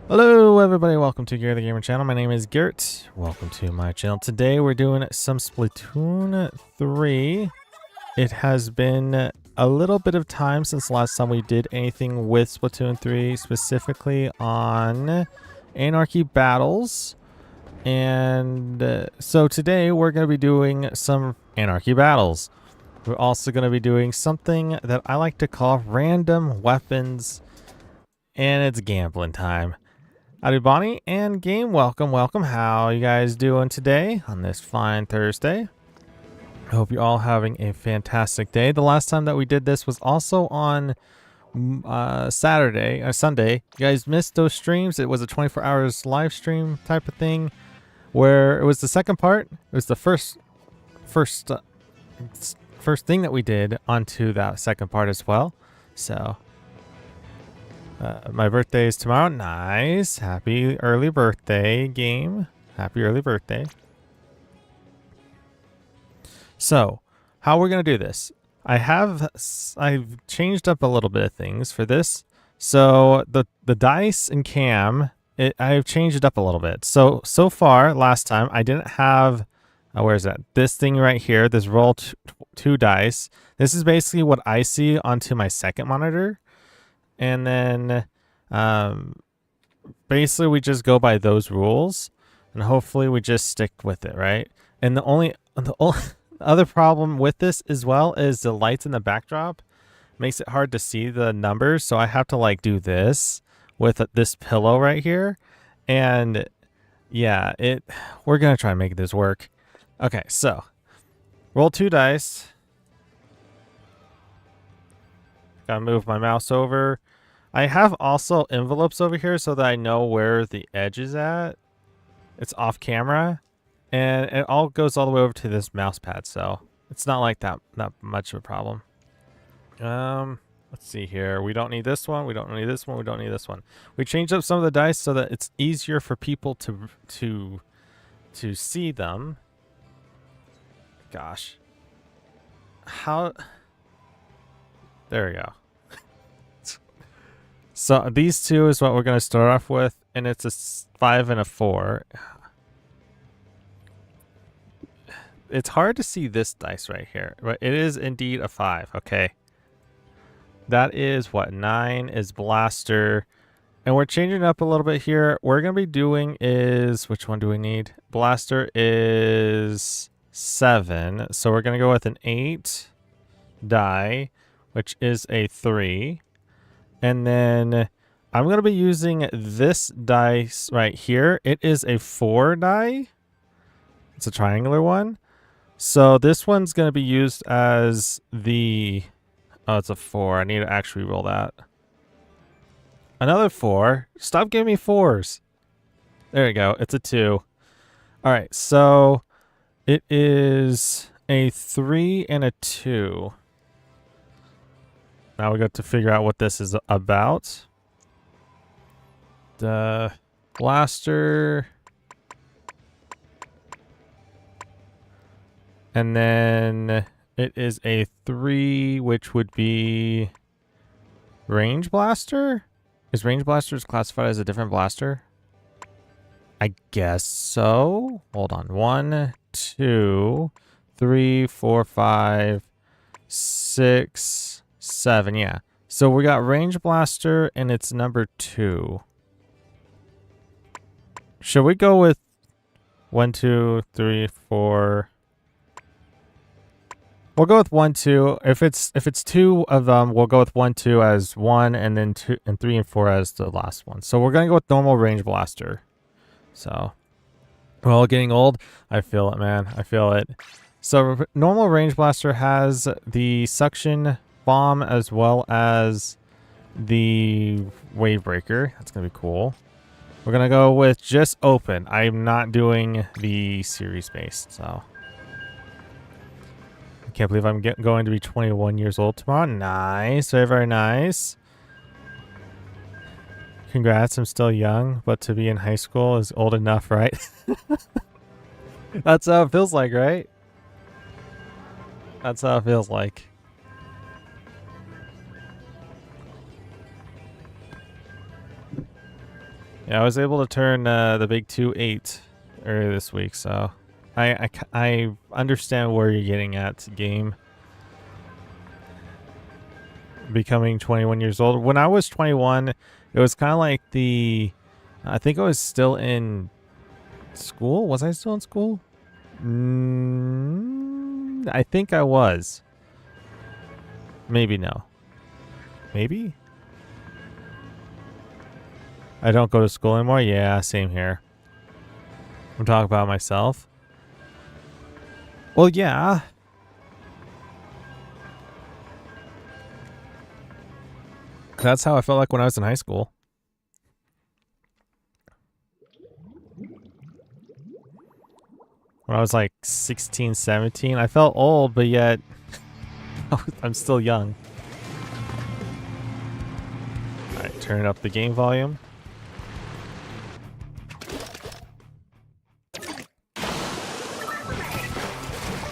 Hello everybody, welcome to Garrett the Gamer channel. My name is Garrett. Welcome to my channel. Today we're doing some Splatoon 3. It has been a little bit of time since the last time we did anything with Splatoon 3, specifically on Anarchy Battles. And so today we're going to be doing some Anarchy Battles. We're also going to be doing something that I like to call random weapons, and it's gambling time. Howdy Bonnie and game, welcome. How you guys doing today on this fine Thursday? I hope you're all having a fantastic day. The last time that we did this was also on Sunday. You guys missed those streams. It was a 24 hours live stream type of thing where it was the second part. It was the first thing that we did onto that second part as well. So my birthday is tomorrow. Nice. Happy early birthday, game. Happy early birthday. So, how we're going to do this. I've changed up a little bit of things for this. So, the dice and cam, I've changed it up a little bit. So far, last time, I didn't have, where is that? This thing right here, this roll two dice. This is basically what I see onto my second monitor. And then basically we just go by those rules and hopefully we just stick with it, right? And the only other problem with this as well is the lights in the backdrop makes it hard to see the numbers. So I have to like do this with this pillow right here. And yeah, we're going to try and make this work. Okay, so roll two dice. Gotta move my mouse over. I have also envelopes over here so that I know where the edge is at. It's off camera. And it all goes all the way over to this mouse pad, so it's not like that much of a problem. Let's see here. We don't need this one. We don't need this one. We don't need this one. We changed up some of the dice so that it's easier for people to see them. Gosh. How... There we go. So these two is what we're going to start off with, and it's a 5 and a 4. It's hard to see this dice right here, but it is indeed a 5. Okay. That is what 9 is blaster, and we're changing it up a little bit here. What we're going to be doing is, which one do we need? Blaster is 7, so we're going to go with an 8 die, which is a 3. And then I'm going to be using this dice right here. It is a 4 die. It's a triangular one. So this one's going to be used as the... Oh, it's a 4. I need to actually roll that. Another 4. Stop giving me 4s. There you go. It's a 2. All right. So it is a 3 and a 2. Now we got to figure out what this is about. The blaster. And then it is a 3, which would be range blaster? Is range blasters classified as a different blaster? I guess so. Hold on. 1, 2, 3, 4, 5, 6... 7, yeah. So we got range blaster and it's number 2. Should we go with 1, 2, 3, 4? We'll go with 1, 2. If it's 2 of them, we'll go with 1, 2 as 1, and then 2 and 3 and 4 as the last one. So we're gonna go with normal range blaster. So we're all getting old. I feel it, man. I feel it. So normal range blaster has the suction bomb as well as the wave breaker. That's gonna be cool. We're gonna go with just open. I'm not doing the series based, so I can't believe I'm going to be 21 years old tomorrow. Nice, very, very nice. Congrats, I'm still young, but to be in high school is old enough, right? That's how it feels like, right? That's how it feels like. Yeah, I was able to turn the big 2-8 earlier this week, so I understand where you're getting at, game. Becoming 21 years old. When I was 21, it was kind of like I think I was still in school. Was I still in school? I think I was. Maybe no. Maybe? I don't go to school anymore? Yeah, same here. I'm talking about myself. Well, yeah. That's how I felt like when I was in high school. When I was like 16, 17, I felt old, but yet I'm still young. All right, turn up the game volume.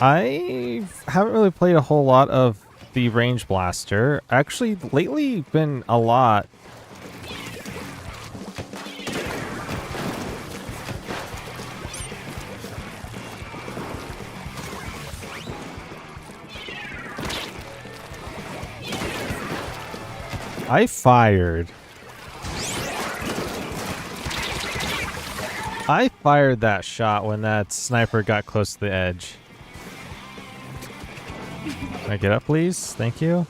I haven't really played a whole lot of the range blaster. Actually, lately been a lot. I fired that shot when that sniper got close to the edge. Can I get up, please? Thank you.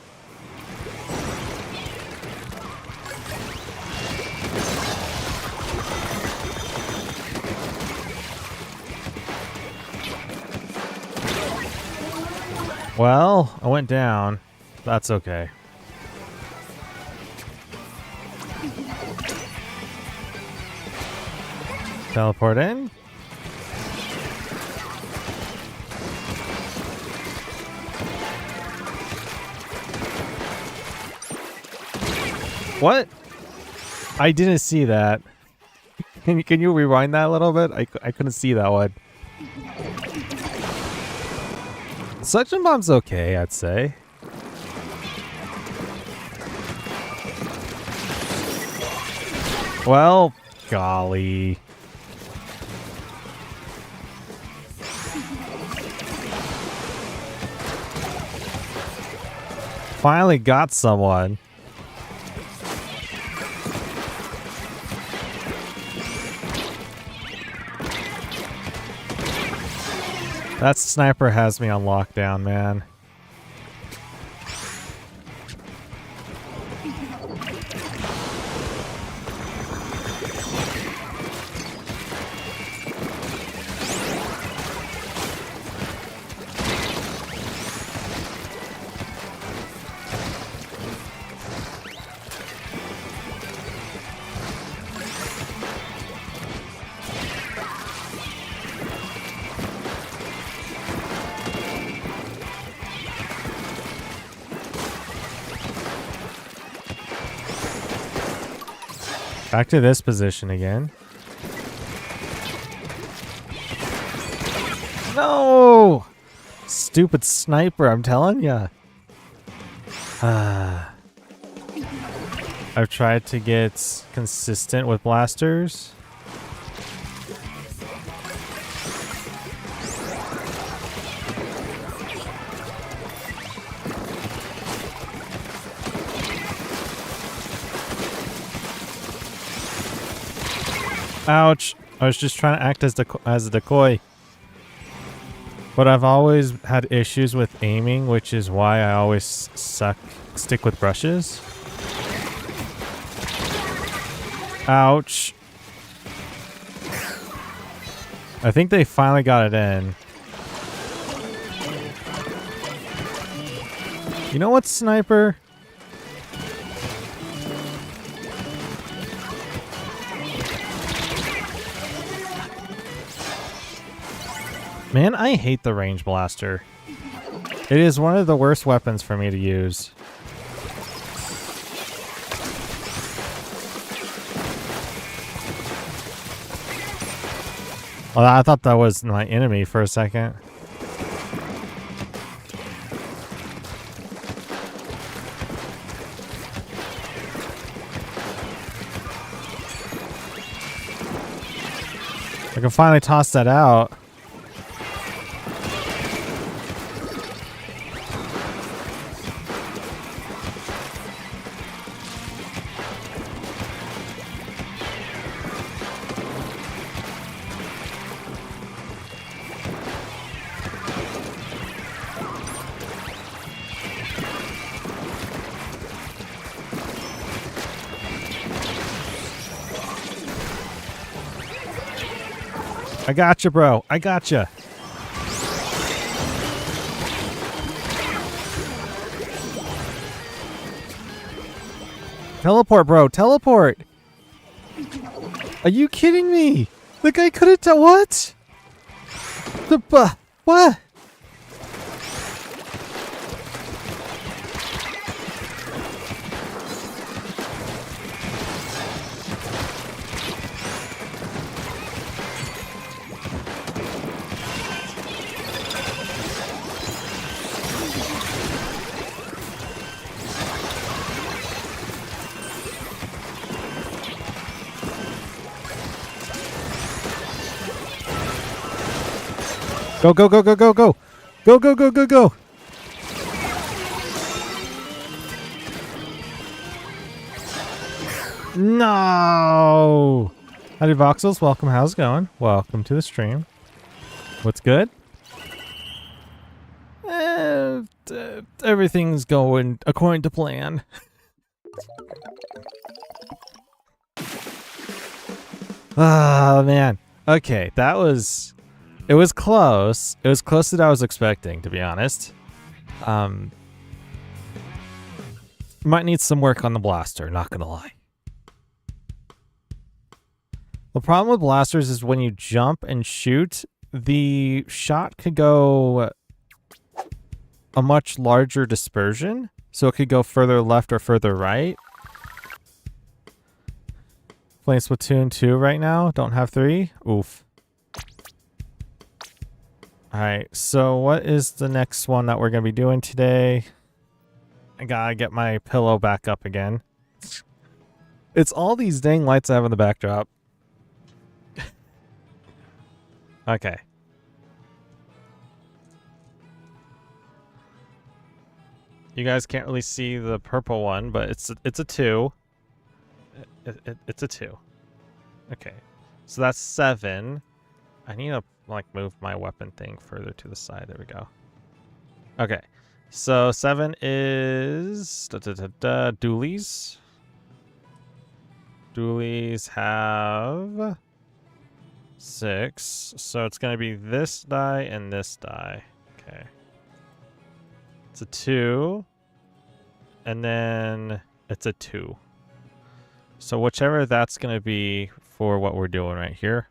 Well, I went down. That's okay. Teleport in. What? I didn't see that. Can you rewind that a little bit? I couldn't see that one. Suction bomb's okay, I'd say. Well, golly. Finally got someone. That sniper has me on lockdown, man. Back to this position again. No! Stupid sniper, I'm telling ya. I've tried to get consistent with blasters. Ouch. I was just trying to act as a decoy. But I've always had issues with aiming, which is why I always stick with brushes. Ouch. I think they finally got it in. You know what, sniper? Man, I hate the range blaster. It is one of the worst weapons for me to use. Well, I thought that was my enemy for a second. I can finally toss that out. I gotcha, bro. I gotcha. Teleport, bro. Teleport. Are you kidding me? The guy couldn't tell what? What? Go, go, go, go, go, go. Go, go, go, go, go. No. Howdy, Voxels. Welcome. How's it going? Welcome to the stream. What's good? Everything's going according to plan. Ah, man. Okay, that was... It was close. It was close that I was expecting, to be honest. Might need some work on the blaster, not gonna lie. The problem with blasters is when you jump and shoot, the shot could go a much larger dispersion. So it could go further left or further right. Playing Splatoon 2 right now. Don't have 3. Oof. Alright, so what is the next one that we're going to be doing today? I gotta get my pillow back up again. It's all these dang lights I have in the backdrop. Okay. You guys can't really see the purple one, but it's a 2. It's a 2. Okay. So that's 7. I need to like move my weapon thing further to the side. There we go. Okay. So 7 is dualies. Dualies have 6. So it's going to be this die and this die. Okay. It's a 2. And then it's a 2. So whichever that's going to be for what we're doing right here.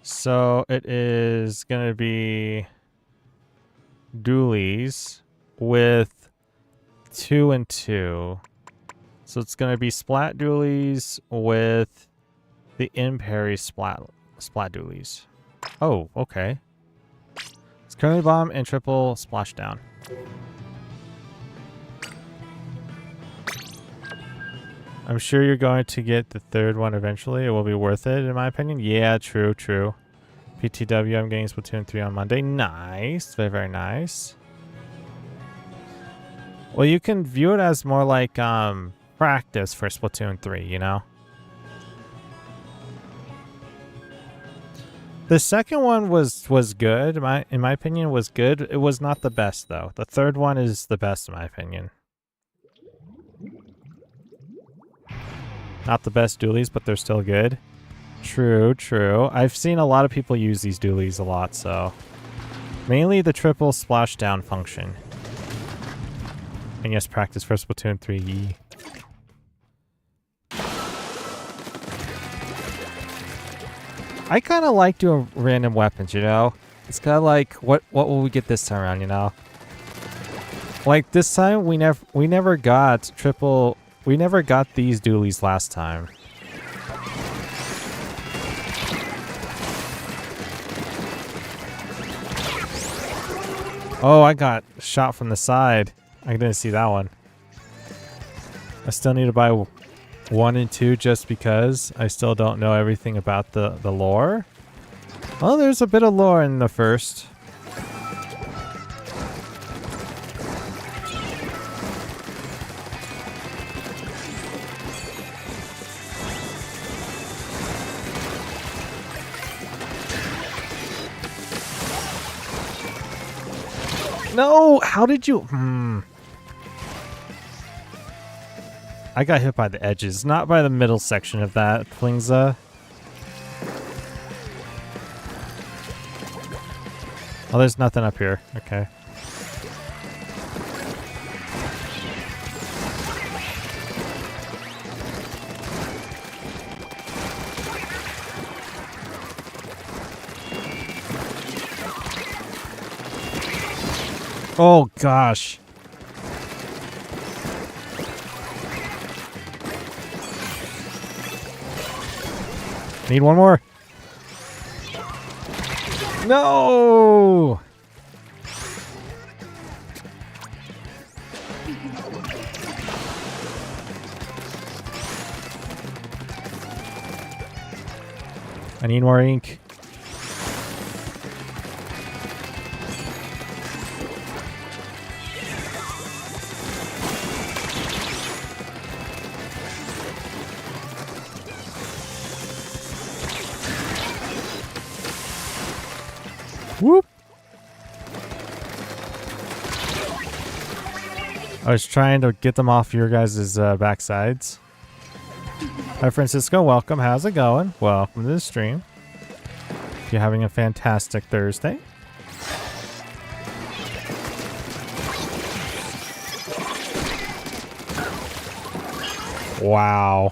So it is going to be dualies with 2 and 2. So it's going to be splat dualies with the in-parry splat dualies. Oh, okay. It's curly bomb and triple splashdown. I'm sure you're going to get the third one eventually. It will be worth it, in my opinion. Yeah, true, true. PTW, I'm getting Splatoon 3 on Monday. Nice. Very, very nice. Well, you can view it as more like practice for Splatoon 3, you know? The second one was good. In my opinion, was good. It was not the best, though. The third one is the best, in my opinion. Not the best dualies, but they're still good. True, true. I've seen a lot of people use these dualies a lot, so... Mainly the triple splashdown function. And yes, practice for Splatoon 3. I kind of like doing random weapons, you know? It's kind of like, what will we get this time around, you know? Like, this time, we never got triple... We never got these dualies last time. Oh, I got shot from the side. I didn't see that one. I still need to buy 1 and 2 just because I still don't know everything about the lore. Well, there's a bit of lore in the first. No! How did you... I got hit by the edges, not by the middle section of that, Flingza. Oh, there's nothing up here. Okay. Oh, gosh. Need one more. No! I need more ink. Whoop! I was trying to get them off your guys' backsides. Hi, Francisco. Welcome. How's it going? Welcome to the stream. If you're having a fantastic Thursday. Wow.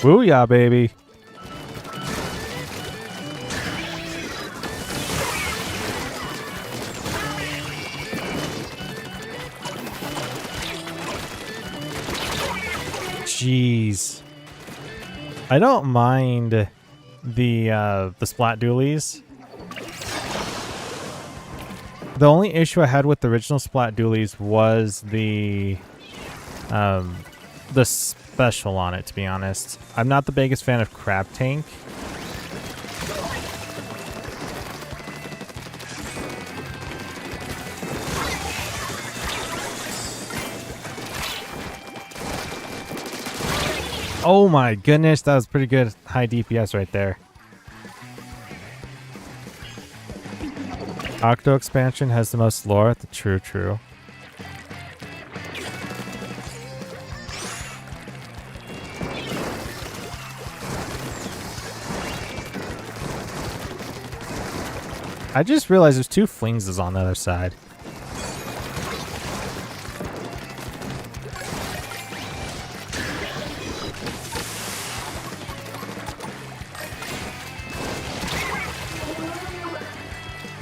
Booyah, baby. Jeez. I don't mind the splat dualies. The only issue I had with the original splat dualies was the special on it, to be honest. I'm not the biggest fan of Crab Tank. Oh my goodness, that was pretty good high DPS right there. Octo expansion has the most lore. True. I just realized there's 2 Flingses on the other side.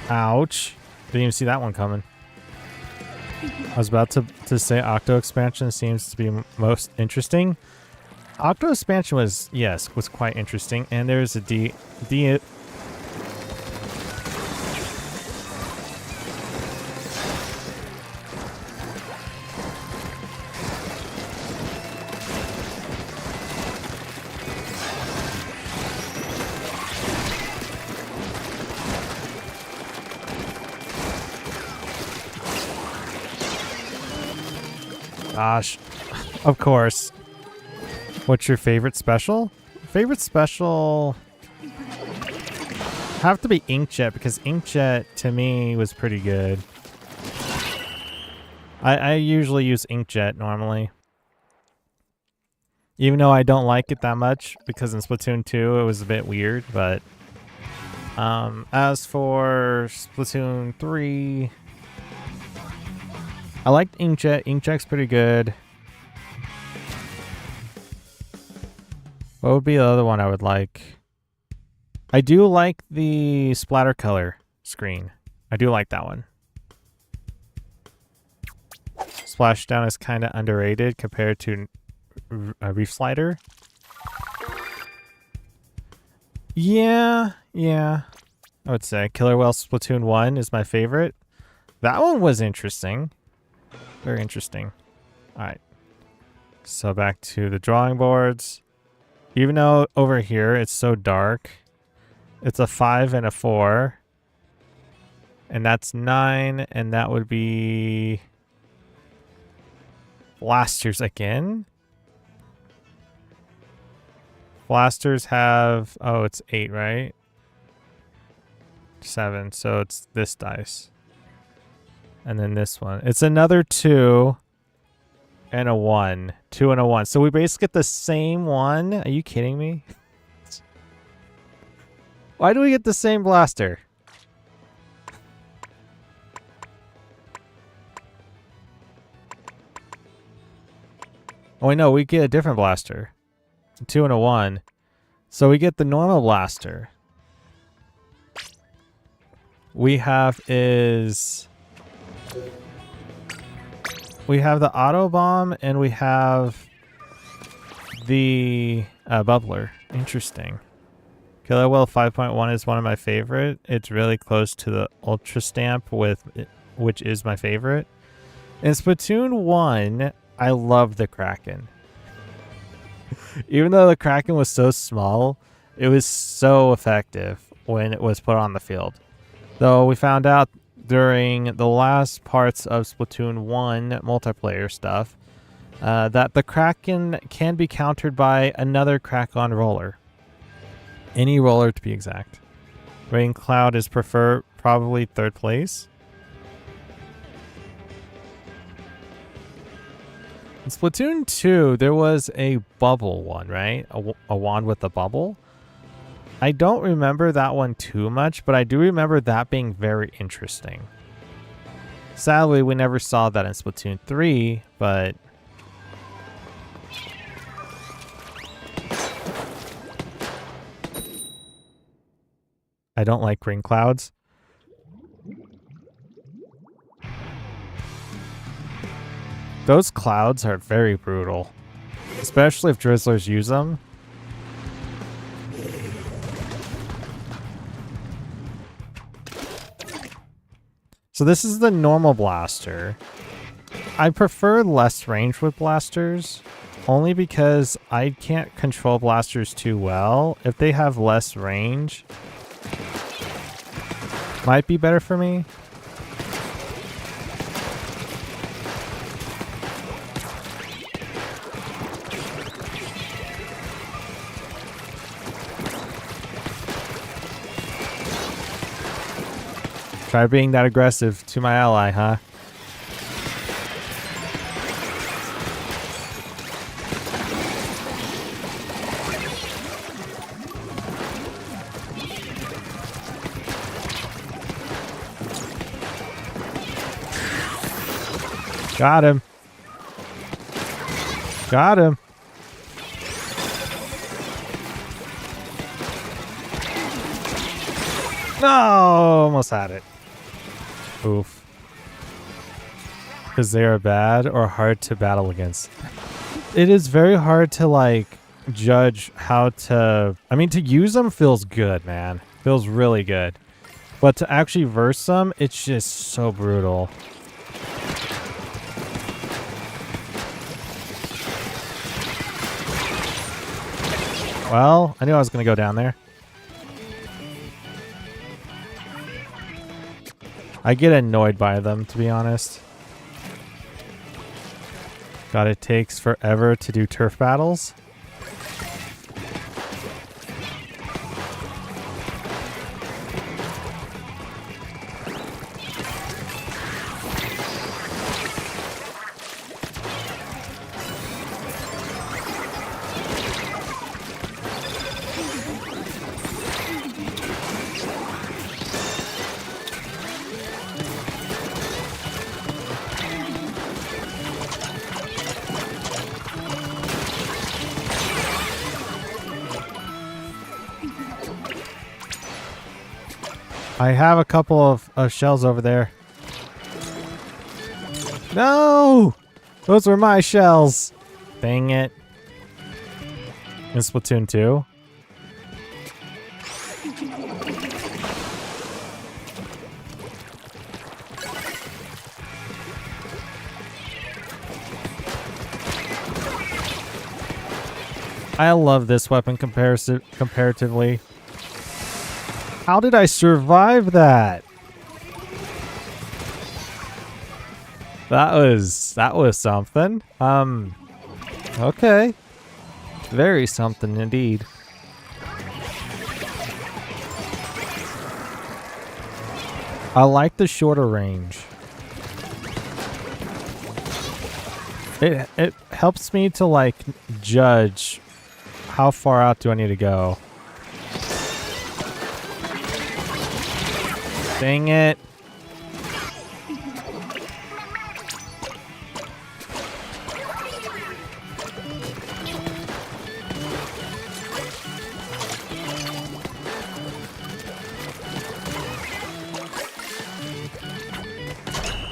Ouch. Didn't even see that one coming. I was about to say Octo expansion seems to be most interesting. Octo expansion was quite interesting. And there's a D Gosh, of course. What's your favorite special? Favorite special have to be Inkjet, because Inkjet to me was pretty good. I usually use Inkjet normally. Even though I don't like it that much, because in Splatoon 2 it was a bit weird, but as for Splatoon 3, I liked Inkjet. Inkjet's pretty good. What would be the other one I would like? I do like the splatter color screen. I do like that one. Splashdown is kind of underrated compared to Reef Slider. Yeah. I would say Killer Whale Splatoon 1 is my favorite. That one was interesting. Very interesting. Alright. So back to the drawing boards. Even though over here it's so dark, it's a 5 and a 4. And that's 9, and that would be blasters again. Blasters have, oh, it's 8, right? 7, so it's this dice. And then this one. It's another 2 and a 1. 2 and a 1. So we basically get the same one. Are you kidding me? Why do we get the same blaster? Oh, wait, no, we get a different blaster. A 2 and a 1. So we get the normal blaster. We have is... We have the auto bomb and we have the bubbler. Interesting. Killer Whale 5.1 is one of my favorite. It's really close to the Ultra Stamp, which is my favorite. In Splatoon 1, I love the Kraken. Even though the Kraken was so small, it was so effective when it was put on the field. Though we found out during the last parts of Splatoon 1 multiplayer stuff that the Kraken can be countered by another Krak-On roller. Any roller to be exact. Rain Cloud is probably 3rd place. In Splatoon 2, there was a bubble one, right? A wand with a bubble. I don't remember that one too much, but I do remember that being very interesting. Sadly, we never saw that in Splatoon 3, but... I don't like rain clouds. Those clouds are very brutal, especially if drizzlers use them. So this is the normal blaster. I prefer less range with blasters, only because I can't control blasters too well. If they have less range, might be better for me. Try being that aggressive to my ally, huh? Got him. Got him. No, almost had it. Oof. Because they are bad or hard to battle against. It is very hard to, like, judge how to... I mean, to use them feels good, man. Feels really good. But to actually verse them, it's just so brutal. Well, I knew I was going to go down there. I get annoyed by them, to be honest. God, it takes forever to do turf battles. I have a couple of shells over there. No! Those were my shells. Dang it. In Splatoon 2. I love this weapon comparatively. How did I survive that? That was something. Okay. Very something indeed. I like the shorter range. It helps me to like judge how far out do I need to go. Dang it.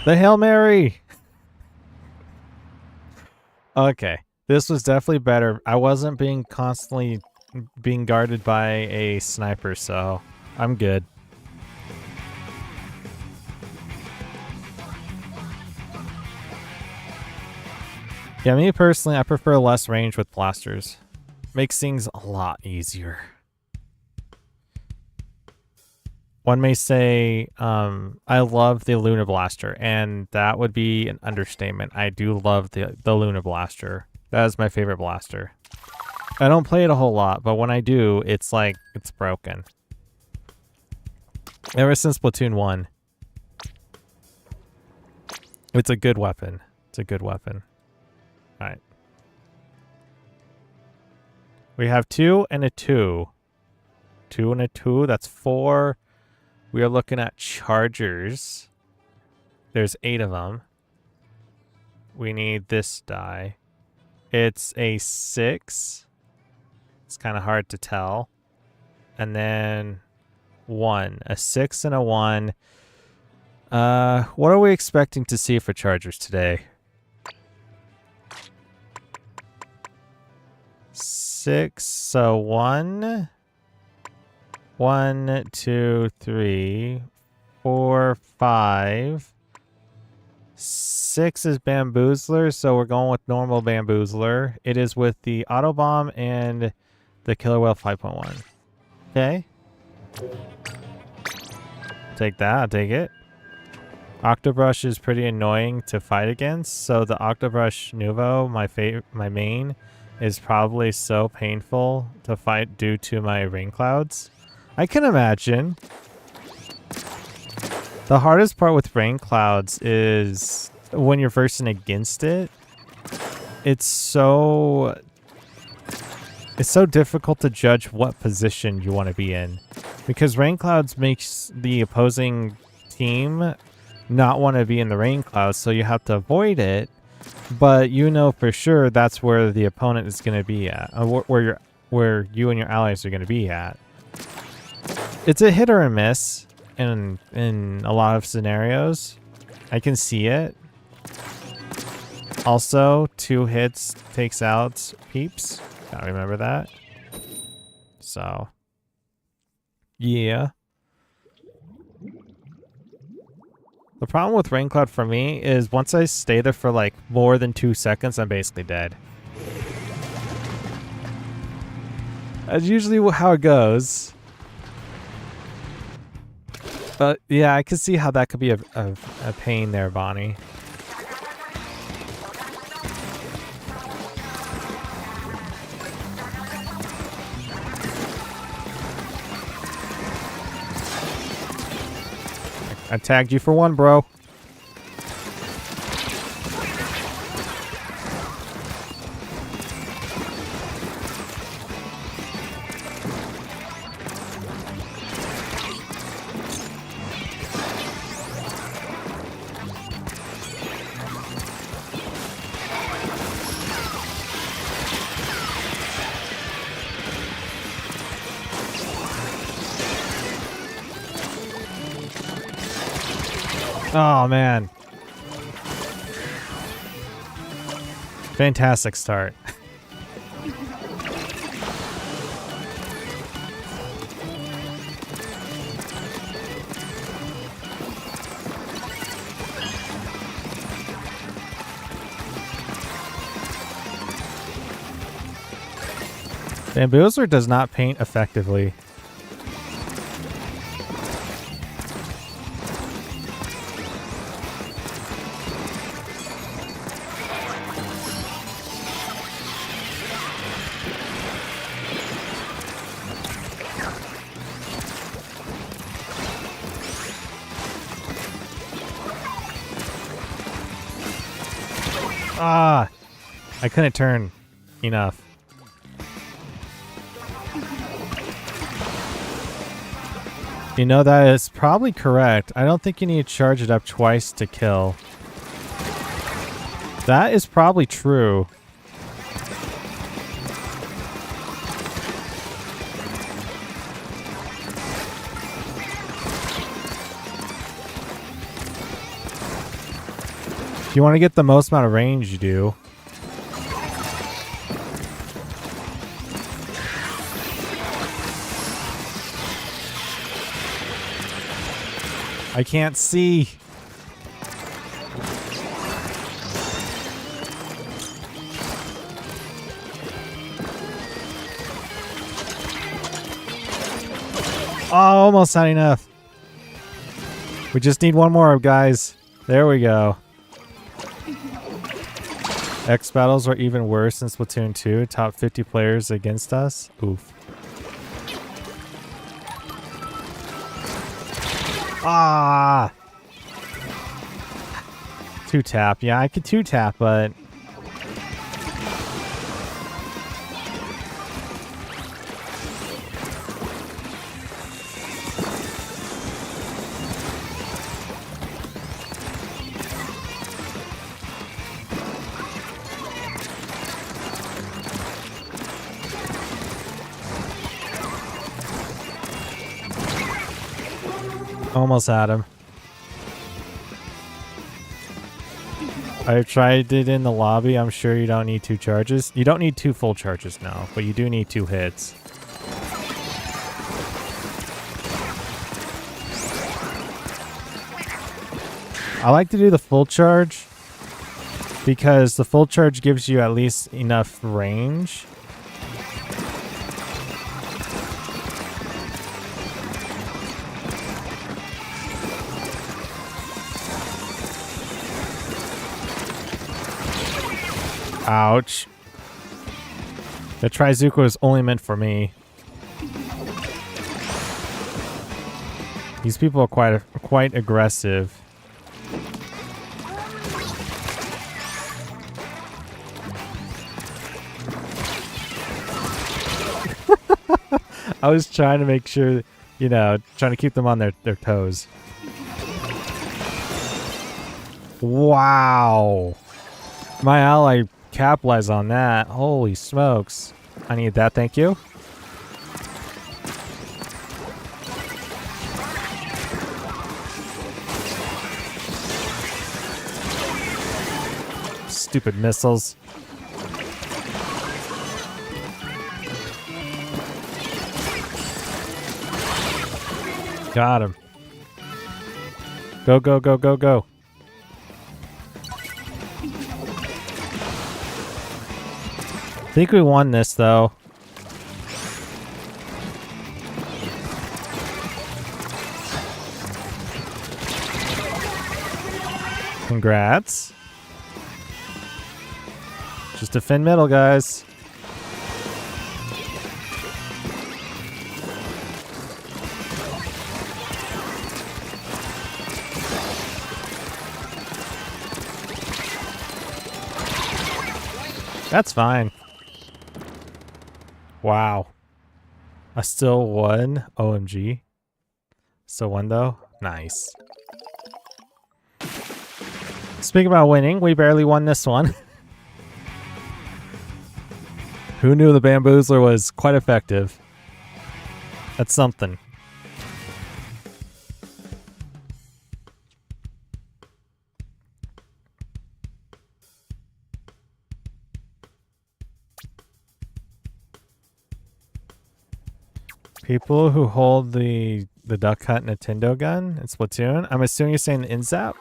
The Hail Mary! Okay, this was definitely better. I wasn't being constantly being guarded by a sniper, so I'm good. Yeah, me personally, I prefer less range with blasters. Makes things a lot easier. One may say, I love the Luna Blaster, and that would be an understatement. I do love the Luna Blaster. That is my favorite blaster. I don't play it a whole lot, but when I do, it's like, it's broken. Ever since Splatoon 1. It's a good weapon. It's a good weapon. Alright. We have 2 and a 2. 2 and a 2, that's 4. We are looking at chargers. There's 8 of them. We need this die. It's a 6. It's kind of hard to tell. And then 1. A 6 and a 1. What are we expecting to see for chargers today? 6, so 1. 1, 2, 3, 4, 5. 6 is Bamboozler, so we're going with normal Bamboozler. It is with the Auto Bomb and the Killer Whale 5.1. Okay. Take that, I'll take it. Octobrush is pretty annoying to fight against, so the Octobrush Nuvo, my main, is probably so painful to fight due to my rain clouds. I can imagine. The hardest part with rain clouds is when you're versing against it. It's so difficult to judge what position you want to be in, because rain clouds makes the opposing team not want to be in the rain clouds, so you have to avoid it, but you know for sure that's where the opponent is going to be at, where you and your allies are going to be at. It's a hit or a miss in a lot of scenarios. I can see it. Also, 2 hits takes out peeps. Gotta remember that. So, yeah. The problem with Rain Cloud for me is once I stay there for like more than 2 seconds, I'm basically dead. That's usually how it goes. But yeah, I can see how that could be a pain there, Bonnie. I tagged you for 1, bro. Oh, man. Fantastic start. Bamboozler does not paint effectively. Ah, I couldn't turn enough. You know, that is probably correct. I don't think you need to charge it up twice to kill. That is probably true. If you want to get the most amount of range, you do. I can't see. Oh, almost not enough. We just need one more, guys. There we go. X battles are even worse in Splatoon 2. Top 50 players against us. Oof. Ah! 2-tap. Yeah, I could 2-tap, but... Almost had him. I tried it in the lobby. I'm sure you don't need 2 charges. You don't need 2 full charges now, but you do need 2 hits. I like to do the full charge because the full charge gives you at least enough range. Ouch. The Trizuka is only meant for me. These people are quite aggressive. I was trying to make sure, you know, trying to keep them on their toes. Wow. My ally capitalized on that. Holy smokes. I need that, thank you. Stupid missiles. Got him. Go, go, go, go, go. I think we won this, though. Congrats. Just defend middle, guys. That's fine. Wow. I still won. OMG. Still won though? Nice. Speaking about winning, we barely won this one. Who knew the Bamboozler was quite effective? That's something. People who hold the Duck Hunt Nintendo gun in Splatoon, I'm assuming you're saying the InZap,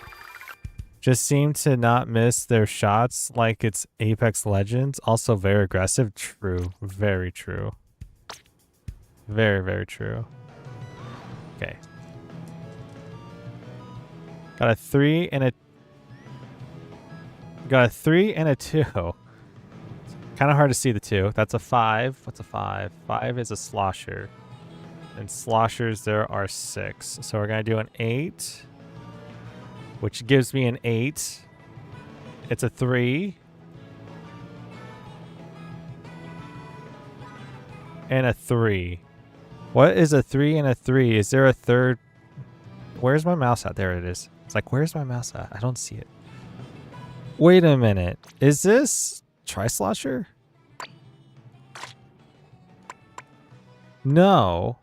just seem to not miss their shots like it's Apex Legends. Also very aggressive. True. Very true. Very, very true. Okay. Got a 3 and a... Got a 3 and a 2. Kind of hard to see the 2. That's a 5. What's a 5? 5 is a slosher. And sloshers, there are 6. So we're going to do an 8. Which gives me an 8. It's a 3. And a 3. What is a 3 and a 3? Is there a third? Where's my mouse at? There it is. It's like, where's my mouse at? I don't see it. Wait a minute. Is this Tri-Slosher? No.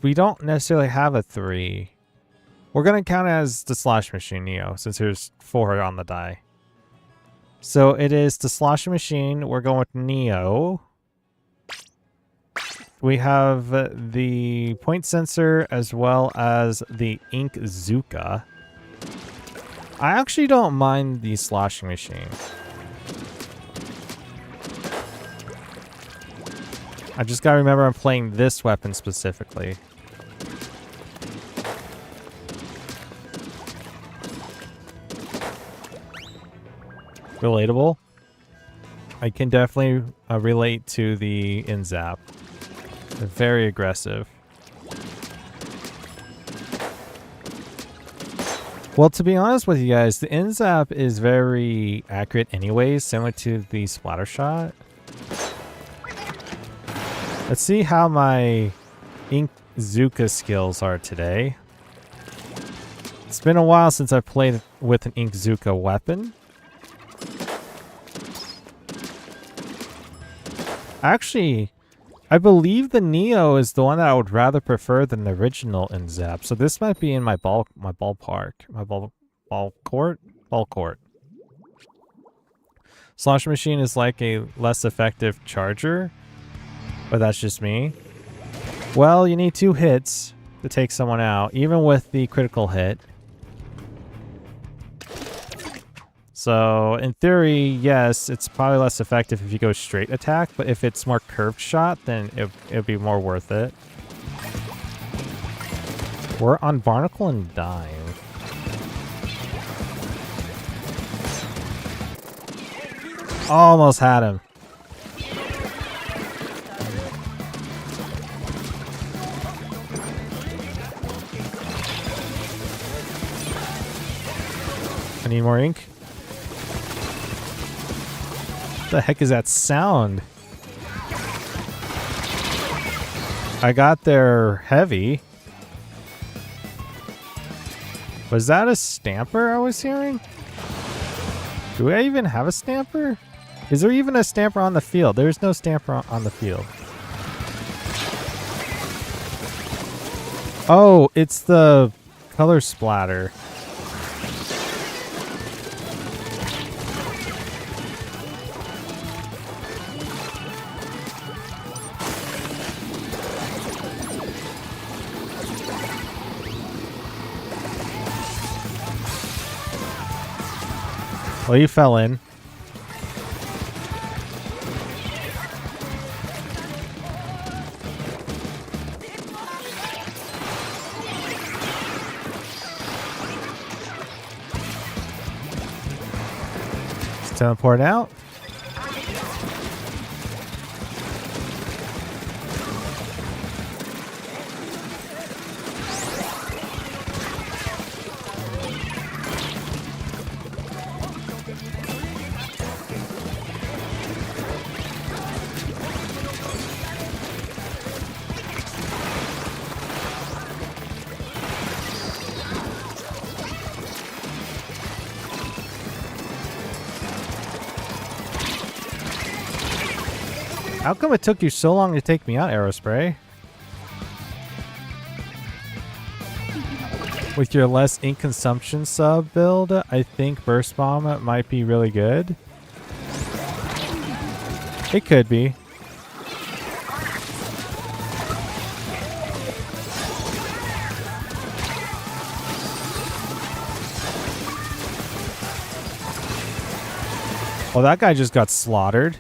We don't necessarily have a 3. We're going to count it as the Slosh Machine Neo, since there's 4 on the die. So it is the Slosh Machine. We're going with Neo. We have the point sensor as well as the Ink Zuka. I actually don't mind the sloshing machine. I just gotta remember I'm playing this weapon specifically. Relatable. I can definitely relate to the InZap. They're very aggressive. Well, to be honest with you guys, the InZap is very accurate anyways, similar to the splatter shot. Let's see how my Ink Zuka skills are today. It's been a while since I played with an Ink Zuka weapon. Actually, I believe the Neo is the one that I would rather prefer than the original InZap. So this might be in my ball court. Slosh Machine is like a less effective charger, but that's just me. Well, you need 2 hits to take someone out, even with the critical hit. So, in theory, yes, it's probably less effective if you go straight attack, but if it's more curved shot, then it'll be more worth it. We're on Barnacle and Dime. Almost had him. I need more ink. What the heck is that sound? I got there heavy. Was that a stamper I was hearing? Do I even have a stamper? Is there even a stamper on the field? There's no stamper on the field. Oh, it's the color splatter. Well, you fell in. Let's teleport out. How come it took you so long to take me out, Aerospray? With your less ink consumption sub build, I think Burst Bomb might be really good. It could be. Oh, that guy just got slaughtered.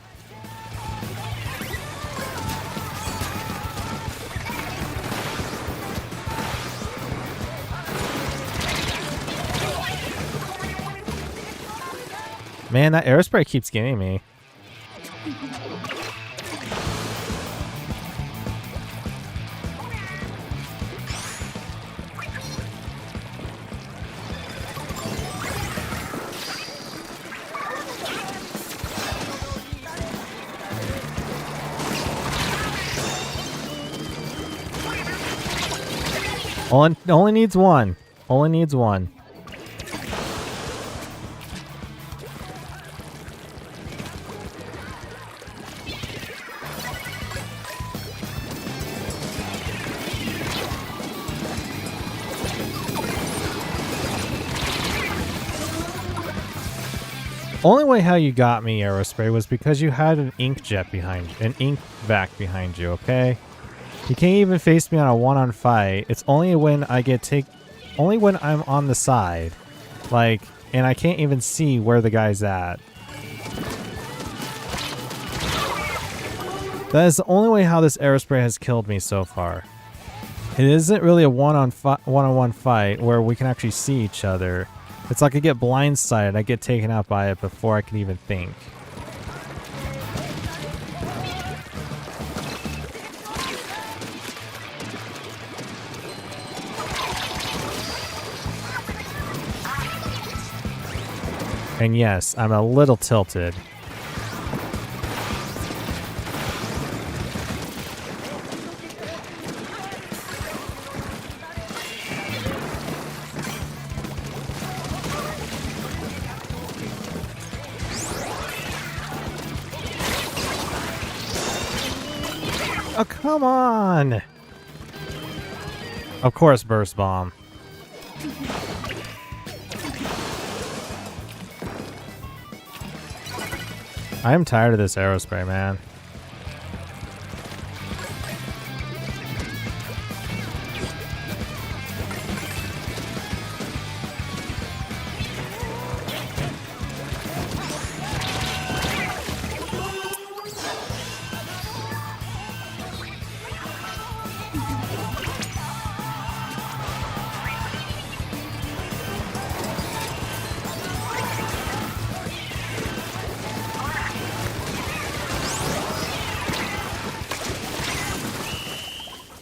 Man, that aerospray keeps getting me. Only needs one. Only needs one. Only way how you got me, Aerospray, was because you had an ink jet behind you, an ink vac behind you, okay? You can't even face me on a one-on fight. It's only when I get only when I'm on the side. Like, and I can't even see where the guy's at. That is the only way how this Aerospray has killed me so far. It isn't really a one-on-one fight where we can actually see each other. It's like I get blindsided, I get taken out by it before I can even think. And yes, I'm a little tilted. Oh, come on! Of course, Burst Bomb. I am tired of this Aerospray, man.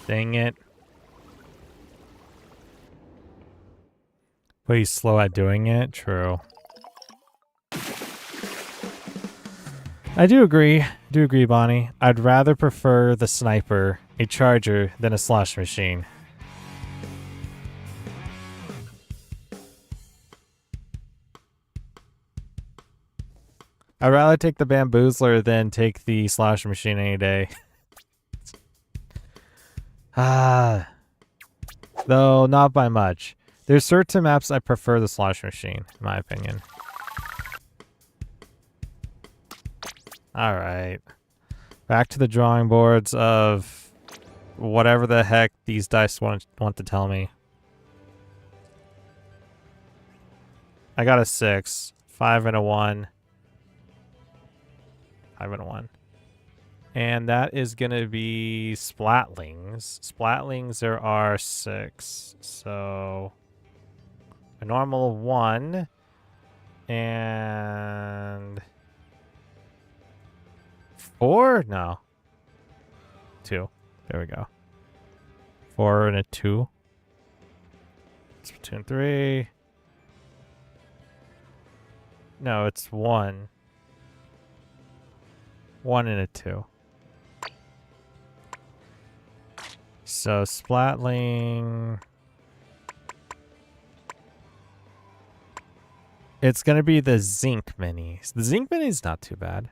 Dang it. But he's slow at doing it? True. I do agree, Bonnie. I'd rather prefer the sniper, a charger, than a slosh machine. I'd rather take the bamboozler than take the slosh machine any day. Though not by much. There's certain maps I prefer the slosh machine, in my opinion. Alright. Back to the drawing boards of whatever the heck these dice want to tell me. I got a 6. 5 and a 1. 5 and a 1. And that is going to be Splatlings. Splatlings, there are 6. So, a normal 1. And 4? No. 2. There we go. 4 and a 2. Splatoon 3. No, it's 1. 1 and a 2. So, Splatling... It's going to be the Zinc Minis. The Zinc Mini's not too bad.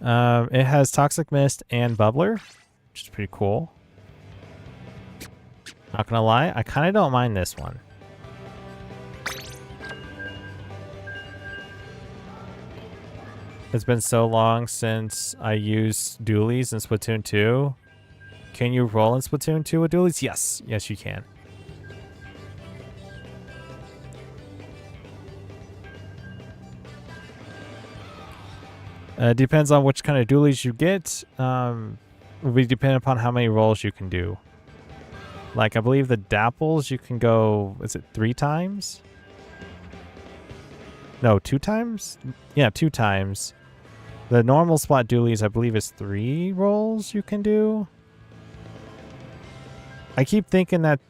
It has Toxic Mist and Bubbler, which is pretty cool. Not going to lie, I kind of don't mind this one. It's been so long since I used dualies in Splatoon 2. Can you roll in Splatoon 2 with dualies? Yes. Yes, you can. Depends on which kind of dualies you get. Will be dependent upon how many rolls you can do. Like, I believe the dapples you can go, is it 3 times? No, 2 times? Yeah, 2 times. The normal splat dualies, I believe, is 3 rolls you can do. I keep thinking that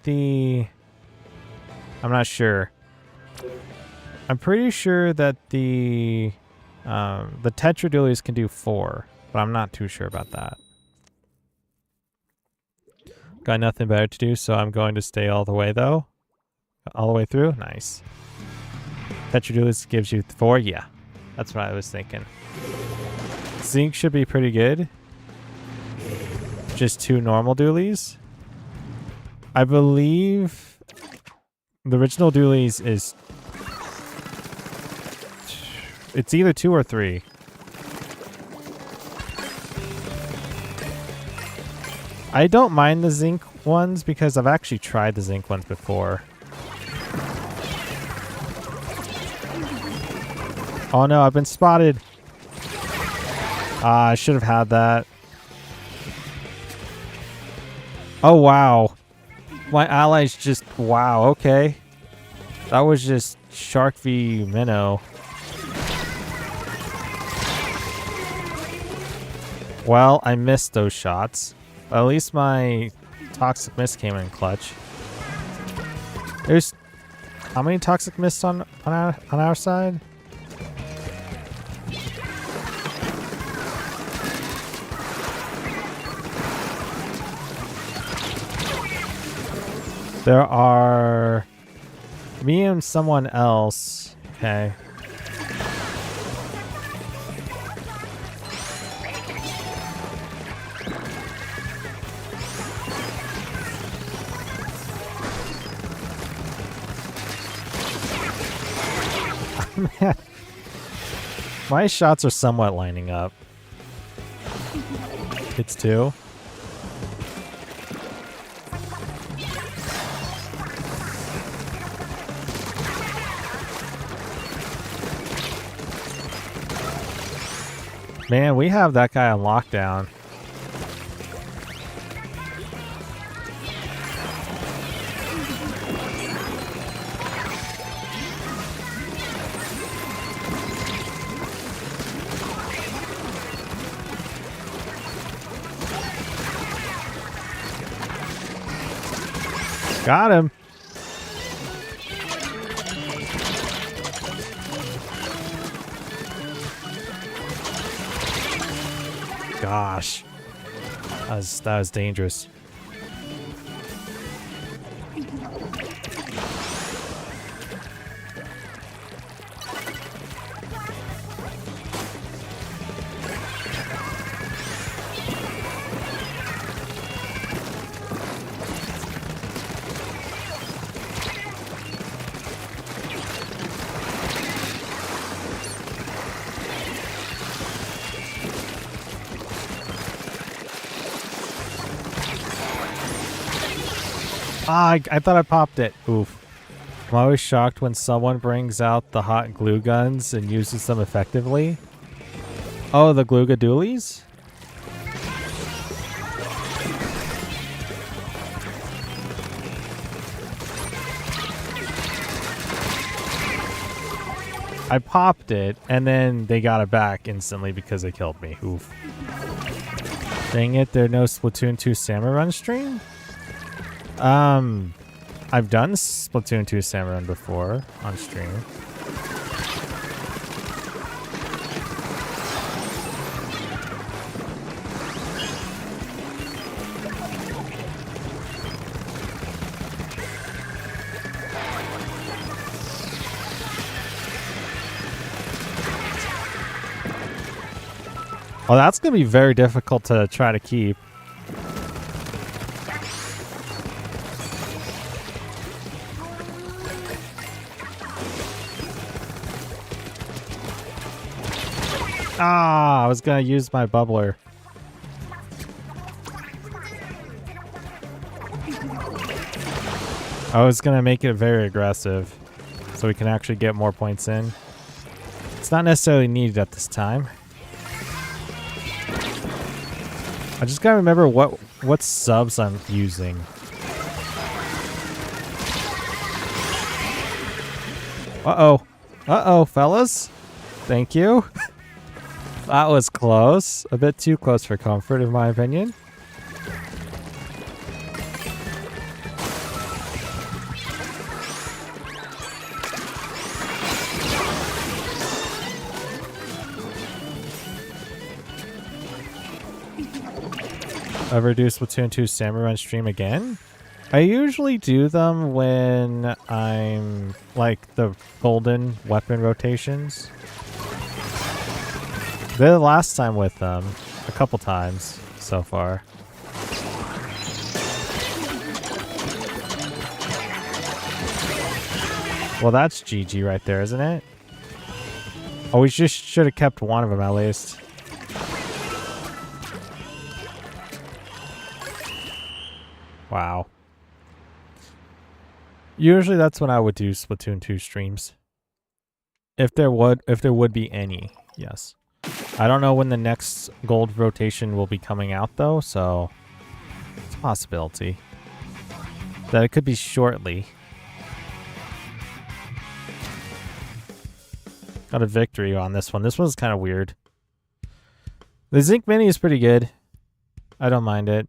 I'm not sure. I'm pretty sure that the Tetra dualies can do 4, but I'm not too sure about that. Got nothing better to do, so I'm going to stay all the way, though. All the way through? Nice. Tetra dualies gives you 4? Yeah. That's what I was thinking. Zinc should be pretty good. Just 2 normal dualies. I believe the original dualies is... It's either 2 or 3. I don't mind the zinc ones because I've actually tried the zinc ones before. Oh no, I've been spotted. I should have had that. Oh wow. My allies just... Wow, okay. That was just Shark v Minnow. Well, I missed those shots. At least my Toxic Mist came in clutch. There's... How many Toxic Mists on our side? There are... Me and someone else. Okay. Man. My shots are somewhat lining up. It's 2. Man, we have that guy on lockdown. Got him. Gosh. That was dangerous. Ah, I thought I popped it. Oof. I'm always shocked when someone brings out the hot glue guns and uses them effectively. Oh, the Gluga dualies? I popped it, and then they got it back instantly because they killed me. Oof. Dang it, there's no Splatoon 2 Salmon Run stream? I've done Splatoon 2 Salmon Run before on stream. Oh, that's going to be very difficult to try to keep. Ah, I was going to use my bubbler. I was going to make it very aggressive so we can actually get more points in. It's not necessarily needed at this time. I just gotta remember what subs I'm using. Uh-oh. Uh-oh, fellas. Thank you. That was close. A bit too close for comfort, in my opinion. Ever do Splatoon 2 Samurai Run stream again? I usually do them when I'm like the golden weapon rotations. The last time with them, a couple times so far. Well, that's GG right there, isn't it? Oh, we just should have kept one of them at least. Wow. Usually that's when I would do Splatoon 2 streams. If there would be any, yes. I don't know when the next gold rotation will be coming out though, so it's a possibility that it could be shortly. Got a victory on this one. This one's kind of weird. The Zinc Mini is pretty good. I don't mind it.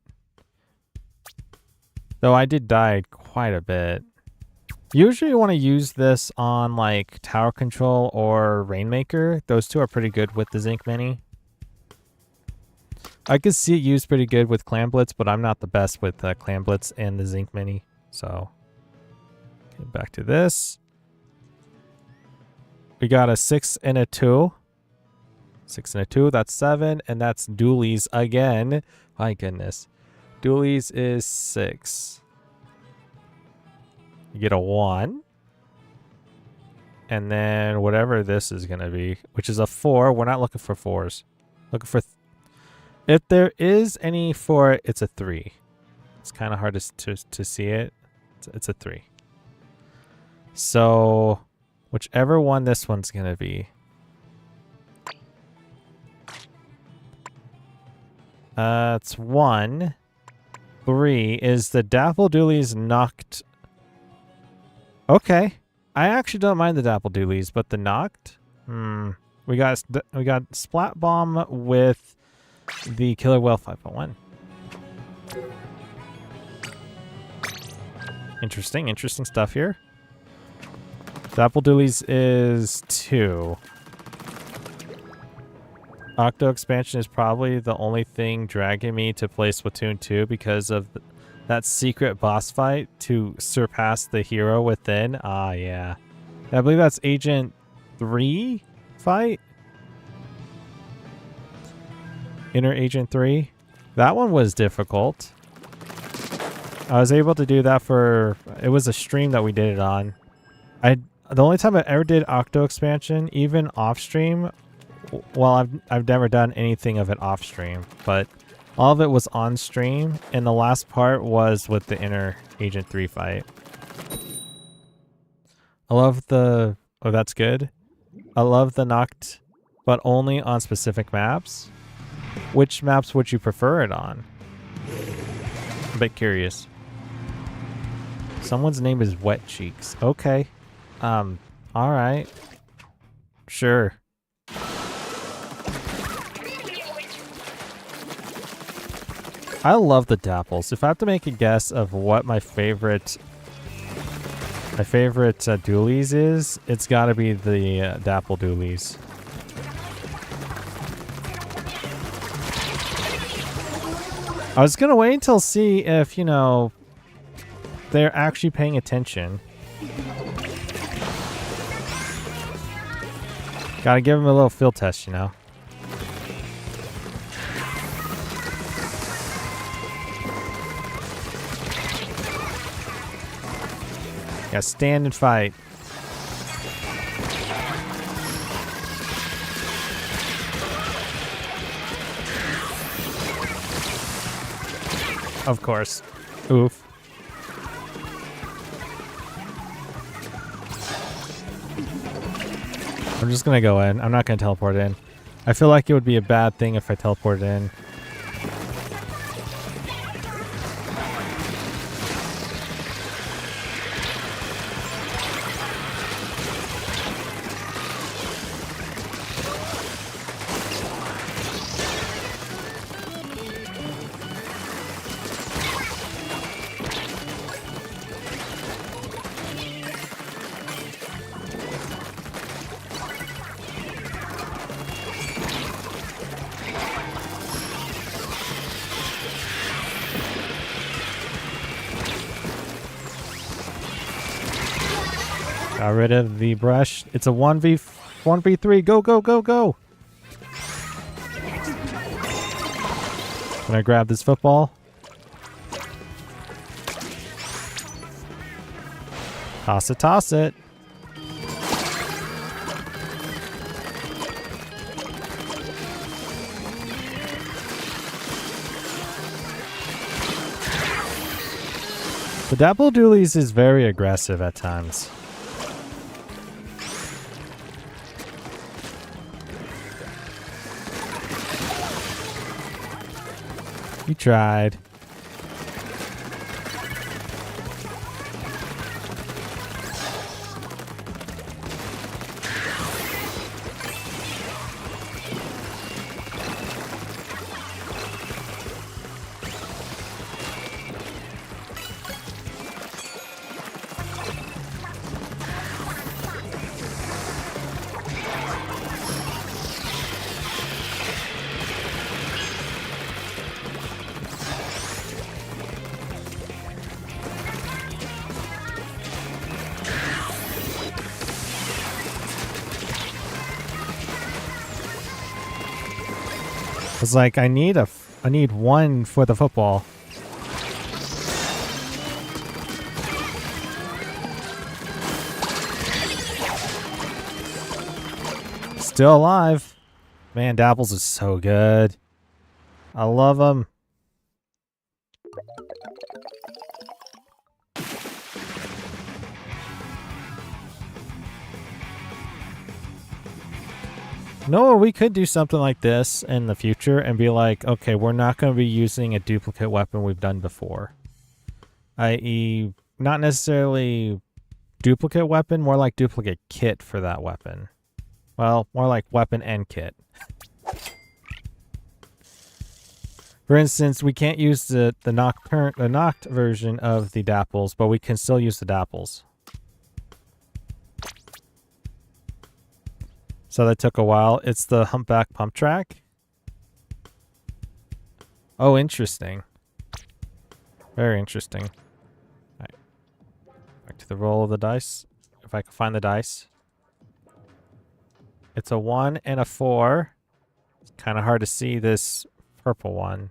Though I did die quite a bit. Usually you want to use this on like Tower Control or Rainmaker. Those two are pretty good with the Zinc Mini. I could see it used pretty good with Clam Blitz, but I'm not the best with Clam Blitz and the Zinc Mini. So, get back to this. We got a 6 and a 2. 6 and a 2, that's 7. And that's Doolies again. My goodness. Doolies is 6. You get a 1. And then whatever this is going to be, which is a 4. We're not looking for 4s. Looking for... if there is any 4, it's a 3. It's kind of hard to see it. It's a 3. So... whichever one this one's going to be. It's 1. 3. Is the Dapple Doolies knocked? Okay. I actually don't mind the Dapple Doolies, but the knocked? We got Splat Bomb with the Killer Whale 501. Interesting stuff here. Dapple Doolies is 2. Octo Expansion is probably the only thing dragging me to play Splatoon 2 because of that secret boss fight to surpass the hero within. Ah, yeah. I believe that's Agent 3 fight? Inner Agent 3. That one was difficult. I was able to do that for... it was a stream that we did it on. The only time I ever did Octo Expansion, even off stream, well, I've never done anything of it off stream, but all of it was on stream, and the last part was with the Inner Agent 3 fight. I love the... oh, that's good. I love the knocked, but only on specific maps. Which maps would you prefer it on? I'm a bit curious. Someone's name is Wet Cheeks. Okay. Alright. Sure. I love the Dapples. If I have to make a guess of what my favorite Doolies is, it's gotta be the Dapple Doolies. I was gonna wait until see if, you know, they're actually paying attention. Gotta give them a little field test, you know. Yeah, stand and fight. Of course. Oof. I'm just gonna go in. I'm not gonna teleport in. I feel like it would be a bad thing if I teleported in. Got rid of the brush. It's a 1v3. Go, go, go, go. Can I grab this football? Toss it, toss it. The Dapple Doolies is very aggressive at times. You tried. It's like I need one for the football. Still alive. Man, Dapples is so good. I love him. No, we could do something like this in the future and be like, okay, we're not going to be using a duplicate weapon we've done before. I.e., not necessarily duplicate weapon, more like duplicate kit for that weapon. Well, more like weapon and kit. For instance, we can't use the knocked version of the Dapples, but we can still use the Dapples. So that took a while. It's the Humpback Pump Track. Oh, interesting. Very interesting. All right. Back to the roll of the dice. If I can find the dice. It's a 1 and a 4. It's kind of hard to see this purple one.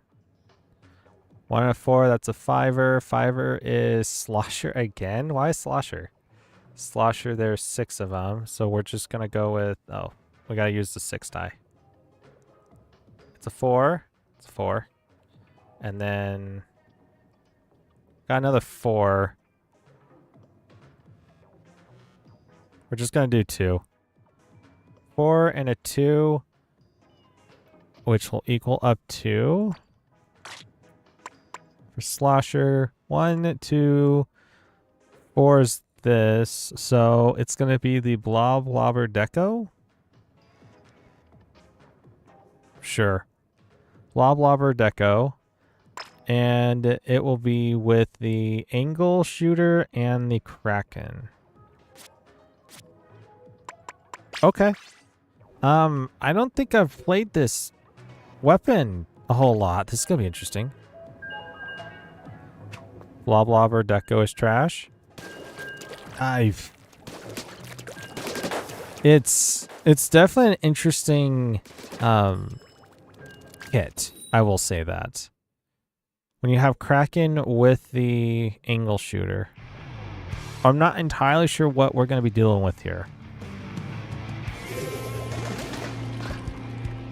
1 and a 4, that's a 5-er. 5-er is Slosher again. Why Slosher? Slosher, there's 6 of them. So we're just going to go with... Oh, we got to use the 6 die. It's a 4. It's a 4. And then... Got another 4. We're just going to do 2. 4 and a 2. Which will equal up to... For Slosher, 1, 2, 4 is this, so it's going to be the Blob Blobber Deco? Sure. Blob Blobber Deco. And it will be with the Angle Shooter and the Kraken. Okay. I don't think I've played this weapon a whole lot. This is going to be interesting. Blob Blobber Deco is trash. It's definitely an interesting kit. I will say that. When you have Kraken with the Angle Shooter. I'm not entirely sure what we're going to be dealing with here.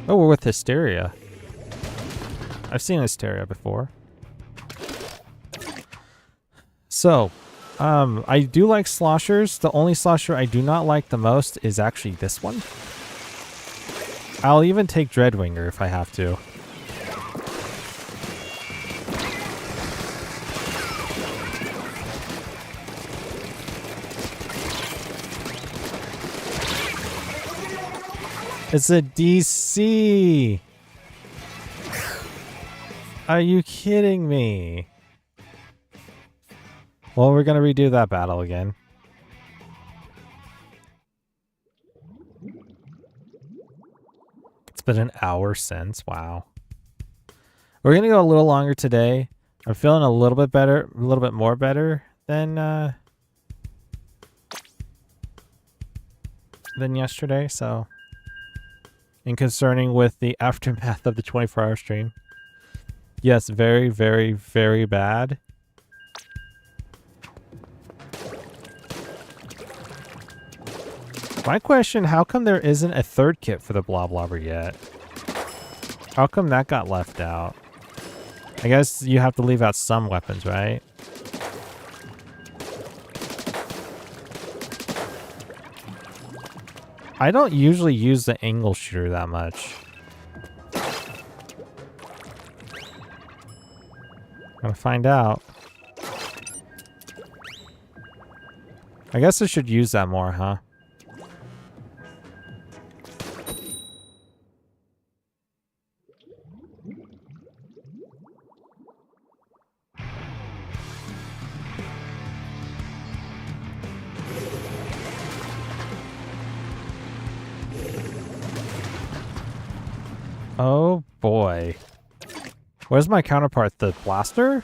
Oh, we're with Hysteria. I've seen Hysteria before. So, I do like sloshers. The only slosher I do not like the most is actually this one. I'll even take Dreadwinger if I have to. It's a DC! Are you kidding me? Well, we're going to redo that battle again. It's been an hour since. Wow. We're going to go a little longer today. I'm feeling a little bit better, a little bit more better than than yesterday, so... And concerning with the aftermath of the 24-hour stream. Yes, very, very, very bad. My question, how come there isn't a third kit for the Blob Lobber yet? How come that got left out? I guess you have to leave out some weapons, right? I don't usually use the angle shooter that much. Gotta find out. I guess I should use that more, huh? Oh boy. Where's my counterpart? The blaster?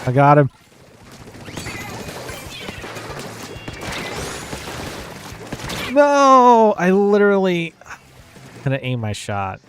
I got him. No! I literally gonna aim my shot.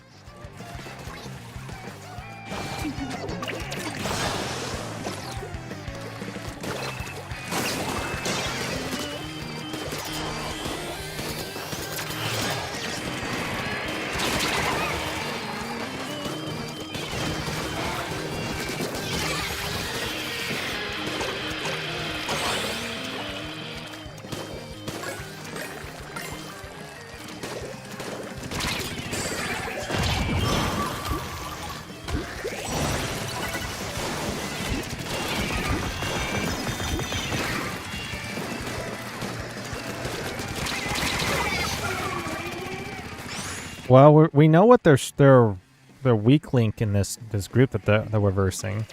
Well, we know what their weak link in this group that we're versing.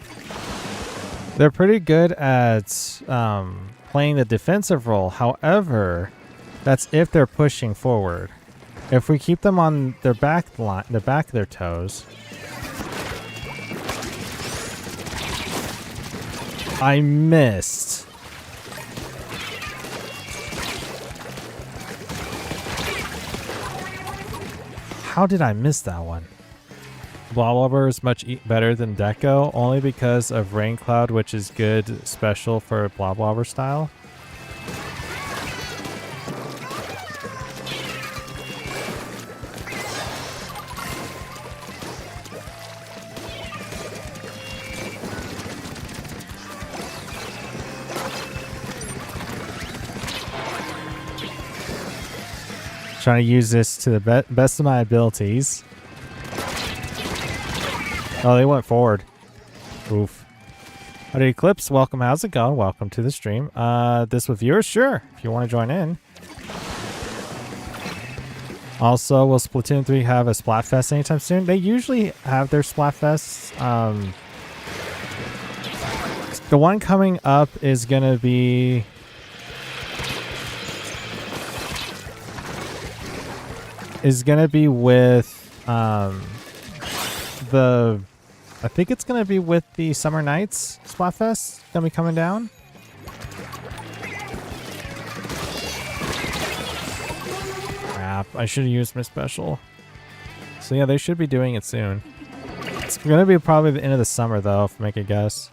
They're pretty good at playing the defensive role. However, that's if they're pushing forward. If we keep them on their back of their toes. I missed. How did I miss that one? Blob Lobber is much better than Deco, only because of Rain Cloud, which is good special for Blob Lobber style. Trying to use this to the best of my abilities. Oh, they went forward. Oof. Howdy Eclipse, welcome. How's it going? Welcome to the stream. This with viewers? Sure, if you want to join in. Also, will Splatoon 3 have a Splatfest anytime soon? They usually have their Splatfests. The one coming up is going to be... with I think it's gonna be with the Summer Nights Splatfest. Gonna be coming down. Crap! I should have used my special. So yeah, they should be doing it soon. It's gonna be probably the end of the summer though, if I make a guess.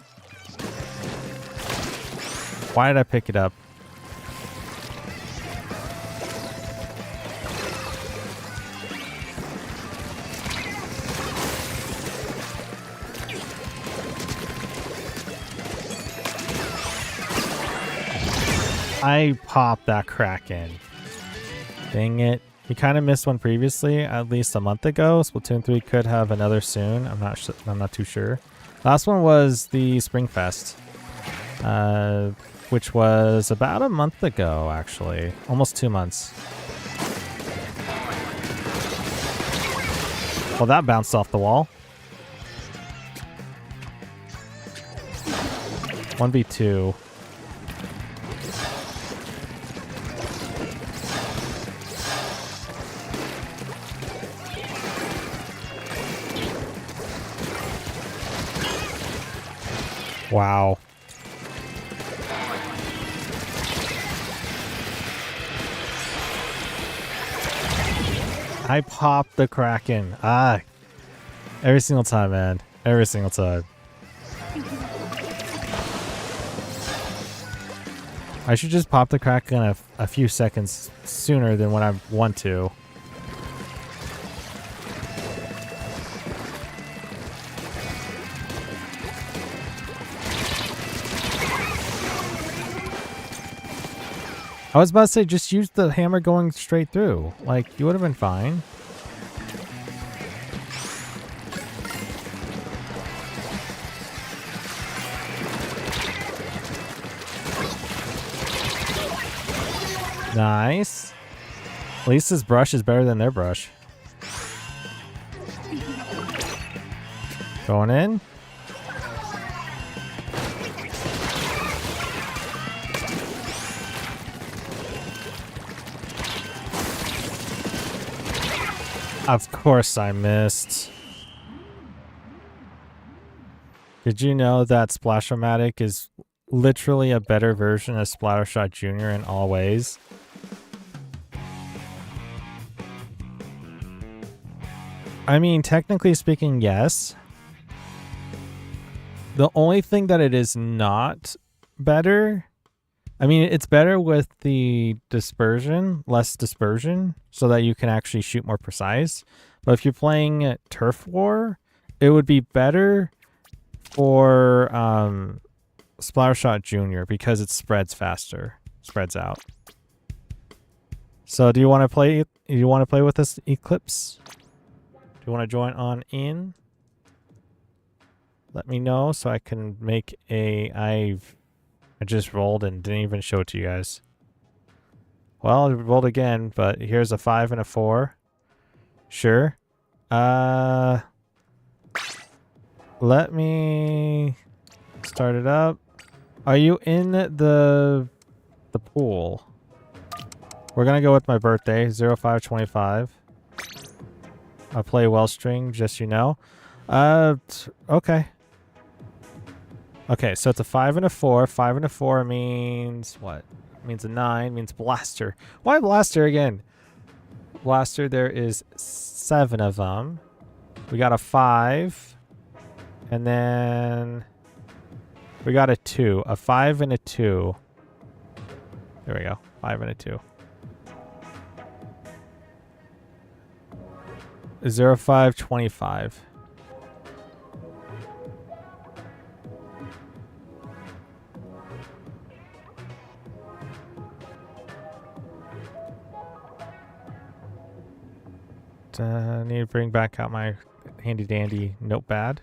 Why did I pick it up? I popped that Kraken. Dang it. You kind of missed one previously, at least a month ago. Splatoon 3 could have another soon. I'm not too sure. Last one was the Springfest, which was about a month ago, actually. Almost 2 months. Well, that bounced off the wall. 1v2. Wow. I popped the Kraken. Ah. Every single time, man. Every single time. I should just pop the Kraken a few seconds sooner than when I want to. I was about to say, just use the hammer going straight through. Like, you would have been fine. Nice. At least this brush is better than their brush. Going in. Of course I missed. Did you know that Splash-O-Matic is literally a better version of Splattershot Jr. in all ways? I mean, technically speaking, yes. The only thing that it is not better... I mean, it's better with the dispersion, less dispersion, so that you can actually shoot more precise. But if you're playing Turf War, it would be better for Splattershot Jr. because it spreads faster, spreads out. So, do you want to play? Do you want to play with this Eclipse? Do you want to join on in? Let me know so I can make I just rolled and didn't even show it to you guys. Well, I rolled again, but here's a 5 and a 4. Sure. Let me start it up. Are you in the pool? We're gonna go with my birthday, 0525. I play well string, just you know. Okay. Okay, so it's a 5 and a 4. 5 and a 4 means what? It means a 9, means blaster. Why blaster again? Blaster, there is 7 of them. We got a 5. And then we got a 2. A 5 and a 2. There we go. 5 and a 2. 0525. Need to bring back out my handy dandy notepad.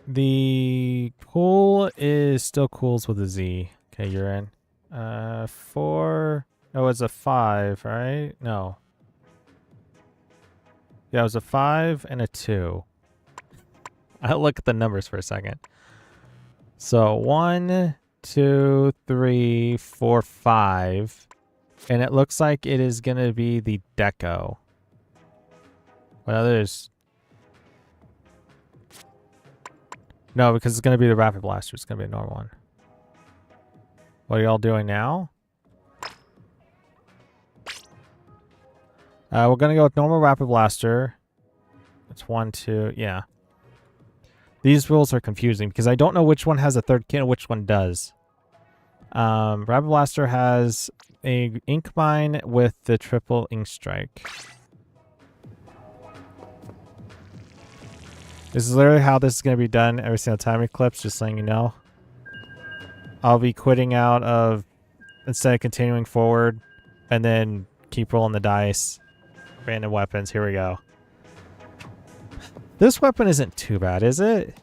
The pool is still cools with a Z. Okay, you're in. 4. No, it's a 5, right? No. Yeah, it was a 5 and a 2. I'll look at the numbers for a second. So 1, 2, 3, 4, 5. And it looks like it is going to be the Deco. Well, there's... No, because it's going to be the Rapid Blaster. It's going to be a normal one. What are y'all doing now? We're going to go with normal Rapid Blaster. It's 1, 2, yeah. These rules are confusing because I don't know which one has a third kit and which one does. Rapid Blaster has a Ink Mine with the triple Ink Strike. This is literally how this is going to be done every single time, Eclipse, just letting you know. I'll be quitting out of, instead of continuing forward, and then keep rolling the dice. Random weapons, here we go. This weapon isn't too bad, is it?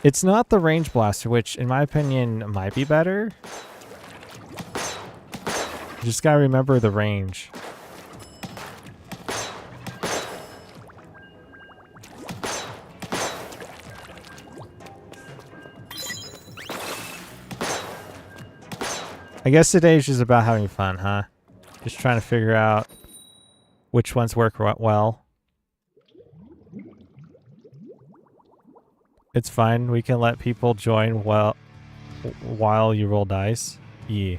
It's not the Range Blaster, which in my opinion might be better. You just gotta remember the range. I guess today's just about having fun, huh? Just trying to figure out which ones work well. It's fine. We can let people join while you roll dice. Yeah.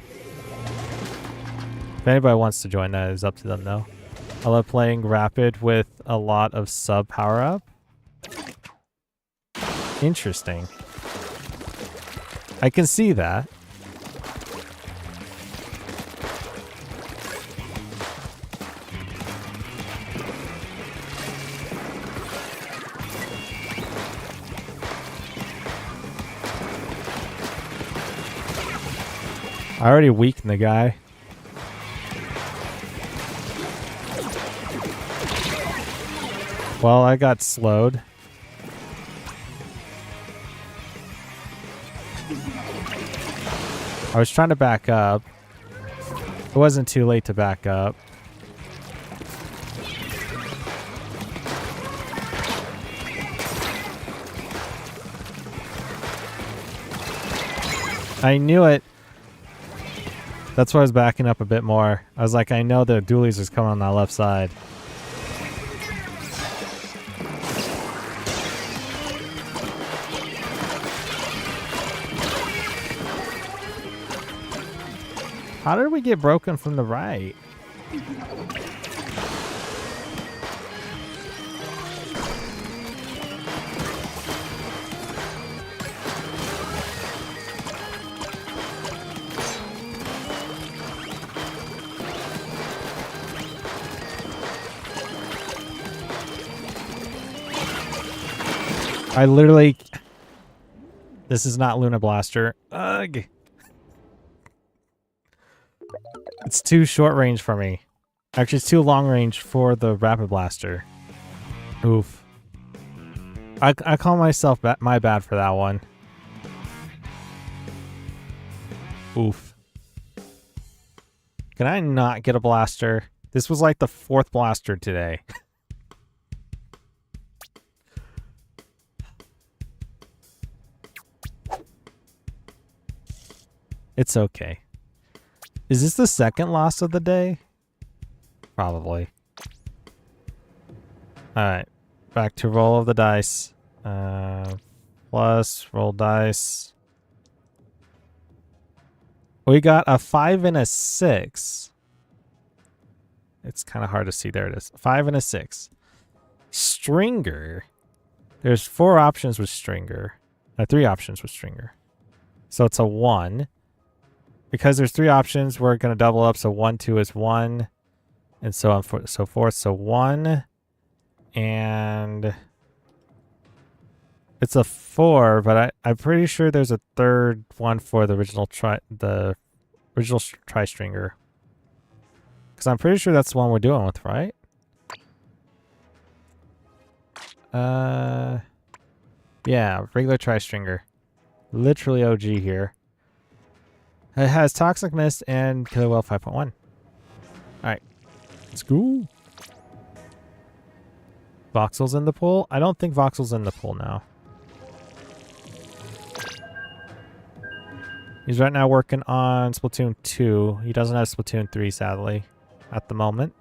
If anybody wants to join, that is up to them, though. I love playing Rapid with a lot of sub power-up. Interesting. I can see that. I already weakened the guy. Well, I got slowed. I was trying to back up. It wasn't too late to back up. I knew it. That's why I was backing up a bit more. I was like, I know the dualies is coming on that left side. How did we get broken from the right? I literally... This is not Luna Blaster. Ugh. It's too short range for me. Actually, it's too long range for the Rapid Blaster. Oof. I call myself my bad for that one. Oof. Can I not get a blaster? This was like the 4th blaster today. It's okay. Is this the 2nd loss of the day? Probably. Alright. Back to roll of the dice. Plus, roll dice. We got a 5 and a 6. It's kind of hard to see. There it is. 5 and a 6. Stringer. There's 4 options with Stringer. 3 options with Stringer. So it's a 1. Because there's 3 options, we're going to double up. So 1, 2 is 1. And so on, so forth. So 1. And it's a 4, but I'm pretty sure there's a 3rd one for the original tri-stringer. Because I'm pretty sure that's the one we're doing with, right? Yeah, regular tri-stringer. Literally OG here. It has Toxic Mist and Killer Whale 5.1. Alright. Let's go. Voxel's in the pool? I don't think Voxel's in the pool now. He's right now working on Splatoon 2. He doesn't have Splatoon 3, sadly, at the moment.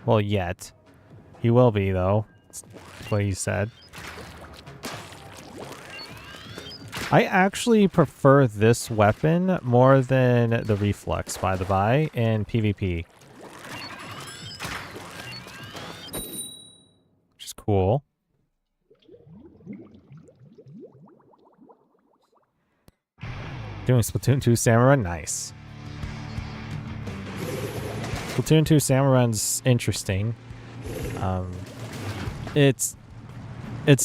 Well, yet. He will be, though. That's what he said. I actually prefer this weapon more than the Reflux, by the by, in PvP. Which is cool. Doing Splatoon 2 Samurai, nice. Splatoon 2 Samurai's interesting. It's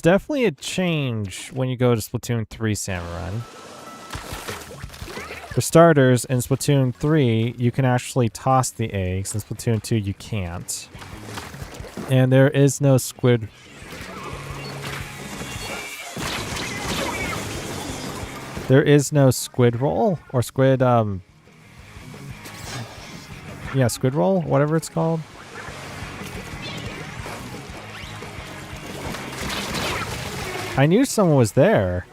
definitely a change when you go to Splatoon 3 Samurai. For starters, in Splatoon 3, you can actually toss the eggs. In Splatoon 2, you can't. And there is no squid. There is no squid roll or squid, yeah, squid roll, whatever it's called. I knew someone was there.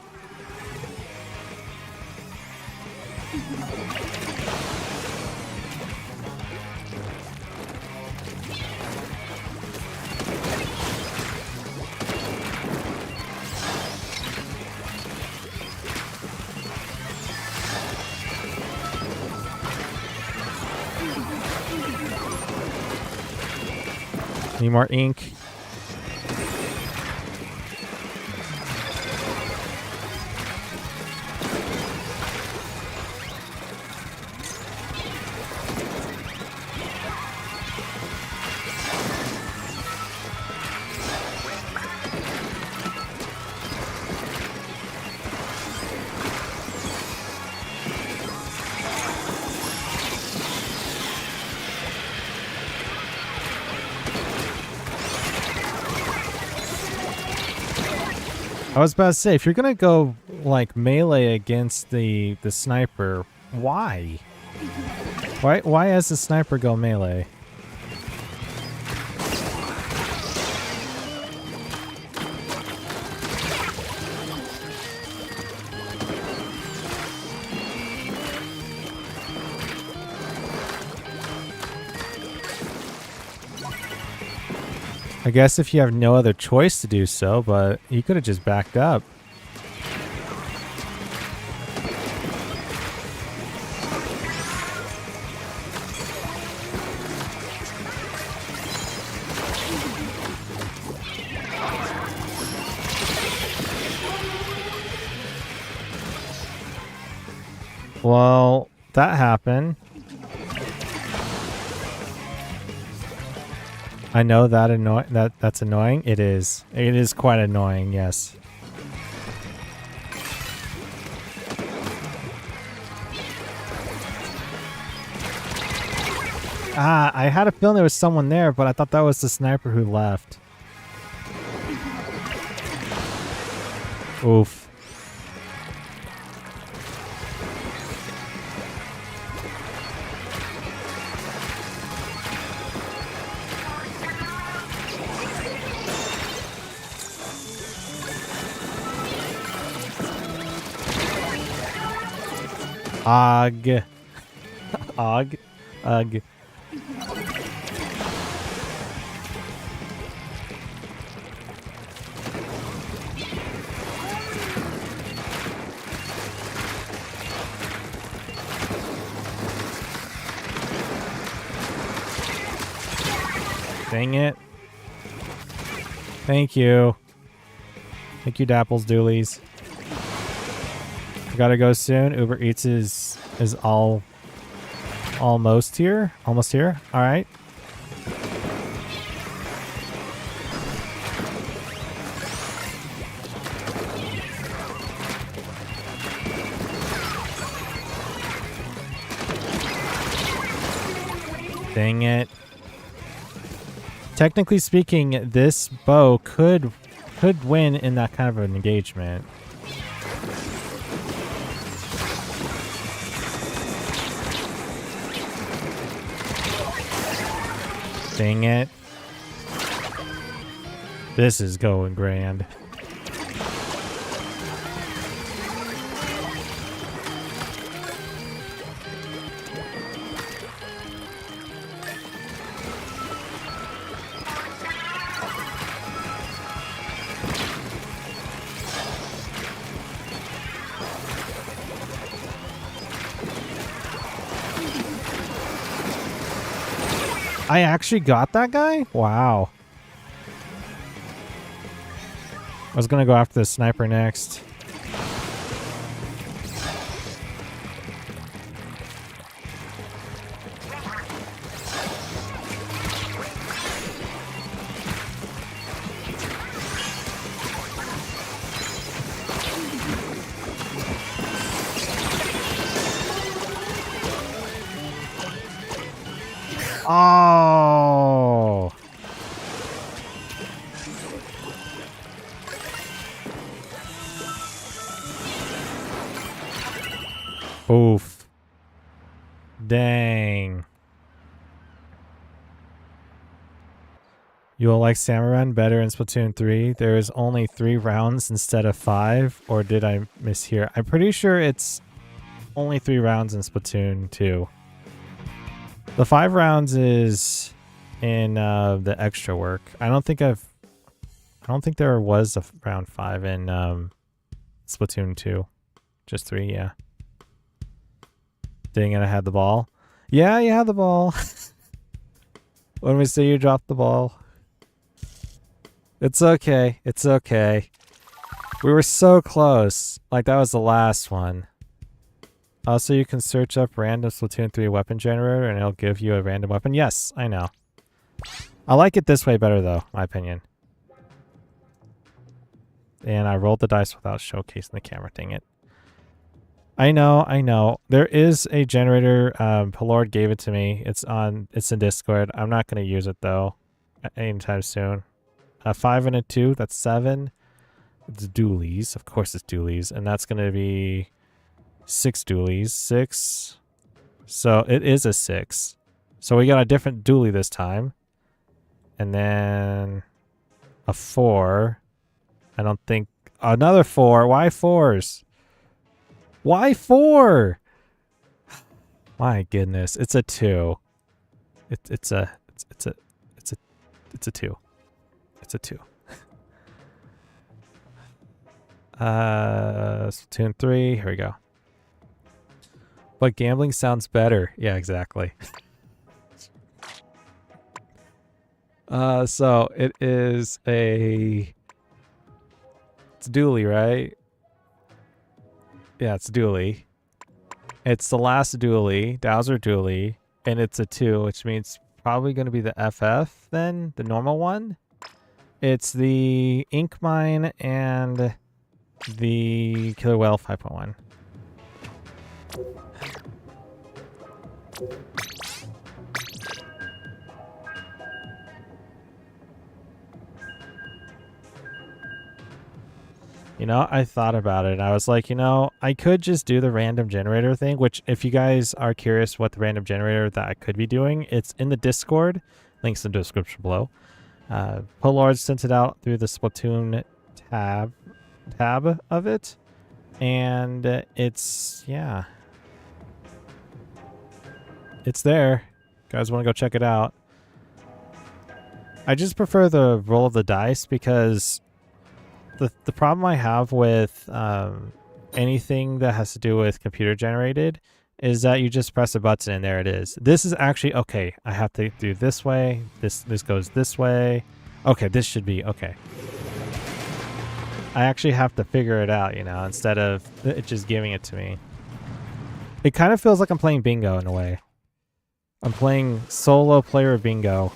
Need more ink. I was about to say, if you're gonna go like melee against the sniper, why? Why has the sniper go melee? I guess if you have no other choice to do so, but you could have just backed up. Well, that happened. I know that that's annoying. It is. It is quite annoying, yes. Ah, I had a feeling there was someone there, but I thought that was the sniper who left. Oof. Ugh. Ugh. Ugh. Dang it. Thank you. Thank you, Dapples Doolies. Gotta go soon. Uber Eats is almost here. Almost here. All right. Dang it. Technically speaking, this bow could win in that kind of an engagement. Dang it. This is going grand. I actually got that guy? Wow. I was gonna go after the sniper next. Oh. Oof. Dang. You'll like Samurai better in Splatoon 3. There is only 3 rounds instead of 5, or did I mishear? I'm pretty sure it's only 3 rounds in Splatoon 2. The 5 rounds is in the extra work. I don't think there was a round 5 in Splatoon 2. Just 3, yeah. Dang it, I had the ball. Yeah, you had the ball. When we say you dropped the ball. It's okay. It's okay. We were so close. Like, that was the last one. Also, you can search up random Splatoon 3 weapon generator and it'll give you a random weapon. Yes, I know. I like it this way better, though, my opinion. And I rolled the dice without showcasing the camera. Dang it. I know. There is a generator. Pelord gave it to me. It's in Discord. I'm not going to use it, though, anytime soon. 5 and a 2, that's 7. It's dualies. Of course it's dualies. And that's going to be 6 dualies. 6. So it is a 6. So we got a different dualie this time. And then a 4. I don't think... Another 4. Why 4s? Why 4? My goodness. It's a 2. It's a 2. It's a 2. Splatoon 3. Here we go. But gambling sounds better. Yeah, exactly. So it is a... It's dualie, right? Yeah, it's dualie. It's the last dualie, Dowser dualie, and it's a 2, which means probably going to be the FF then, the normal one. It's the Ink Mine and the Killer Whale 5.1. You know, I thought about it. I was like, you know, I could just do the random generator thing, which if you guys are curious what the random generator that I could be doing, it's in the Discord. Links in the description below. Polard sent it out through the Splatoon tab of it. And it's, yeah. It's there. Guys want to go check it out. I just prefer the roll of the dice because the problem I have with anything that has to do with computer generated is that you just press a button and there it is. This is actually, okay, I have to do this way. This goes this way. Okay, this should be, okay. I actually have to figure it out, you know, instead of it just giving it to me. It kind of feels like I'm playing bingo in a way. I'm playing solo player bingo.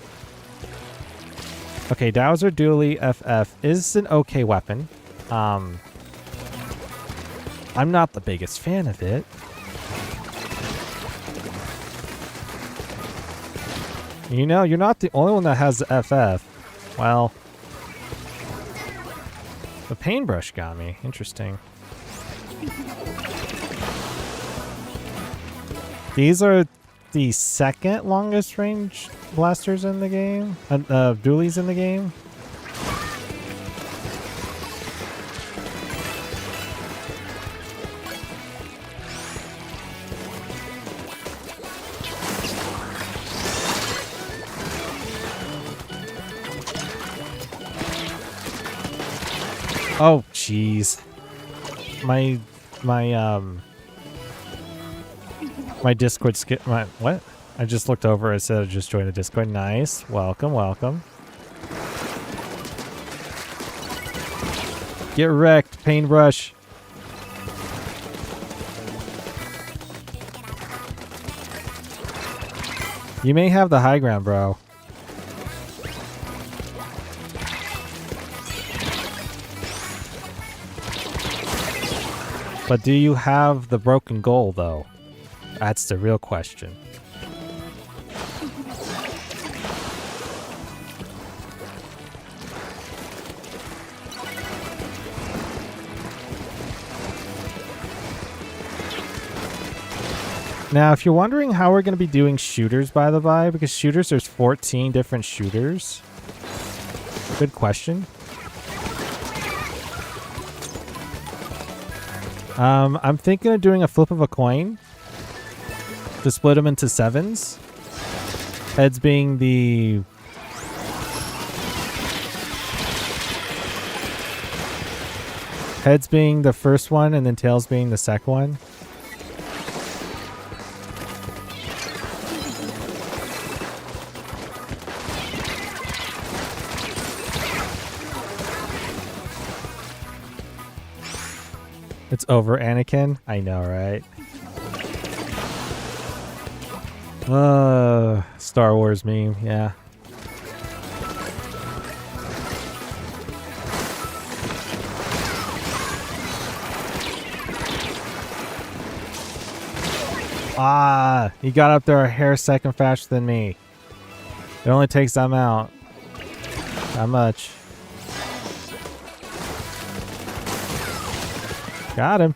Okay, Dowser Dualie FF is an okay weapon. I'm not the biggest fan of it. You know, you're not the only one that has the FF. Well, the paintbrush got me. Interesting. These are the second longest range blasters in the game. Dualies in the game. Oh, jeez. My Discord skip. What? I just looked over. It said I just joined the Discord. Nice. Welcome, welcome. Get wrecked, paintbrush. You may have the high ground, bro. But do you have the broken goal, though? That's the real question. Now, if you're wondering how we're going to be doing shooters, by the by, because shooters, there's 14 different shooters. Good question. I'm thinking of doing a flip of a coin to split them into 7s. Heads being the... Heads being the first one and then tails being the second one. It's over, Anakin. I know, right? Star Wars meme, yeah. Ah, he got up there a hair second faster than me. It only takes them out. Not much. Got him.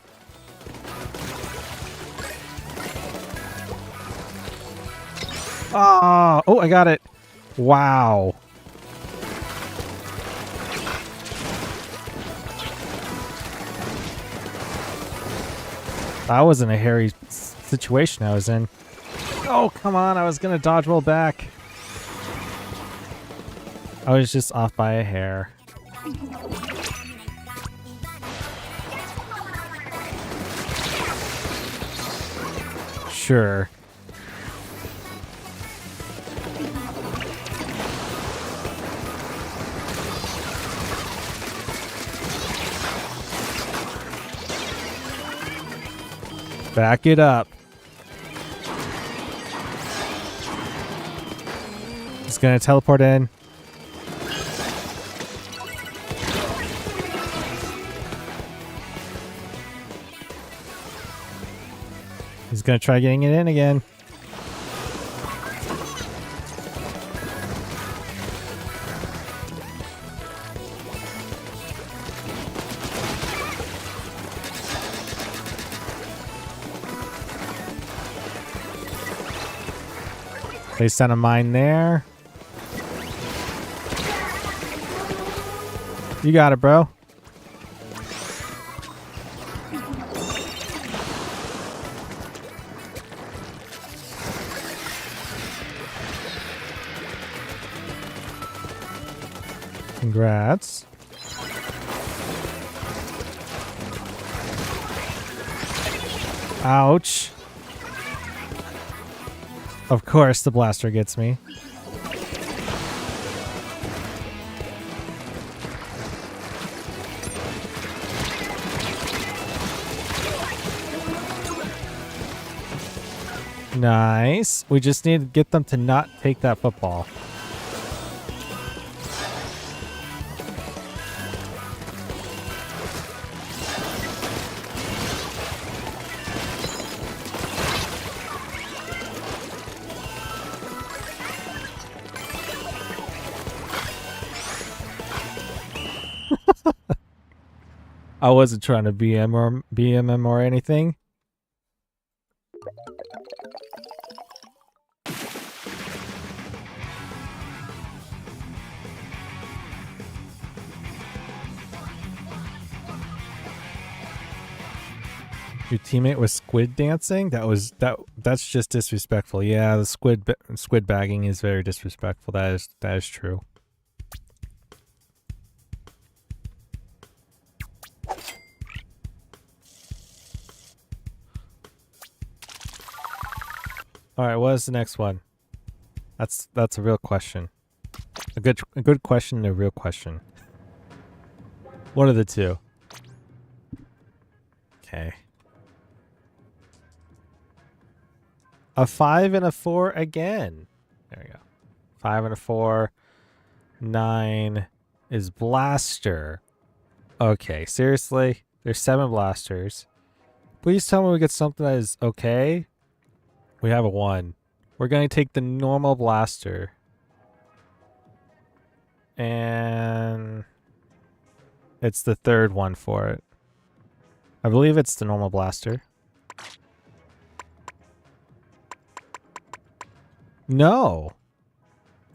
Oh, I got it. Wow. That wasn't a hairy situation I was in. Oh, come on. I was going to dodge roll back. I was just off by a hair. Sure. Back it up. Just gonna teleport in. He's gonna try getting it in again. They sent a mine there. You got it, bro. Congrats. Ouch. Of course, the blaster gets me. Nice. We just need to get them to not take that football. I wasn't trying to BM or anything. Your teammate was squid dancing? That's just disrespectful. Yeah, the squid bagging is very disrespectful. That is true. All right, what is the next one? That's a real question. A good question and a real question. One of the two. Okay. A 5 and a 4 again. There we go. 5 and a 4. 9 is blaster. Okay, seriously? There's 7 blasters. Please tell me we get something that is okay. We have a 1. We're going to take the normal blaster. And it's the third one for it. I believe it's the normal blaster. No.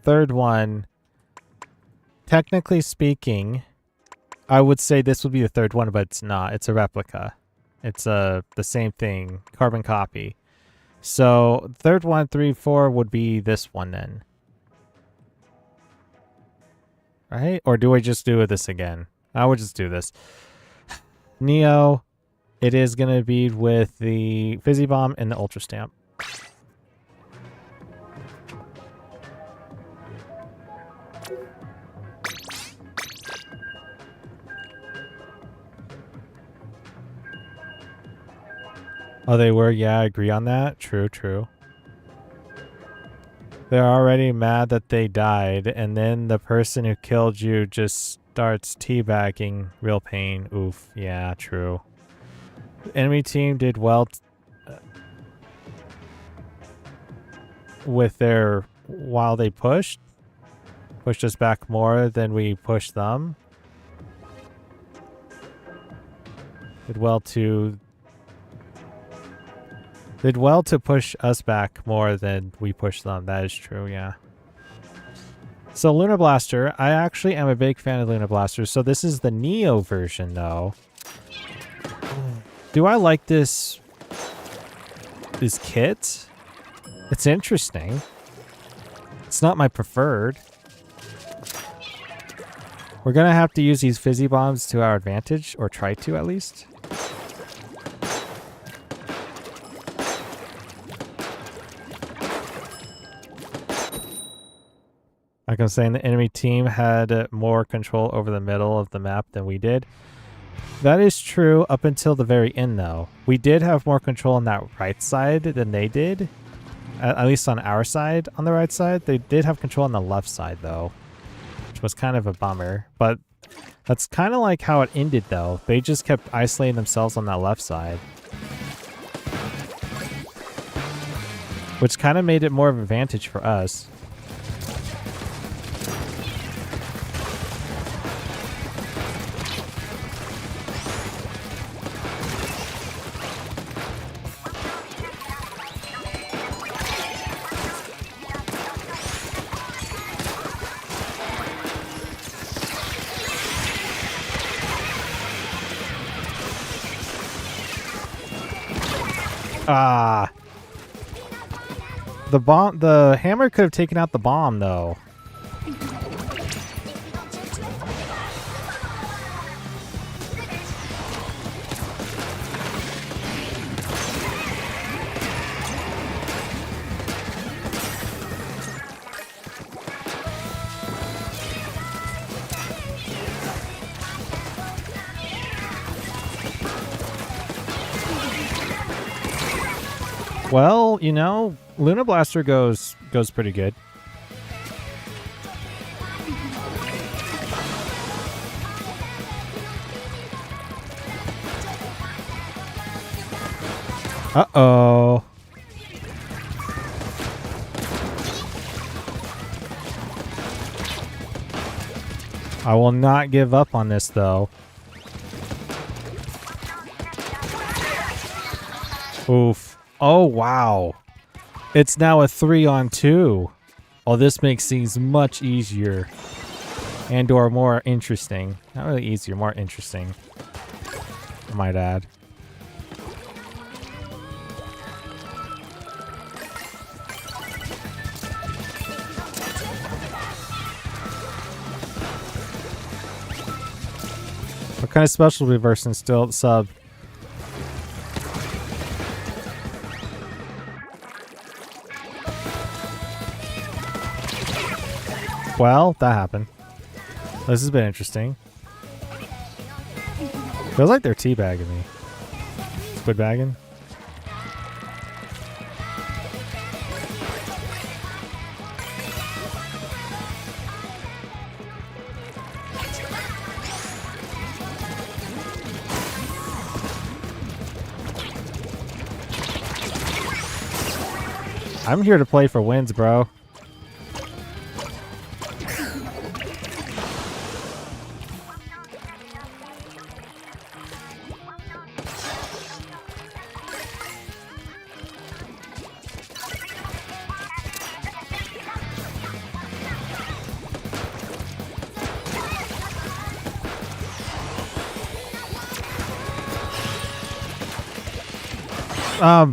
Third one. technically speaking, I would say this would be the third one, but it's not. It's a replica. It's the same thing, carbon copy. So third one, 3, 4 would be this one then. Right? Or do I just do this again? I would just do this. Neo, it is going to be with the Fizzy Bomb and the Ultra Stamp. Oh, they were? Yeah, I agree on that. True, true. They're already mad that they died, and then the person who killed you just starts teabagging. Real pain. Oof. Yeah, true. The enemy team did well with their... while they pushed us back more than we pushed them. Did well to push us back more than we pushed them. That is true, yeah. So Luna Blaster, I actually am a big fan of Luna Blaster. So this is the Neo version, though. Do I like this kit? It's interesting. It's not my preferred. We're gonna have to use these Fizzy Bombs to our advantage, or try to at least. Like I'm saying, the enemy team had more control over the middle of the map than we did. That is true up until the very end, though. We did have more control on that right side than they did. At least on our side, on the right side. They did have control on the left side, though, which was kind of a bummer. But that's kind of like how it ended, though. They just kept isolating themselves on that left side, which kind of made it more of an advantage for us. Ah. The hammer could have taken out the bomb, though. Well, you know, Luna Blaster goes pretty good. Uh-oh. I will not give up on this, though. Oof. Oh, wow. It's now a 3-on-2. Oh, this makes things much easier. And or more interesting. Not really easier, more interesting, I might add. What kind of special reverse and still sub? Well, that happened. This has been interesting. Feels like they're teabagging me. Squid bagging. I'm here to play for wins, bro. Cool.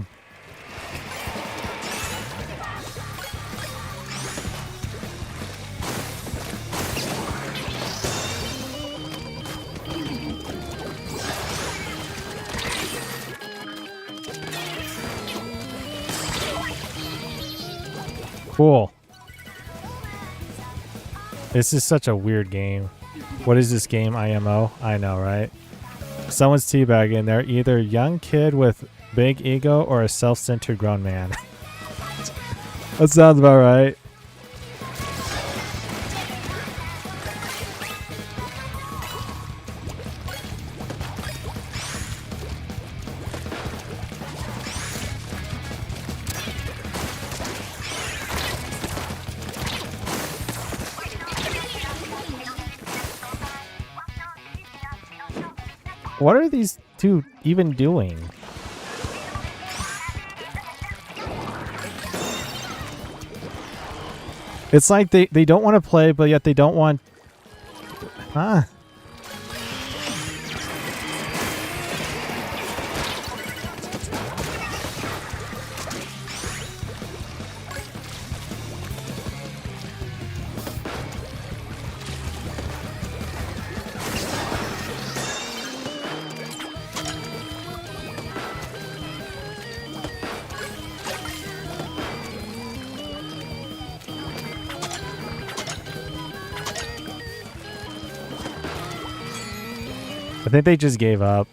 This is such a weird game. What is this game, IMO? I know, right? Someone's teabagging. They're either a young kid with big ego or a self-centered grown man. That sounds about right. What are these two even doing? It's like they don't want to play, but yet they don't want... Huh? I think they just gave up.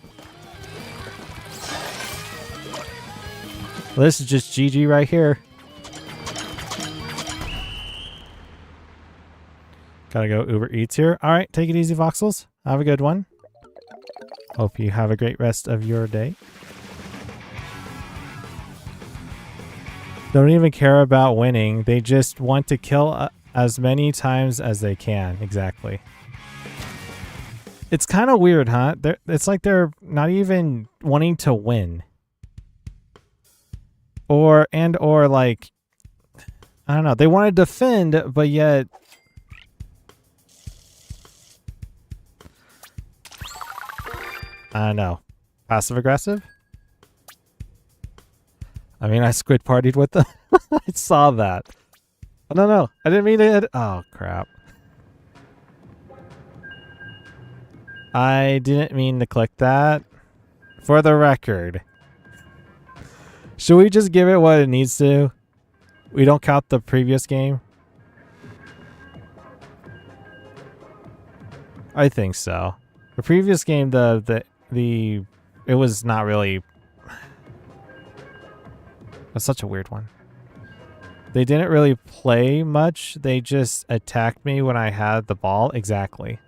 Well, this is just GG right here. Gotta go Uber Eats here. All right, take it easy, Voxels. Have a good one. Hope you have a great rest of your day. Don't even care about winning. They just want to kill as many times as they can. Exactly. It's kind of weird, huh? It's like they're not even wanting to win. Or like, I don't know. They want to defend, but yet... I don't know. Passive aggressive? I mean, I squid partied with them. I saw that. Oh, no. I didn't mean it. Oh, crap. I didn't mean to click that. For the record. Should we just give it what it needs to? We don't count the previous game? I think so. The previous game, it was not really... That's such a weird one. They didn't really play much. They just attacked me when I had the ball. Exactly.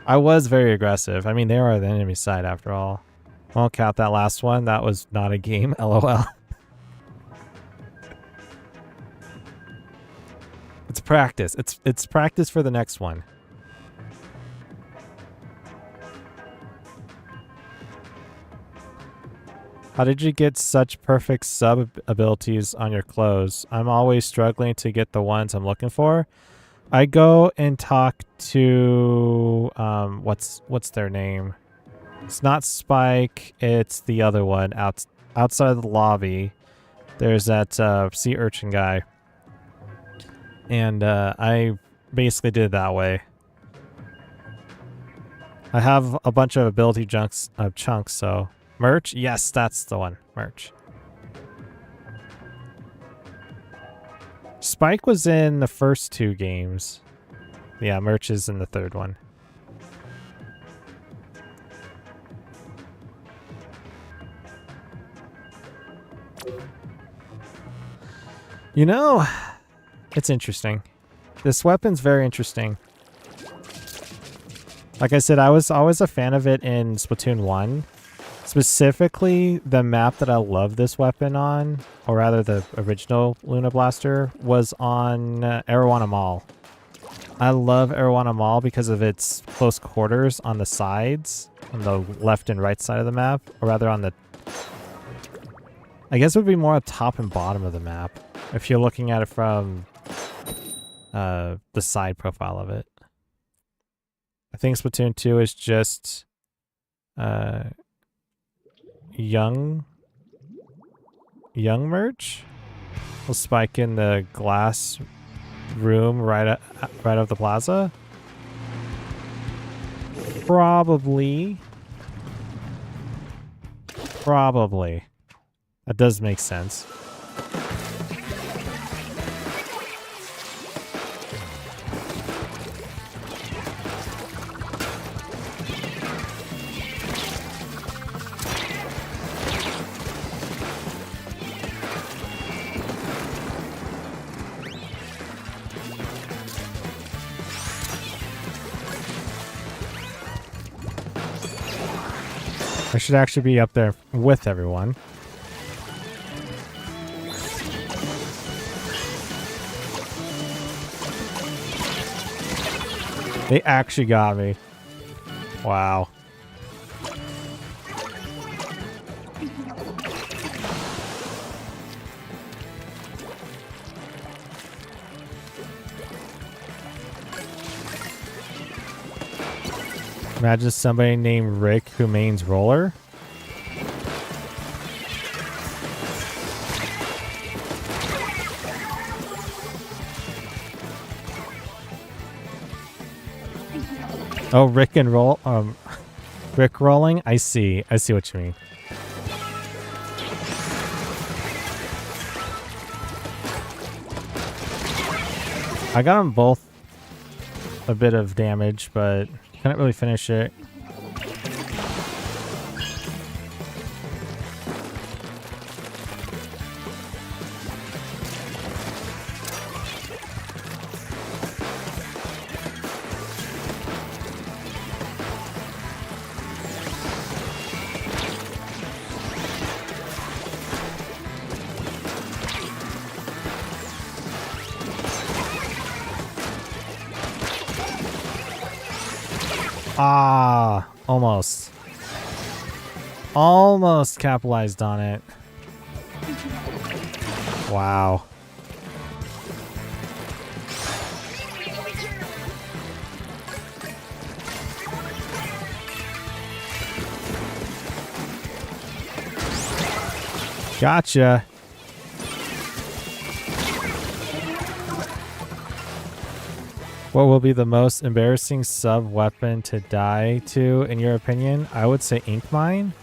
I was very aggressive. I mean, they were the enemy side after all. Won't count that last one. That was not a game. LOL. It's practice. It's practice for the next one. How did you get such perfect sub abilities on your clothes? I'm always struggling to get the ones I'm looking for. I go and talk to what's their name? It's not Spike, it's the other one outside of the lobby. There's that sea urchin guy. And I basically did it that way. I have a bunch of ability chunks, so merch? Yes, that's the one. Merch. Spike was in the first two games. Yeah, merch is in the third one. You know, it's interesting. This weapon's very interesting. Like I said, I was always a fan of it in Splatoon 1. Specifically, the map that I love this weapon on, or rather the original Luna Blaster, was on Arowana Mall. I love Arowana Mall because of its close quarters on the sides, on the left and right side of the map, or rather on the... I guess it would be more on top and bottom of the map, if you're looking at it from the side profile of it. I think Splatoon 2 is just... young merch. We'll spike in the glass room right of the plaza. Probably. That does make sense. I should actually be up there with everyone. They actually got me. Wow. Imagine somebody named Rick who mains roller. Oh, Rick and roll. Rick rolling. I see what you mean. I got them both a bit of damage, but couldn't really finish it. Ah, almost. Almost capitalized on it. Wow. Gotcha. What will be the most embarrassing sub weapon to die to, in your opinion? I would say Ink Mine.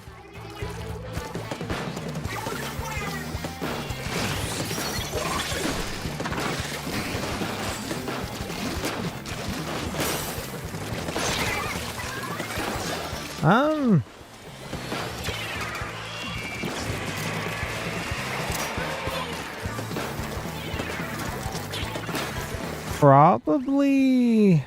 Probably.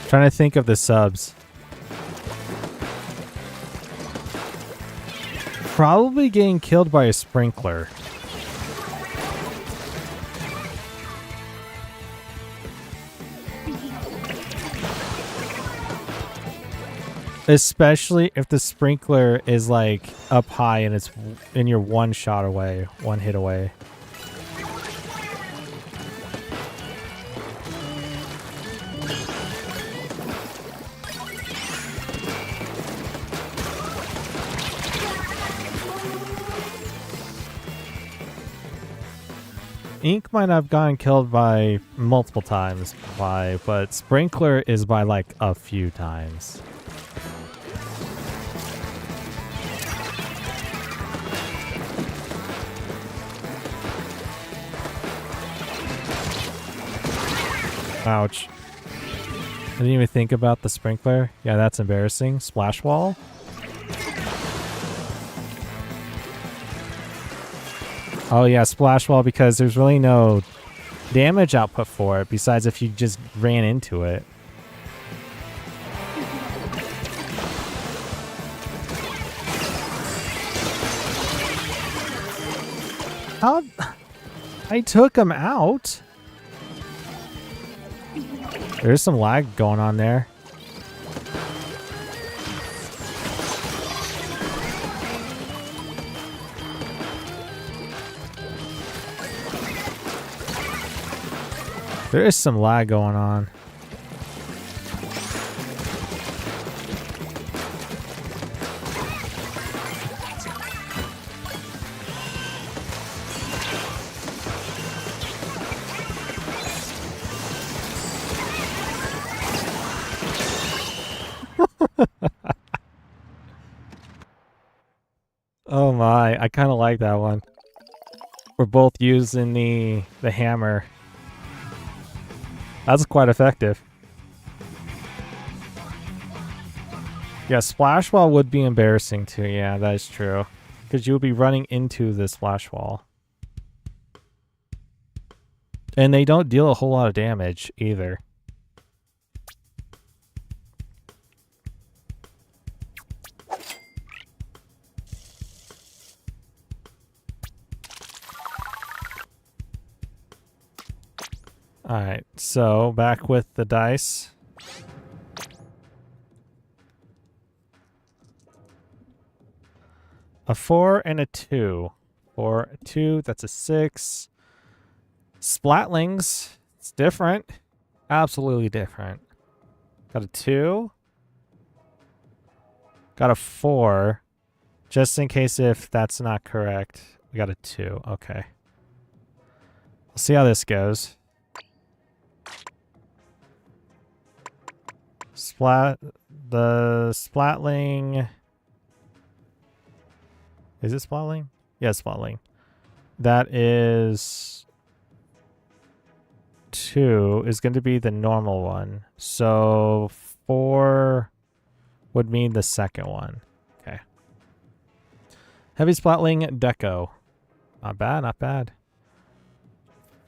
Trying to think of the subs. Probably getting killed by a sprinkler. Especially if the sprinkler is like up high and it's and you're one shot away, one hit away. Ink might have gotten killed by multiple times but sprinkler is by like a few times. Ouch. I didn't even think about the sprinkler. Yeah, that's embarrassing. Splash wall. Oh yeah, splash wall, because there's really no damage output for it besides if you just ran into it. How? I took him out. There's some lag going on there. There is some lag going on. Oh my, I kind of like that one. We're both using the hammer. That's quite effective. Yeah, splash wall would be embarrassing too. Yeah, that is true. Because you would be running into the splash wall. And they don't deal a whole lot of damage either. Alright, so back with the dice. A 4 and a 2. 4, a 2, that's a 6. Splatlings, it's different. Absolutely different. Got a 2. Got a 4. Just in case if that's not correct. We got a 2. Okay. We'll see how this goes. The splatling. Is it splatling? Yeah, splatling. That is 2 is going to be the normal one. So 4 would mean the second one. Okay. Heavy splatling deco. Not bad, not bad.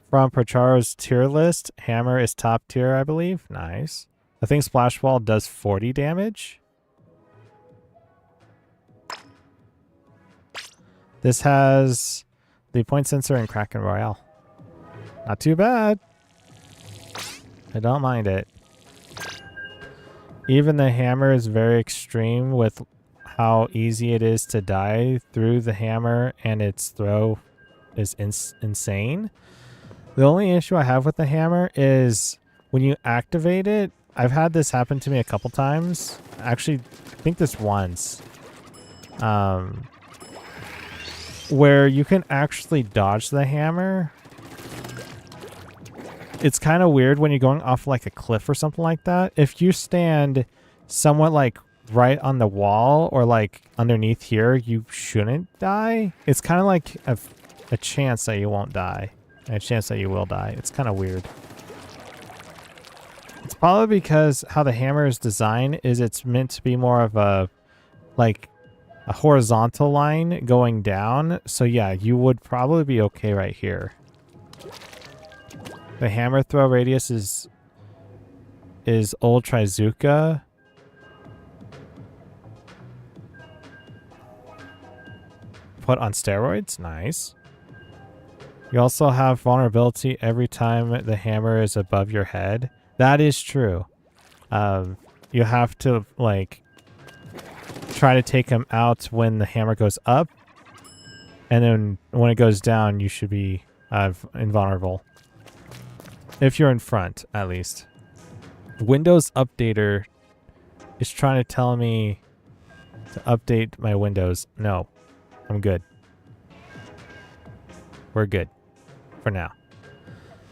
From Procharo's tier list, hammer is top tier, I believe. Nice. I think Splash Wall does 40 damage. This has the point sensor and Kraken Royale. Not too bad. I don't mind it. Even the hammer is very extreme with how easy it is to die through the hammer, and its throw is insane. The only issue I have with the hammer is when you activate it, I've had this happen to me a couple times. Actually, I think this once. Where you can actually dodge the hammer. It's kind of weird when you're going off like a cliff or something like that. If you stand somewhat like right on the wall or like underneath here, you shouldn't die. It's kind of like a chance that you won't die. And a chance that you will die. It's kind of weird. It's probably because how the hammer is designed is it's meant to be more of a like a horizontal line going down. So yeah, you would probably be okay right here. The hammer throw radius is Old Trizuka. Put on steroids. Nice. You also have vulnerability every time the hammer is above your head. That is true. You have to like try to take him out when the hammer goes up, and then when it goes down, you should be invulnerable. If you're in front, at least. Windows Updater is trying to tell me to update my Windows. No, I'm good. We're good for now.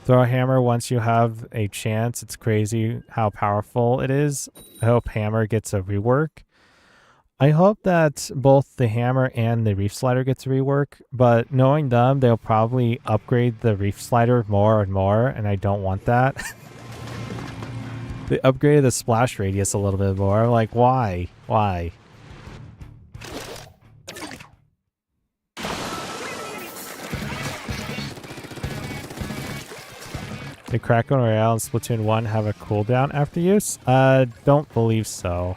Throw a hammer once you have a chance. It's crazy how powerful it is. I hope hammer gets a rework. I hope that both the hammer and the reef slider gets a rework, but knowing them, they'll probably upgrade the reef slider more and more, and I don't want that. They upgraded the splash radius a little bit more. Like, why? Why? Did Kraken Royale and Splatoon 1 have a cooldown after use? Don't believe so.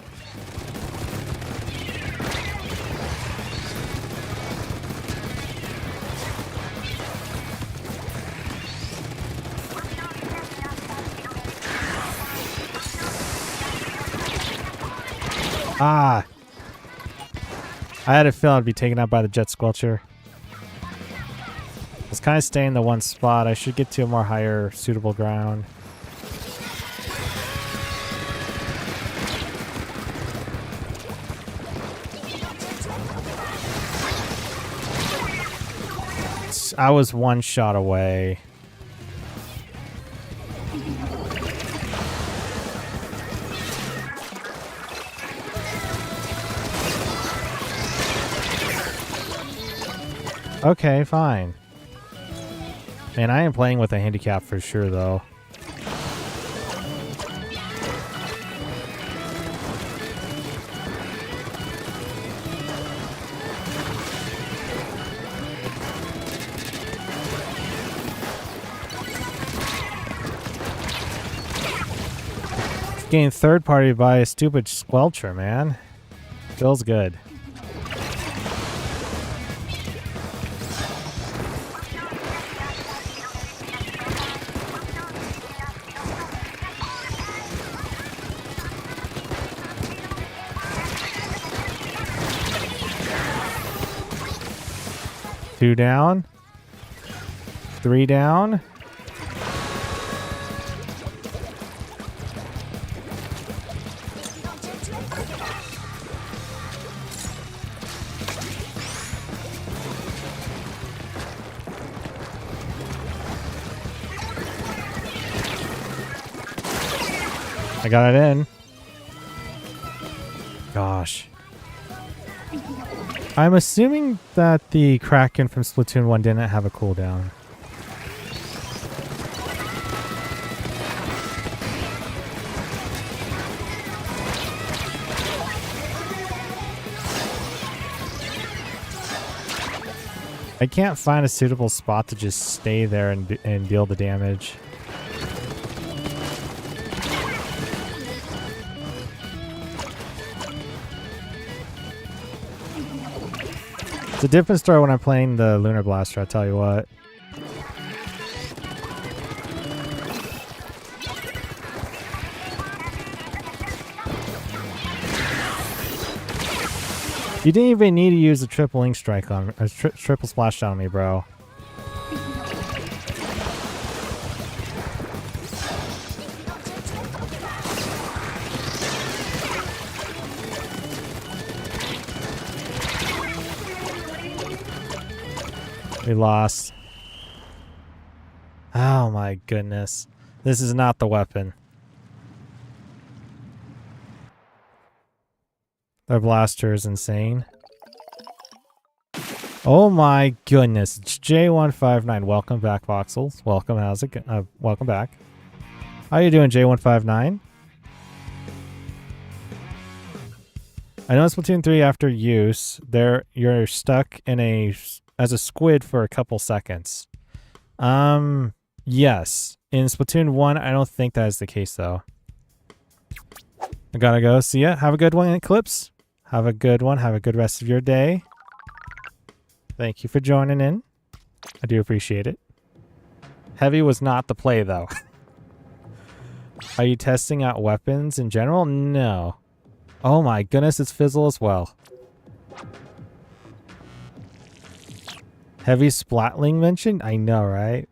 Ah! I had a feeling I'd be taken out by the Jet Squelcher. It's kind of staying in the one spot. I should get to a more higher suitable ground. I was one shot away. Okay, fine. Man, I am playing with a handicap for sure, though. Getting third party by a stupid squelcher, man. Feels good. Two down. Three down. I got it in. Gosh. I'm assuming that the Kraken from Splatoon 1 didn't have a cooldown. I can't find a suitable spot to just stay there and deal the damage. It's a different story when I'm playing the Lunar Blaster, I tell you what. You didn't even need to use a triple ink strike on me, a triple splashdown on me, bro. We lost. Oh my goodness. This is not the weapon. Their blaster is insane. Oh my goodness. It's J159. Welcome back, Voxels. Welcome. How's it welcome back. How you doing, J159? I know in Splatoon 3 after use, you're stuck in as a squid for a couple seconds. Yes. In Splatoon 1, I don't think that is the case though. I gotta go. See ya. Have a good one, Eclipse. Have a good one. Have a good rest of your day. Thank you for joining in. I do appreciate it. Heavy was not the play though. Are you testing out weapons in general? No. Oh my goodness, it's Fizzle as well. Heavy Splatling mentioned? I know, right?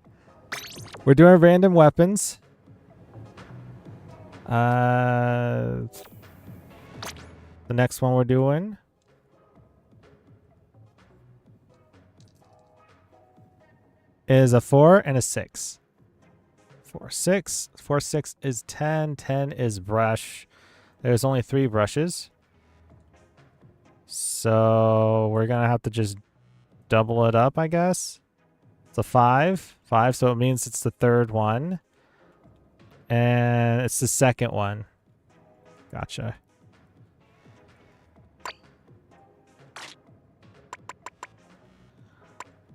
We're doing random weapons. The next one we're doing is a 4 and a 6. 4, 6. 4, 6 is 10. 10 is brush. There's only 3 brushes. So we're going to have to just double it up, I guess. It's a 5. 5, so it means it's the third one. And it's the second one. Gotcha.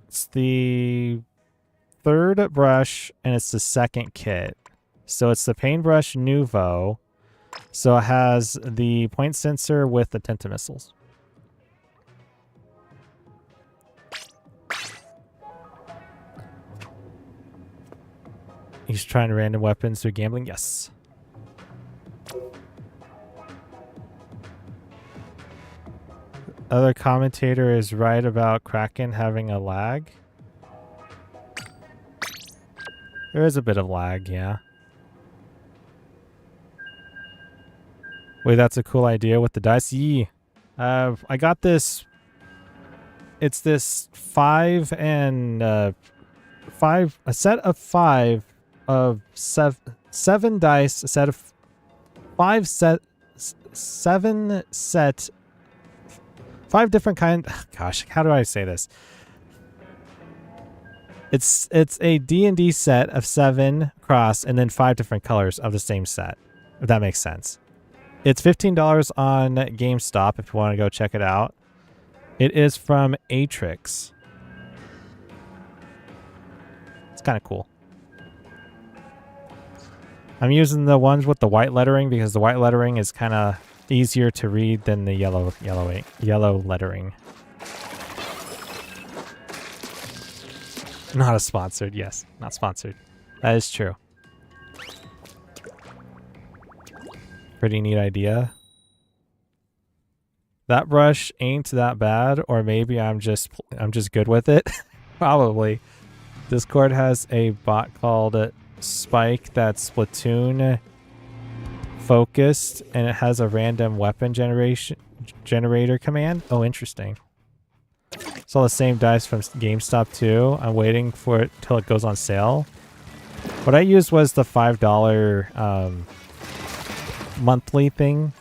It's the third brush, and it's the second kit. So it's the Paintbrush Nouveau. So it has the point sensor with the Tenta missiles. He's trying random weapons through gambling? Yes. Other commentator is right about Kraken having a lag. There is a bit of lag, yeah. Wait, that's a cool idea with the dice. Yee. I got this. It's this a set of five of seven dice, a set of five different kind. Gosh, how do I say this? It's a D&D set of 7 cross and then 5 different colors of the same set, if that makes sense. It's $15 on GameStop if you want to go check it out. It is from Atrix. It's kind of cool. I'm using the ones with the white lettering because the white lettering is kind of easier to read than the yellow lettering. Not a sponsored, yes. Not sponsored. That is true. Pretty neat idea. That brush ain't that bad, or maybe I'm just good with it. Probably. Discord has a bot called Spike that's Splatoon focused, and it has a random weapon generator command. Oh, interesting. It's all the same dice from GameStop too. I'm waiting for it till it goes on sale. What I used was the $5 monthly thing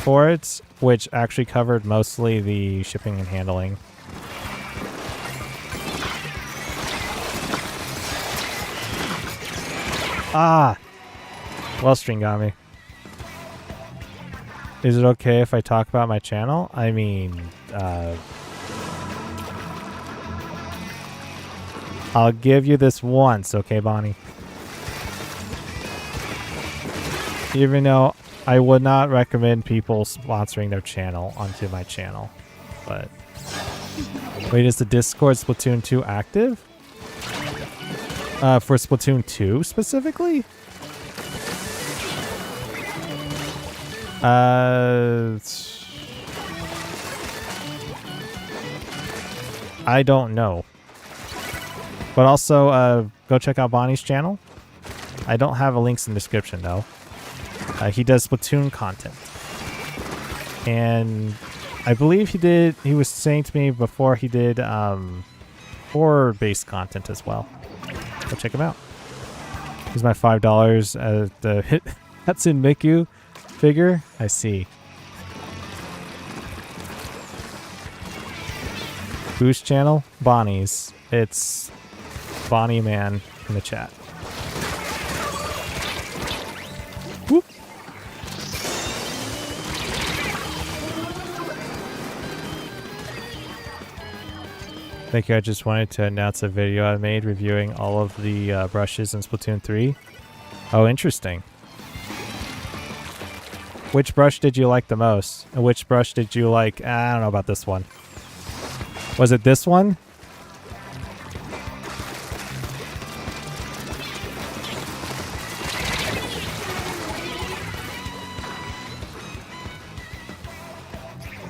for it, which actually covered mostly the shipping and handling. Ah! Well, string got me. Is it okay if I talk about my channel? I mean, I'll give you this once, okay, Bonnie? Even though I would not recommend people sponsoring their channel onto my channel. But wait, is the Discord Splatoon 2 active? For Splatoon 2 specifically? I don't know. But also, go check out Bonnie's channel. I don't have a links in the description though. He does Splatoon content. And I believe he was saying to me before he did horror-based content as well. Go check him out. Here's my $5 the Hatsune Miku figure. I see. Whose channel? Bonnie's. It's Bonnie Man in the chat. Whoop. Thank you. I just wanted to announce a video I made reviewing all of the brushes in Splatoon 3. Oh, interesting. Which brush did you like the most? And which brush did you like? I don't know about this one. Was it this one?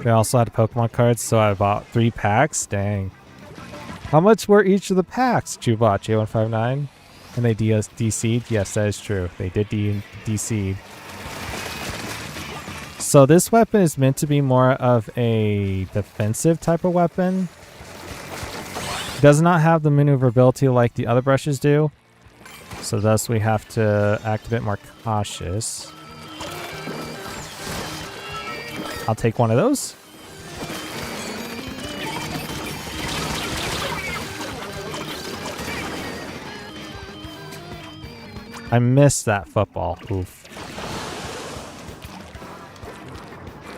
They also had Pokemon cards, so I bought 3 packs. Dang. How much were each of the packs? You bought J159? And they DC'd? Yes, that is true. They did DC'd. So this weapon is meant to be more of a defensive type of weapon. It does not have the maneuverability like the other brushes do. So thus we have to act a bit more cautious. I'll take one of those. I missed that football. Oof.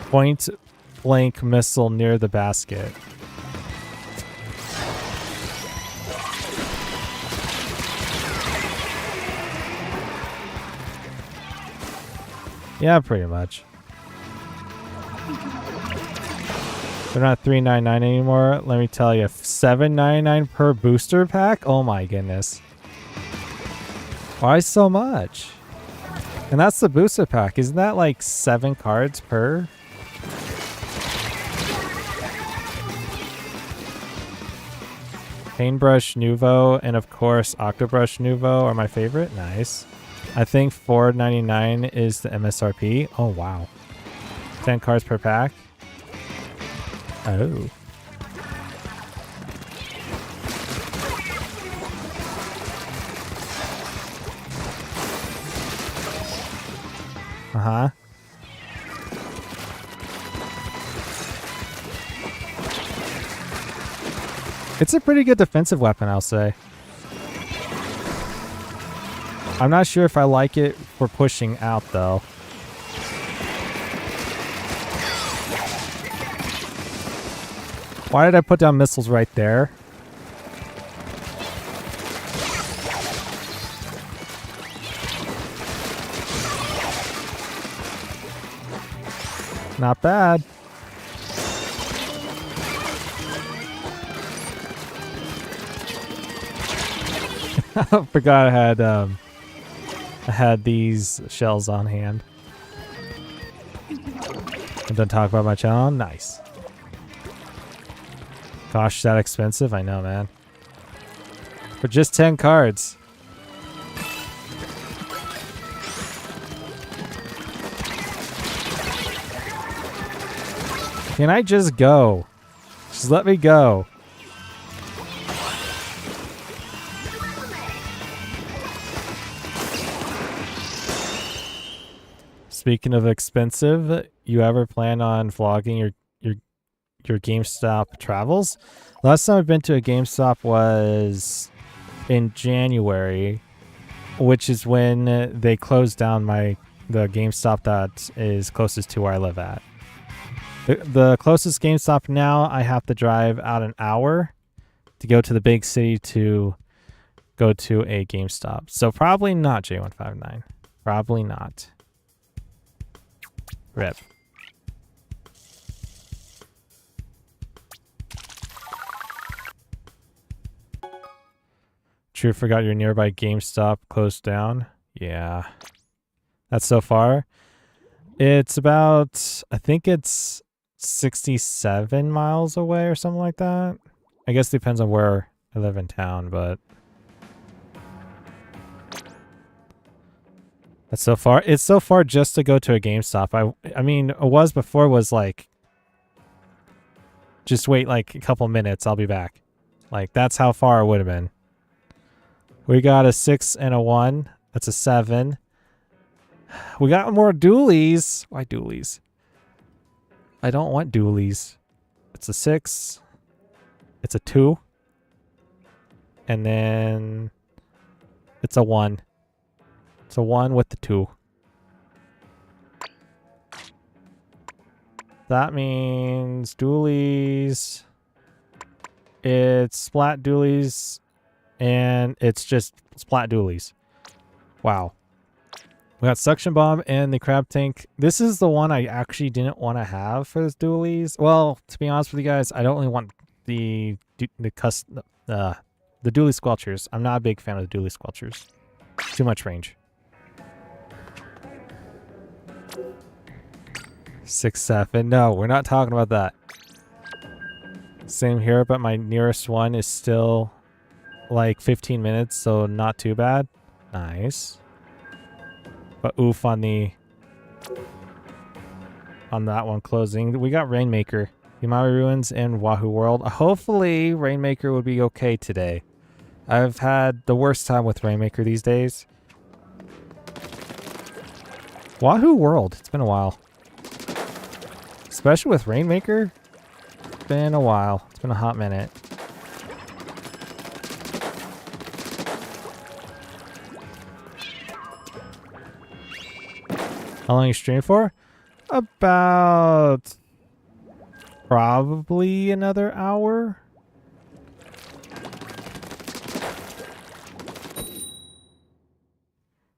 Point blank missile near the basket. Yeah, pretty much. They're not $3.99 anymore. Let me tell you, $7.99 per booster pack? Oh my goodness. Why so much? And that's the booster pack. Isn't that like 7 cards per? Paintbrush Nouveau and of course Octobrush Nouveau are my favorite. Nice. I think $4.99 is the MSRP. Oh wow. 10 cards per pack. Oh. Uh-huh. It's a pretty good defensive weapon, I'll say. I'm not sure if I like it for pushing out, though. Why did I put down missiles right there? Not bad. I forgot I had these shells on hand. I'm done talking about my channel. Nice. Gosh, that expensive? I know, man. For just 10 cards. Can I just go? Just let me go. Speaking of expensive, you ever plan on vlogging your GameStop travels? Last time I've been to a GameStop was in January, which is when they closed down the GameStop that is closest to where I live at. The closest GameStop now, I have to drive out an hour to go to the big city to go to a GameStop. So probably not J159. Probably not. Rip. True, forgot your nearby GameStop closed down. Yeah. That's so far. It's about, I think it's 67 miles away or something like that. I guess it depends on where I live in town, but that's so far. It's so far just to go to a GameStop. I mean, it was before was like, just wait like a couple minutes, I'll be back. Like, that's how far it would have been. We got a 6 and a 1. That's a 7. We got more dualies. Why dualies? I don't want dualies. It's a 6. It's a 2. And then it's a 1. It's a 1 with the 2. That means dualies. It's splat dualies. And it's just splat dualies. Wow. We got Suction Bomb and the Crab Tank. This is the one I actually didn't want to have for the dualies. Well, to be honest with you guys, I don't really want the dually squelchers. I'm not a big fan of the dually squelchers. Too much range. 6, 7. No, we're not talking about that. Same here, but my nearest one is still like 15 minutes, so not too bad. Nice. But oof on that one closing. We got Rainmaker, Himawi Ruins, and Wahoo World. Hopefully Rainmaker would be okay today. I've had the worst time with Rainmaker these days. Wahoo World. It's been a while. Especially with Rainmaker. It's been a while. It's been a hot minute. How long you stream for? About probably another hour.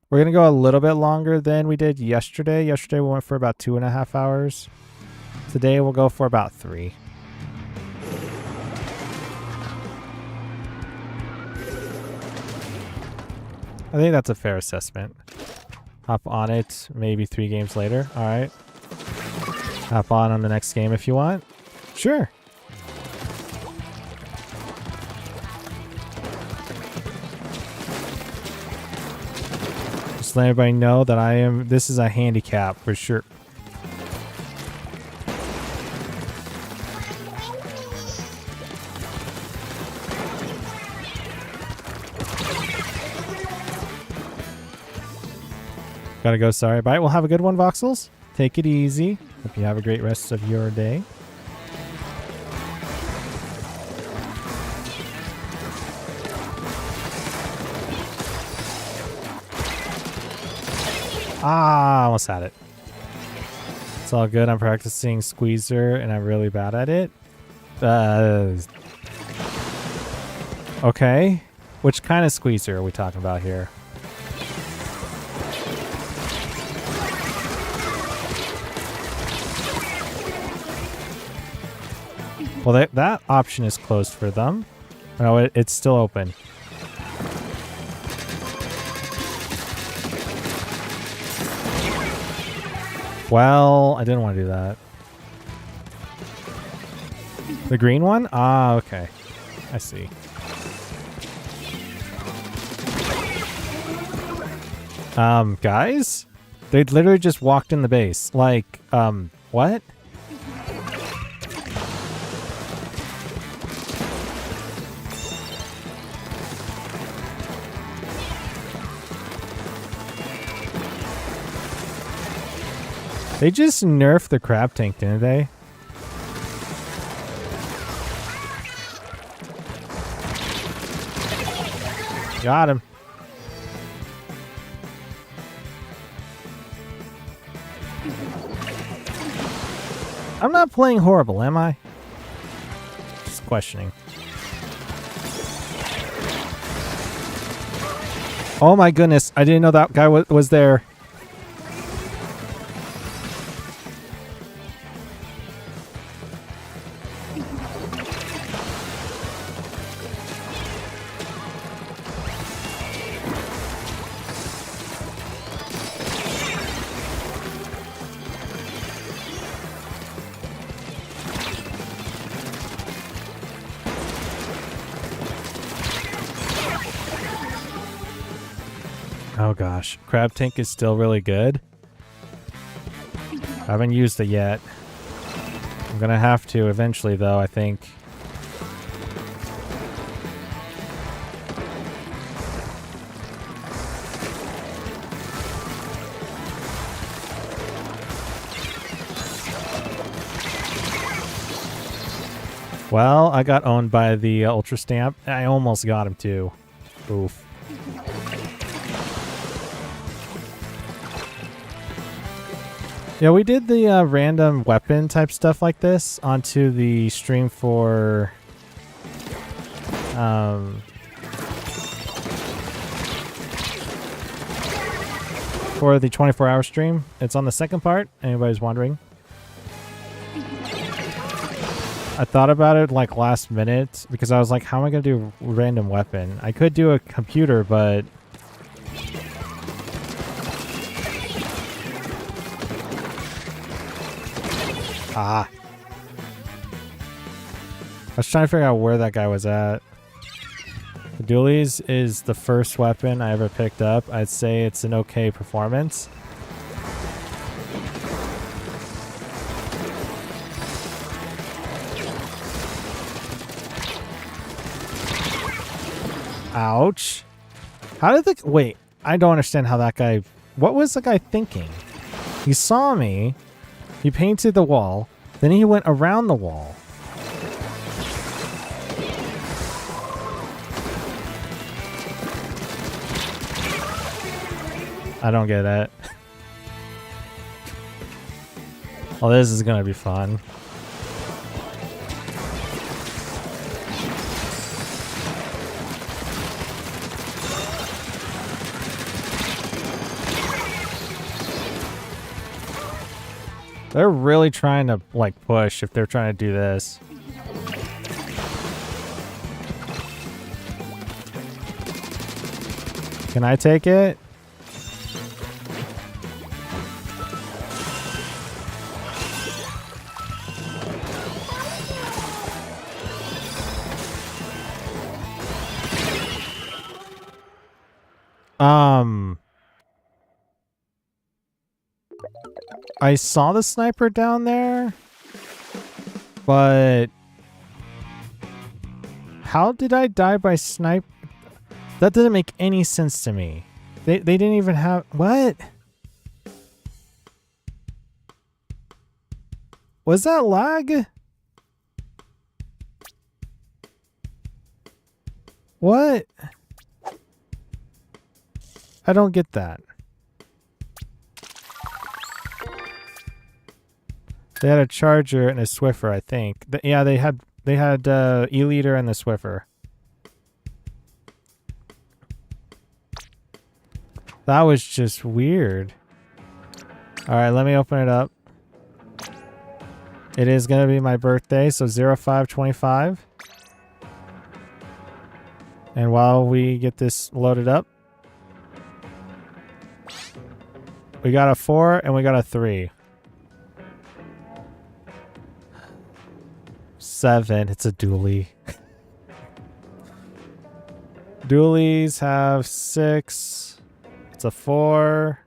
We're gonna go a little bit longer than we did yesterday. Yesterday we went for about 2.5 hours. Today we'll go for about 3. I think that's a fair assessment. Hop on it maybe 3 games later. All right. Hop on the next game if you want. Sure. Just let everybody know that this is a handicap for sure. Gotta go, sorry. Bye. We'll have a good one, Voxels. Take it easy. Hope you have a great rest of your day. Ah, almost had it. It's all good. I'm practicing Squeezer and I'm really bad at it. Okay. Which kind of Squeezer are we talking about here? Well, that option is closed for them. No, it's still open. Well, I didn't want to do that. The green one? Ah, okay. I see. Guys? They literally just walked in the base. Like, what? They just nerfed the crab tank, didn't they? Got him. I'm not playing horrible, am I? Just questioning. Oh my goodness, I didn't know that guy was there. Oh gosh, crab tank is still really good. I haven't used it yet. I'm gonna have to eventually though, I think. Well, I got owned by the Ultra Stamp. I almost got him too. Oof. Yeah, we did the random weapon type stuff like this onto the stream for the 24-hour stream. It's on the second part, anybody's wondering. I thought about it like last minute because I was like, how am I going to do a random weapon? I could do a computer, but I was trying to figure out where that guy was at. The dualies is the first weapon I ever picked up. I'd say it's an okay performance. Ouch. How did the... Wait, I don't understand how that guy... What was the guy thinking? He saw me. He painted the wall. Then he went around the wall. I don't get it. Well, this is going to be fun. They're really trying to, like, push if they're trying to do this. Can I take it? I saw the sniper down there, but how did I die by snipe? That doesn't make any sense to me. They didn't even have... What? Was that lag? What? I don't get that. They had a Charger and a Swiffer, I think. Yeah, they had E-Liter and the Swiffer. That was just weird. Alright, let me open it up. It is going to be my birthday, so 0525. And while we get this loaded up, we got a 4 and we got a 3. 7. It's a dually. Dualies have 6. It's a 4.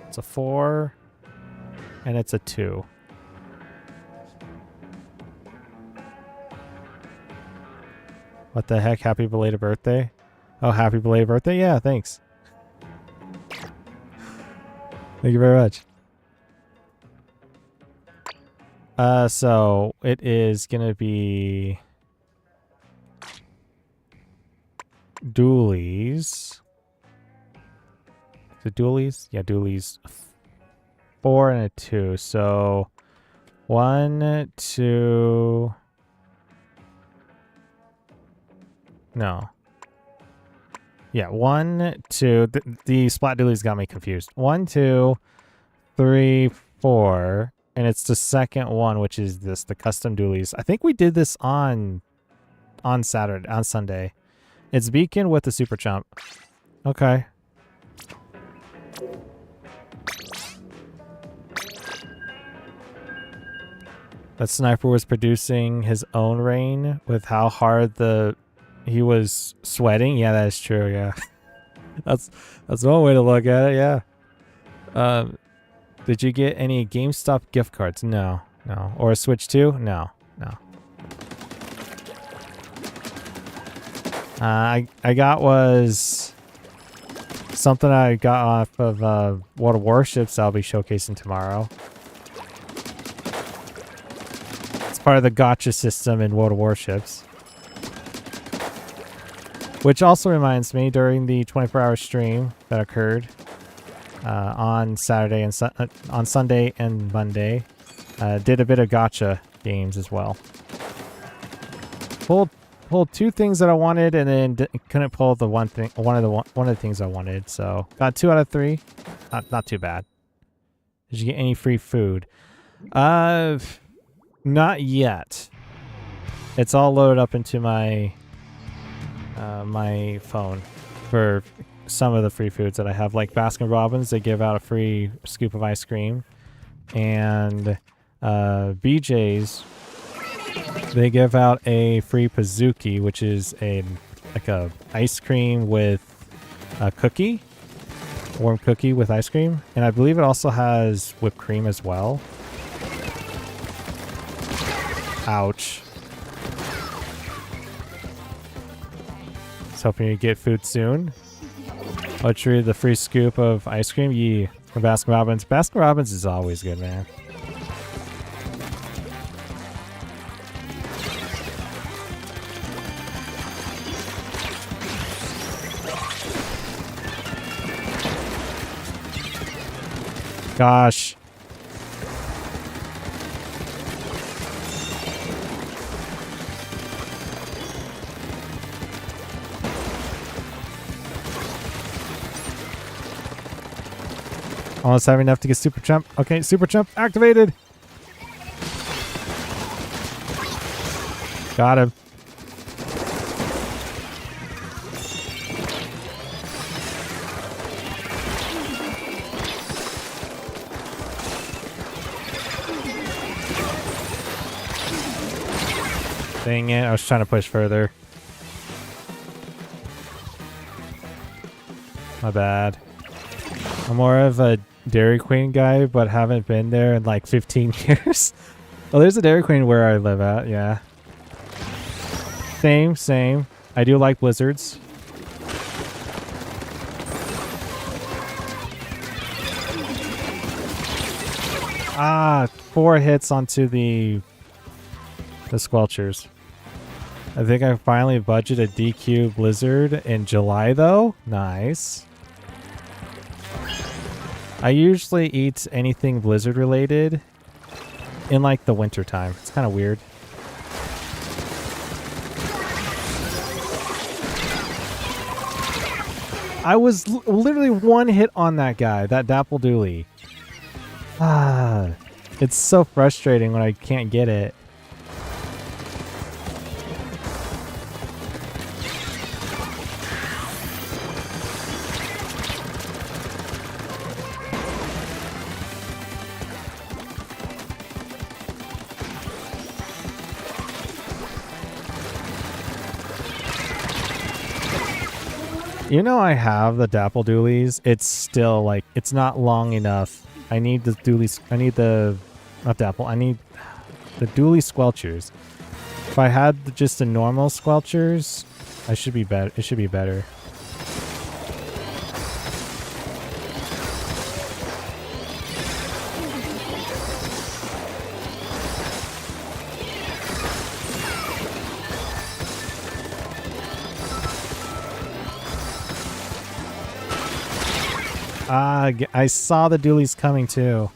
It's a 4. And it's a 2. What the heck? Happy belated birthday? Oh, happy belated birthday? Yeah, thanks. Thank you very much. So it is gonna be dualies. The dualies? Yeah, dualies. 4 and a 2. So 1, 2. No. Yeah, 1, 2. The splat dualies got me confused. 1, 2, 3, 4. And it's the second one, which is the custom dualies. I think we did this on Sunday. It's Beacon with the Super Chump. Okay. That sniper was producing his own rain with how hard he was sweating. Yeah, that is true. Yeah, that's one way to look at it. Yeah. Did you get any GameStop gift cards? No. Or a Switch 2? No. I got was something I got off of World of Warships I'll be showcasing tomorrow. It's part of the gacha system in World of Warships. Which also reminds me, during the 24-hour stream that occurred on Saturday and on Sunday and Monday, did a bit of gacha games as well. Pulled 2 things that I wanted, and then couldn't pull the one of the things I wanted. So got 2 out of 3. Not too bad. Did you get any free food? Not yet. It's all loaded up into my my phone for some of the free foods that I have, like Baskin Robbins. They give out a free scoop of ice cream, and BJ's, they give out a free Pizookie, which is like a ice cream with a cookie, warm cookie with ice cream, and I believe it also has whipped cream as well. Ouch. Hoping you get food soon. I'll treat the free scoop of ice cream. Yeah, from Baskin Robbins. Baskin Robbins is always good, man. Gosh. Almost having enough to get Super Chump. Okay, Super Chump activated. Got him. Dang it, I was trying to push further. My bad. I'm more of a Dairy Queen guy, but haven't been there in like 15 years. Well, there's a Dairy Queen where I live at, yeah. Same. I do like blizzards. Ah, 4 hits onto the squelchers. I think I finally budgeted a DQ Blizzard in July though. Nice. I usually eat anything Blizzard related in like the winter time. It's kind of weird. I was literally 1 hit on that guy, that Dapple Dooley. Ah, it's so frustrating when I can't get it. You know, I have the Dapple Doolies. It's still like, it's not long enough. I need the Doolies. I need the, not Dapple. I need the Dooley Squelchers. If I had just the normal Squelchers, I should be better. It should be better. Ah, I saw the Doolies coming too.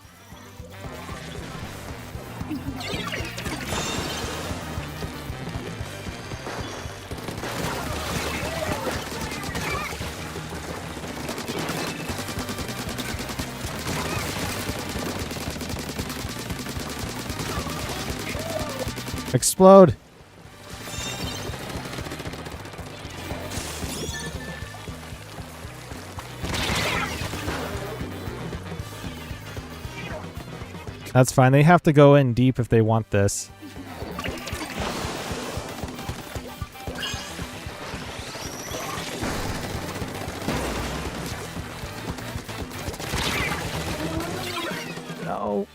Explode! That's fine. They have to go in deep if they want this. No.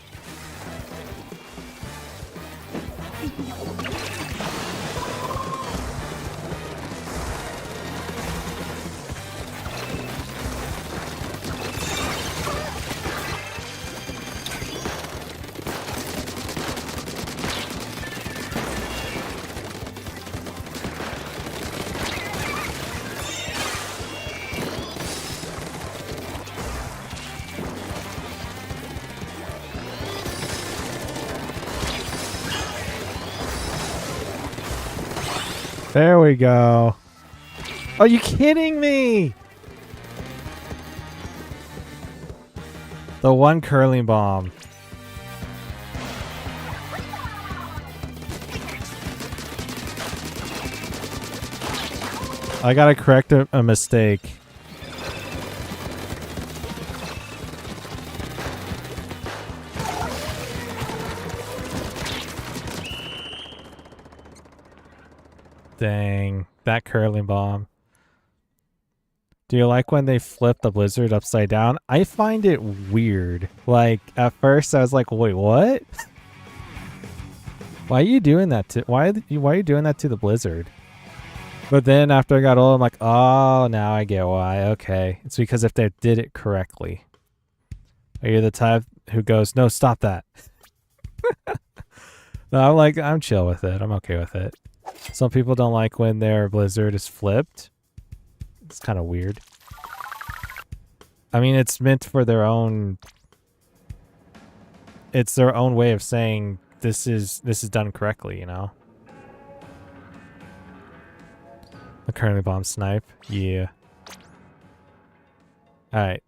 There we go. Are you kidding me? The one curling bomb. I gotta correct a mistake. Dang, that curling bomb. Do you like when they flip the blizzard upside down? I find it weird. Like, at first I was like, wait, what? Why are you doing that to, why are you doing that to the blizzard? But then after I got old, I'm like, oh, now I get why. Okay. It's because if they did it correctly. Are you the type who goes, no, stop that? No, I'm like, I'm chill with it. I'm okay with it. Some people don't like when their blizzard is flipped. It's kind of weird. I mean, it's meant for their own... It's their own way of saying this is done correctly, you know? The curling bomb snipe. Yeah. Alright.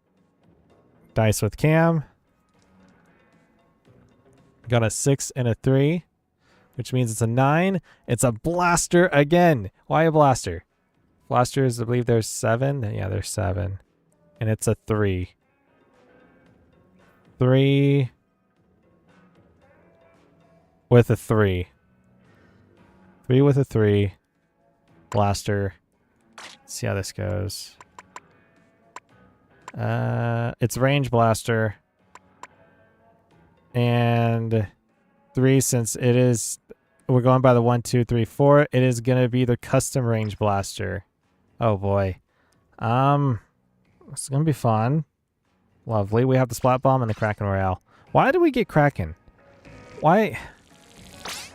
Dice with Cam. Got a 6 and a 3. Which means it's a 9. It's a blaster again. Why a blaster? Blasters, I believe there's 7. Yeah, there's 7. And it's a 3. 3 with a 3. 3 with a 3. Blaster. Let's see how this goes. It's range blaster. And 3, since it is, we're going by the 1, 2, 3, 4. It is gonna be the custom range blaster. Oh boy. It's gonna be fun. Lovely. We have the Splat Bomb and the Kraken Royale. Why did we get Kraken? Why?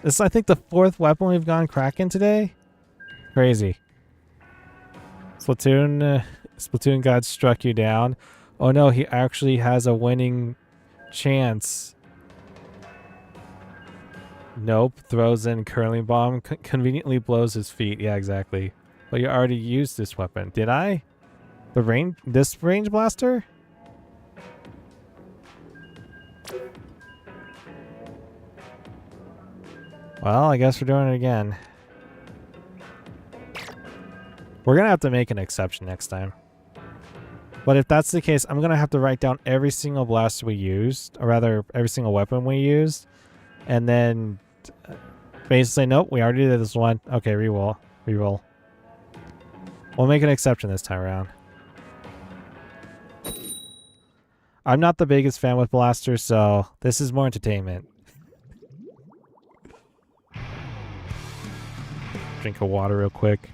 This is, I think, the 4th weapon we've gone Kraken today. Crazy. Splatoon God struck you down. Oh no, he actually has a winning chance. Nope. Throws in curling bomb. Conveniently blows his feet. Yeah, exactly. But you already used this weapon. Did I? This range blaster? Well, I guess we're doing it again. We're going to have to make an exception next time. But if that's the case, I'm going to have to write down every single blaster we used, or rather, every single weapon we used, and then basically, nope, we already did this one. Okay, reroll. Reroll. We'll make an exception this time around. I'm not the biggest fan with blasters, so this is more entertainment. Drink of water real quick.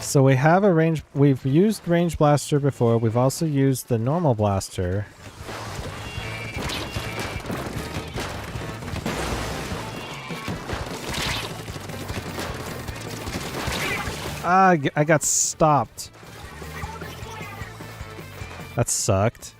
So we have a range, we've used range blaster before, we've also used the normal blaster. Ah, I got stopped. That sucked.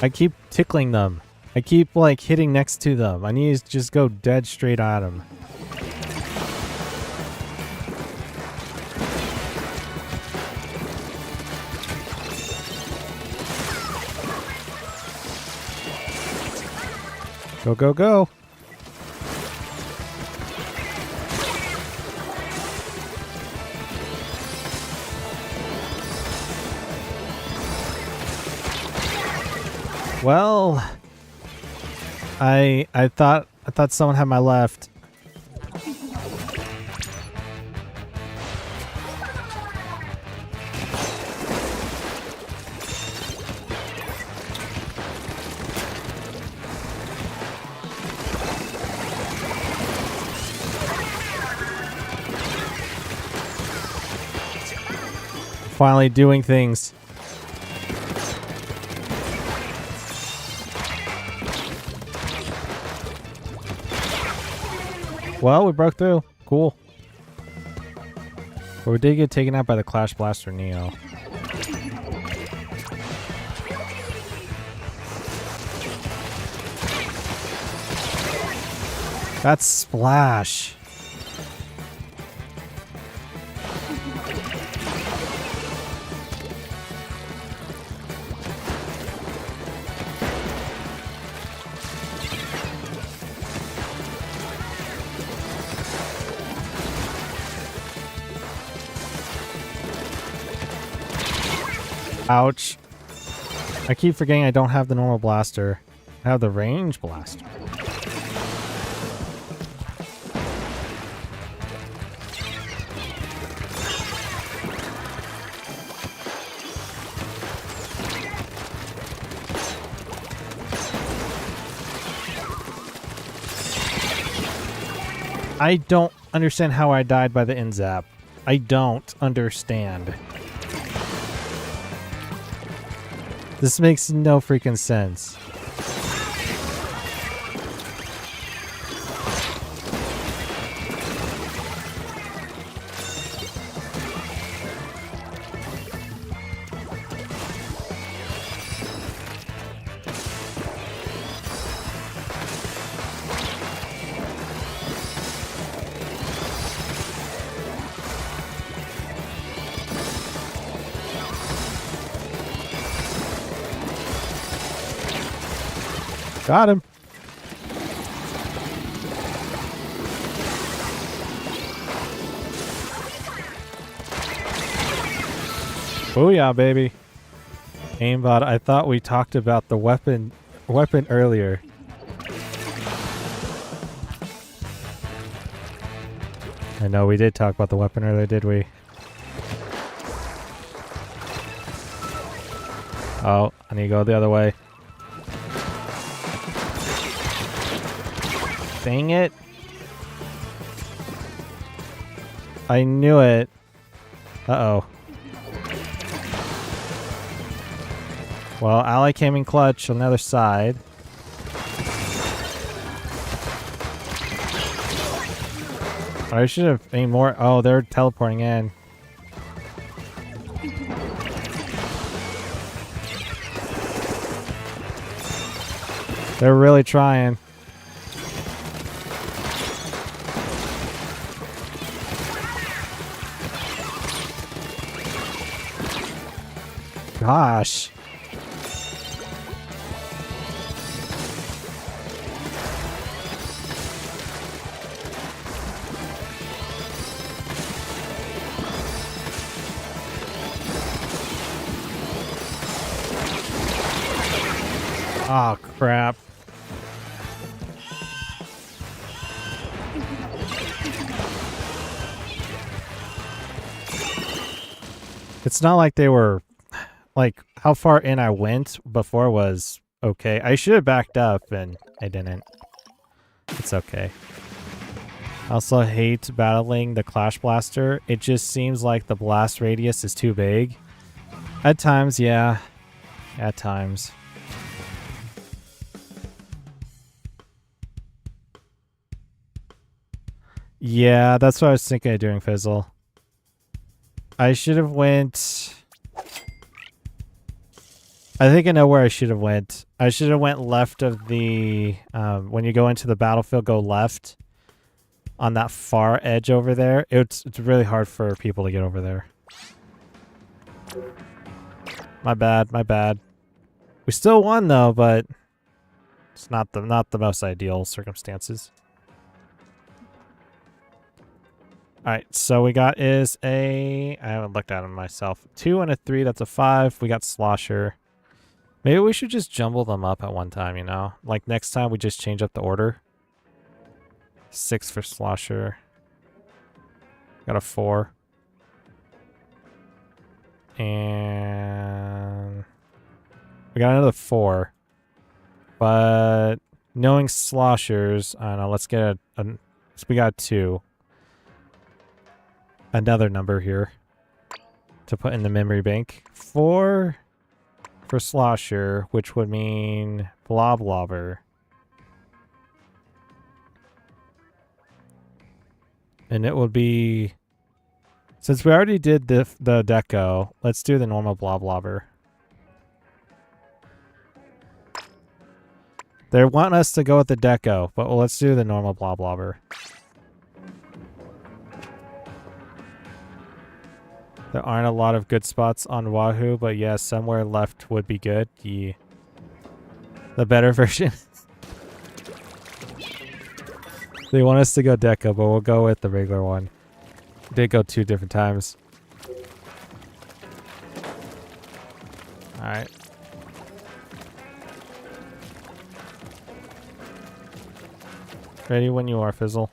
I keep tickling them. I keep like hitting next to them. I need to just go dead straight at them. Go, go, go. Well, I thought someone had my left. Finally doing things. Well, we broke through. Cool. But we did get taken out by the Clash Blaster Neo. That's Splash. Ouch. I keep forgetting I don't have the normal blaster. I have the range blaster. I don't understand how I died by the in-zap. I don't understand. This makes no freaking sense. Got him. Booyah, baby. Aimbot, I thought we talked about the weapon earlier. I know we did talk about the weapon earlier, did we? Oh, I need to go the other way. Dang it. I knew it. Uh-oh. Well, ally came in clutch on the other side. I should have aimed more. Oh, they're teleporting in. They're really trying. Gosh. Oh, crap. It's not like they were, like, how far in I went before was okay. I should have backed up, and I didn't. It's okay. I also hate battling the Clash Blaster. It just seems like the blast radius is too big. At times, yeah. At times. Yeah, that's what I was thinking of doing, Fizzle. I should have went... I think I know where I should have went. I should have went left of the... when you go into the battlefield, go left on that far edge over there. It's really hard for people to get over there. My bad, my bad. We still won though, but it's not the most ideal circumstances. Alright, so we got is a... I haven't looked at them myself. 2 and a 3, that's a 5. We got Slosher. Maybe we should just jumble them up at one time, you know? Like next time we just change up the order. 6 for Slosher. Got a 4. And... we got another 4. But... knowing Sloshers... I don't know, let's get a so we got 2. Another number here to put in the memory bank. 4 for Slosher, which would mean Bloblobber. And it would be... since we already did the Deco, let's do the normal Bloblobber. They want us to go with the Deco, but let's do the normal Bloblobber. There aren't a lot of good spots on Wahoo, but yeah, somewhere left would be good. Yeah. The better version. They want us to go Deco, but we'll go with the regular one. Did go 2 different times. Alright. Ready when you are, Fizzle.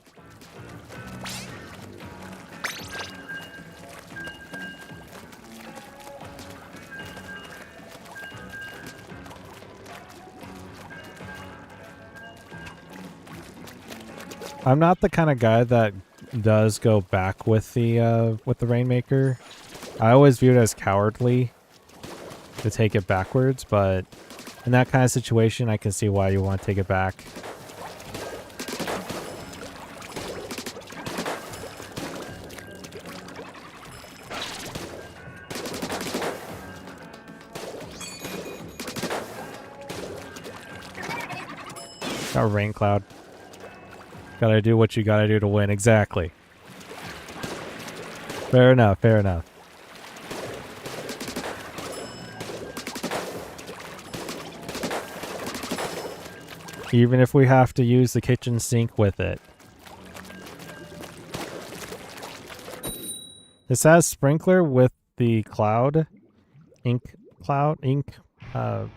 I'm not the kind of guy that does go back with the Rainmaker. I always view it as cowardly to take it backwards, but in that kind of situation, I can see why you want to take it back. Got Rain Cloud. Gotta do what you gotta do to win. Exactly. Fair enough, fair enough. Even if we have to use the kitchen sink with it. This has sprinkler with the cloud. Ink. I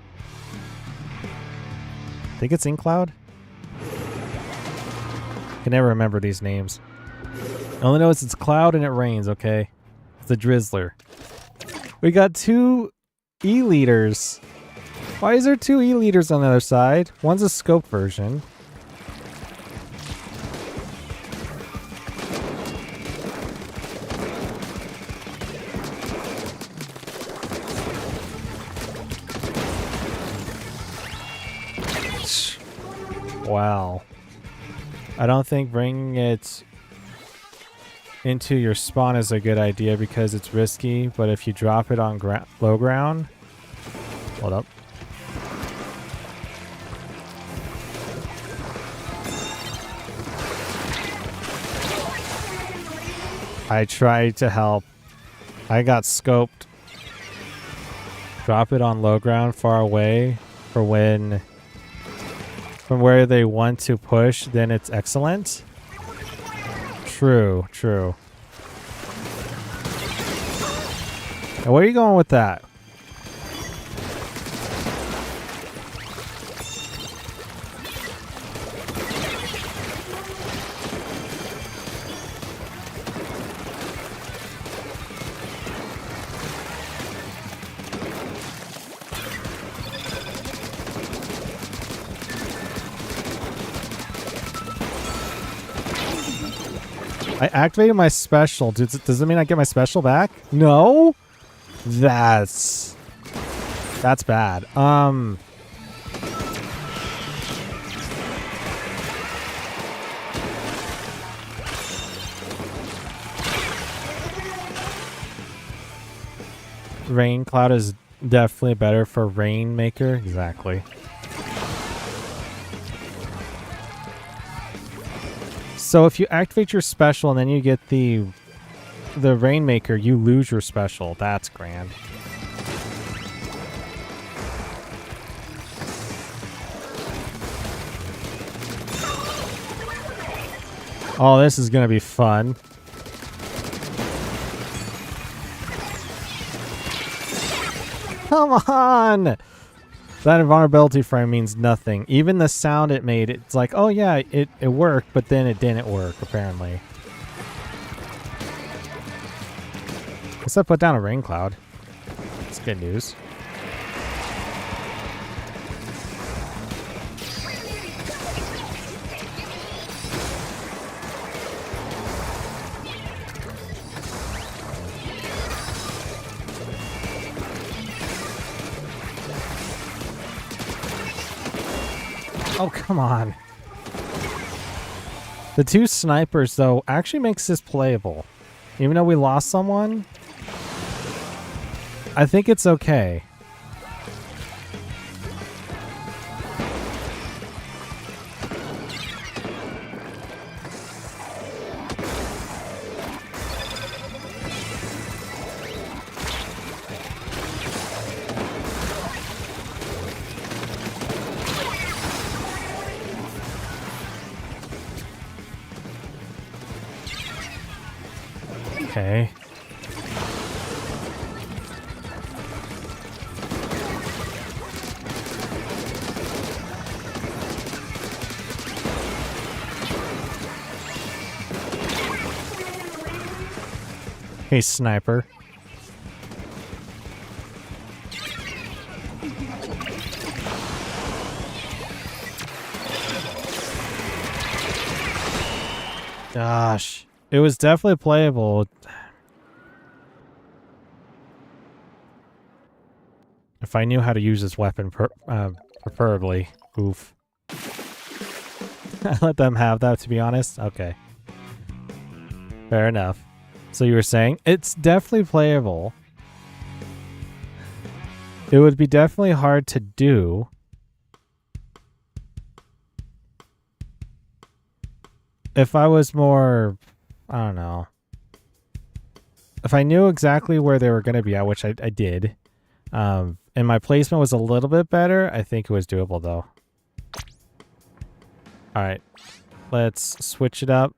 think it's ink cloud. I can never remember these names. I only know it's cloud and it rains, okay? It's a drizzler. We got 2 E-liters. Why is there 2 E-liters on the other side? One's a scope version. Wow. I don't think bringing it into your spawn is a good idea because it's risky, but if you drop it on low ground... Hold up. I tried to help. I got scoped. Drop it on low ground far away for when... From where they want to push, then it's excellent. True, true. Now, where are you going with that? I activated my special. Does it mean I get my special back? No? That's bad. Rain Cloud is definitely better for Rainmaker. Exactly. So if you activate your special and then you get the Rainmaker, you lose your special. That's grand. Oh, this is going to be fun. Come on! That invulnerability frame means nothing. Even the sound it made, it's like, oh yeah, it worked, but then it didn't work, apparently. Guess I put down a rain cloud. That's good news. Oh, come on. The 2 snipers, though, actually makes this playable. Even though we lost someone, I think it's okay. Okay. Hey, sniper. Gosh. It was definitely playable. If I knew how to use this weapon, preferably. Oof. I let them have that, to be honest. Okay. Fair enough. So you were saying it's definitely playable. It would be definitely hard to do. If I was more, I don't know. If I knew exactly where they were going to be at, which I did, and my placement was a little bit better, I think it was doable though. All right, let's switch it up.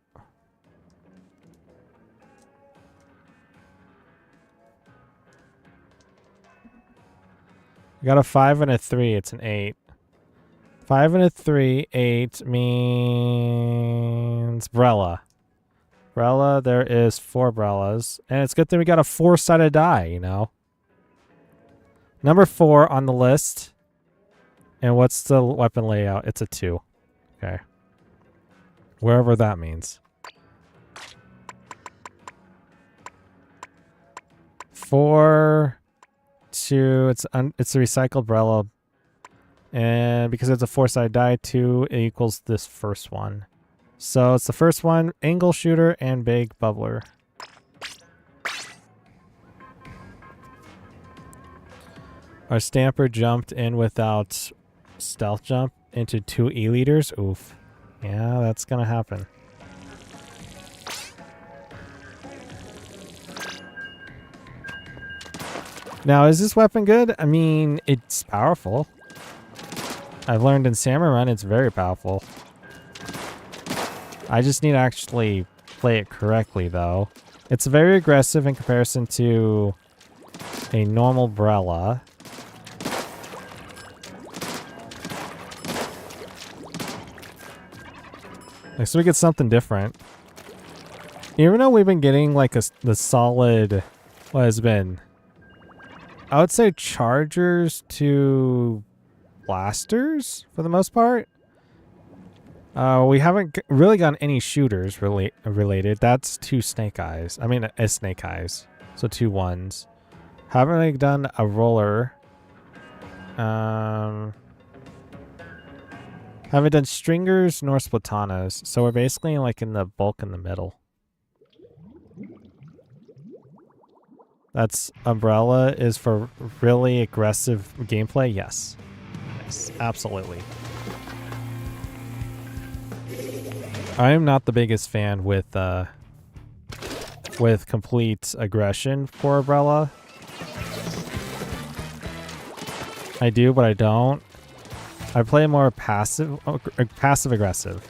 We got a 5 and a 3. It's an 8. 5 and a 3. 8 means Brella. Brella, there is 4 Brellas. And it's a good thing we got a 4-sided die, you know. Number 4 on the list. And what's the weapon layout? It's a 2. Okay. Wherever that means. 4, 2. It's a recycled Brella. And because it's a 4-sided die, 2 equals this first one. So it's the first one, angle shooter and big bubbler. Our stamper jumped in without stealth jump into 2 E-liters. Oof. Yeah, that's gonna happen. Now, is this weapon good? I mean, it's powerful. I've learned in Salmon Run it's very powerful. I just need to actually play it correctly, though. It's very aggressive in comparison to a normal Brella. So we get something different. Even though we've been getting like the solid, what has been, I would say chargers to blasters for the most part. We haven't really gotten any shooters related. That's 2 snake eyes. I mean, a snake eyes. So 2 ones. Haven't really done a roller. Haven't done stringers nor splatanas. So we're basically like in the bulk in the middle. That's umbrella is for really aggressive gameplay. Yes. Yes, absolutely. I am not the biggest fan with complete aggression for Umbrella. I do, but I don't. I play more passive aggressive.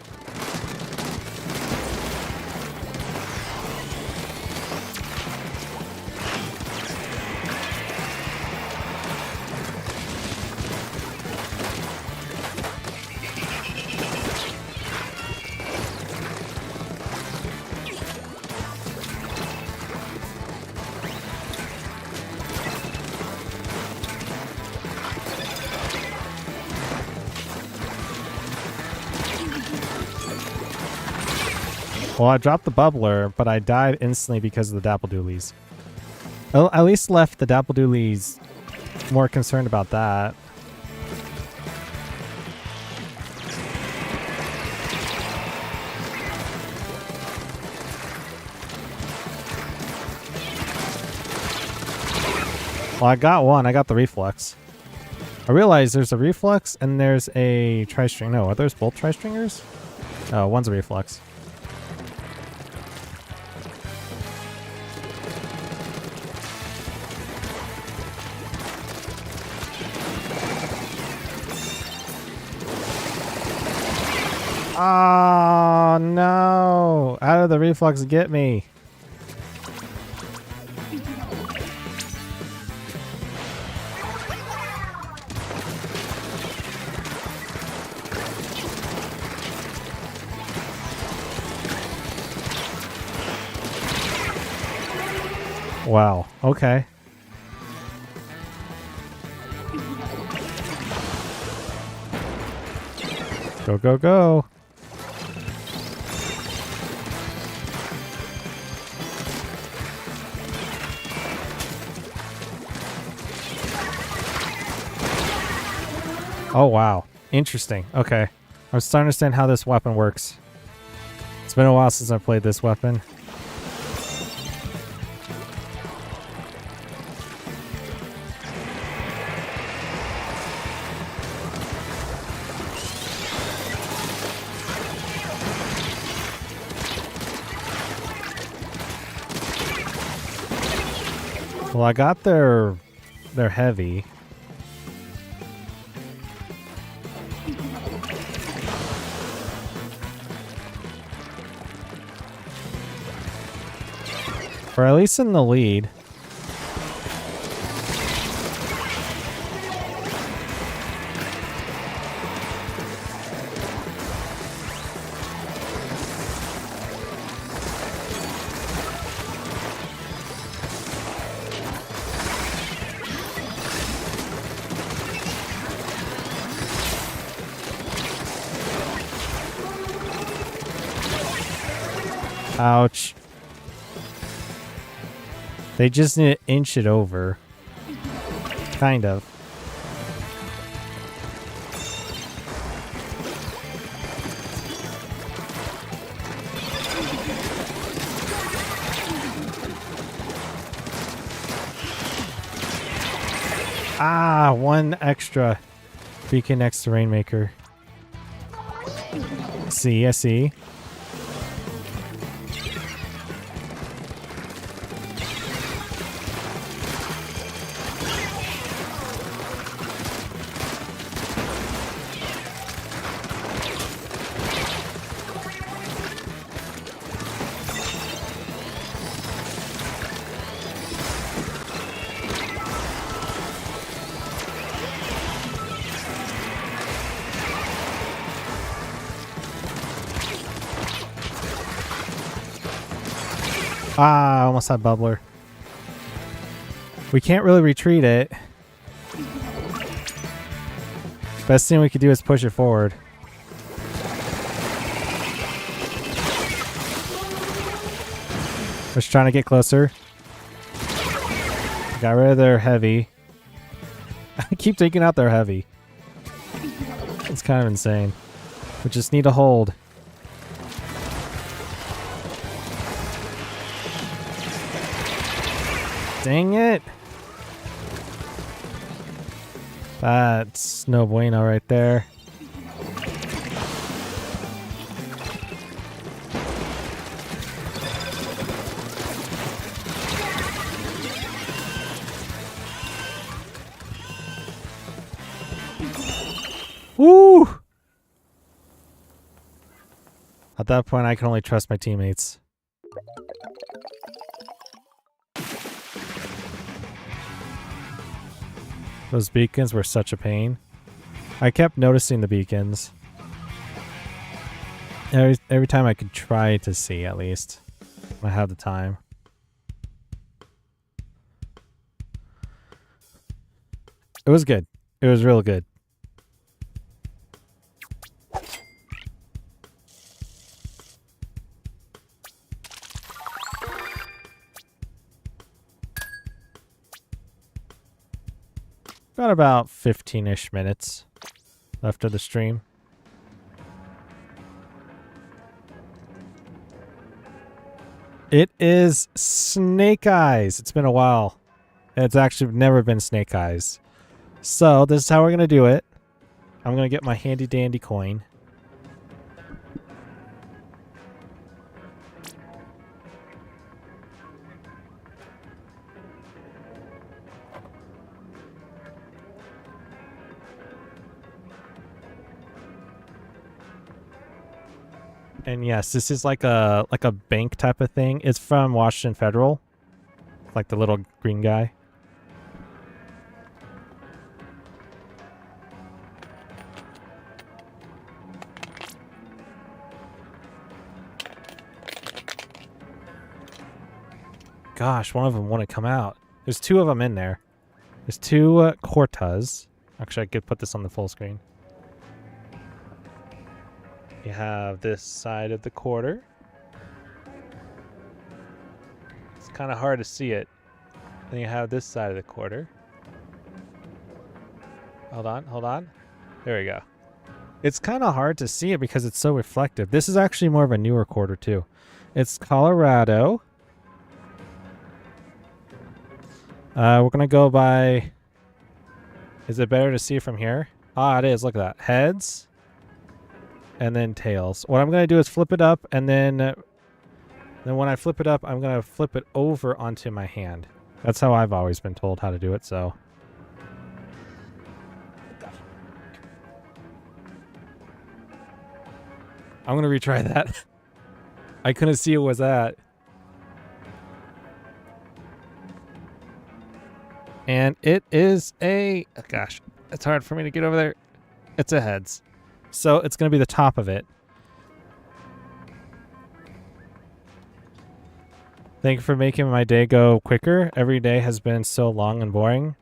Well, I dropped the bubbler, but I died instantly because of the Dapple-Doolies. Well, at least left the Dapple-Doolies more concerned about that. Well, I got one. I got the reflex. I realized there's a reflex and there's a tri-string. No, are those both tri-stringers? Oh, one's a reflex. Oh, no. How did the reflex get me? Wow. Okay. Go, go, go. Oh, wow. Interesting. Okay. I'm starting to understand how this weapon works. It's been a while since I played this weapon. Well, I got their heavy. Or at least in the lead. Ouch. They just need to inch it over. Kind of. Ah, one extra beacon next to Rainmaker. See, I see. Ah, almost had bubbler. We can't really retreat it. Best thing we could do is push it forward. Just trying to get closer. Got rid of their heavy. I keep taking out their heavy. It's kind of insane. We just need to hold. Dang it! That's no bueno right there. Woo! At that point, I can only trust my teammates. Those beacons were such a pain. I kept noticing the beacons. Every time I could try to see, at least. When I have the time. It was good. It was real good. Got about 15-ish minutes left of the stream. It is Snake Eyes. It's been a while. It's actually never been Snake Eyes. So this is how we're going to do it. I'm going to get my handy dandy coin. And yes, this is like a bank type of thing. It's from Washington Federal. Like the little green guy. Gosh, one of them wouldn't come out. There's two of them in there. There's two Cortas. Actually, I could put this on the full screen. You have this side of the quarter. It's kind of hard to see it. Then you have this side of the quarter. Hold on, hold on. There we go. It's kind of hard to see it because it's so reflective. This is actually more of a newer quarter too. It's Colorado. We're going to go by... Is it better to see from here? Ah, it is. Look at that. Heads. And then tails. What I'm going to do is flip it up, and then when I flip it up, I'm going to flip it over onto my hand. That's how I've always been told how to do it, so... I'm going to retry that. I couldn't see it was that. And it is a... oh gosh, it's hard for me to get over there. It's a heads. So it's going to be the top of it. Thank you for making my day go quicker. Every day has been so long and boring.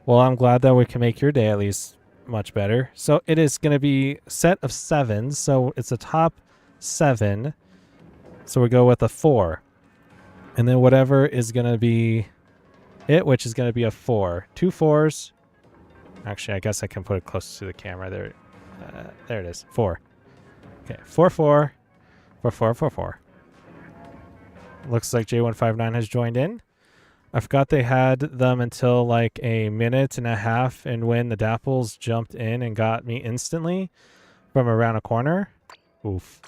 Well, I'm glad that we can make your day at least much better. So it is going to be a set of 7s. So it's a top 7. So we go with a 4. And then whatever is going to be it, which is going to be a 4. 2 4s. Actually, I guess I can put it close to the camera. There it is. 4. Okay, 4 4. 4 4 4 4. Looks like J159 has joined in. I forgot they had them until like a minute and a half, and when the Dapples jumped in and got me instantly from around a corner. Oof.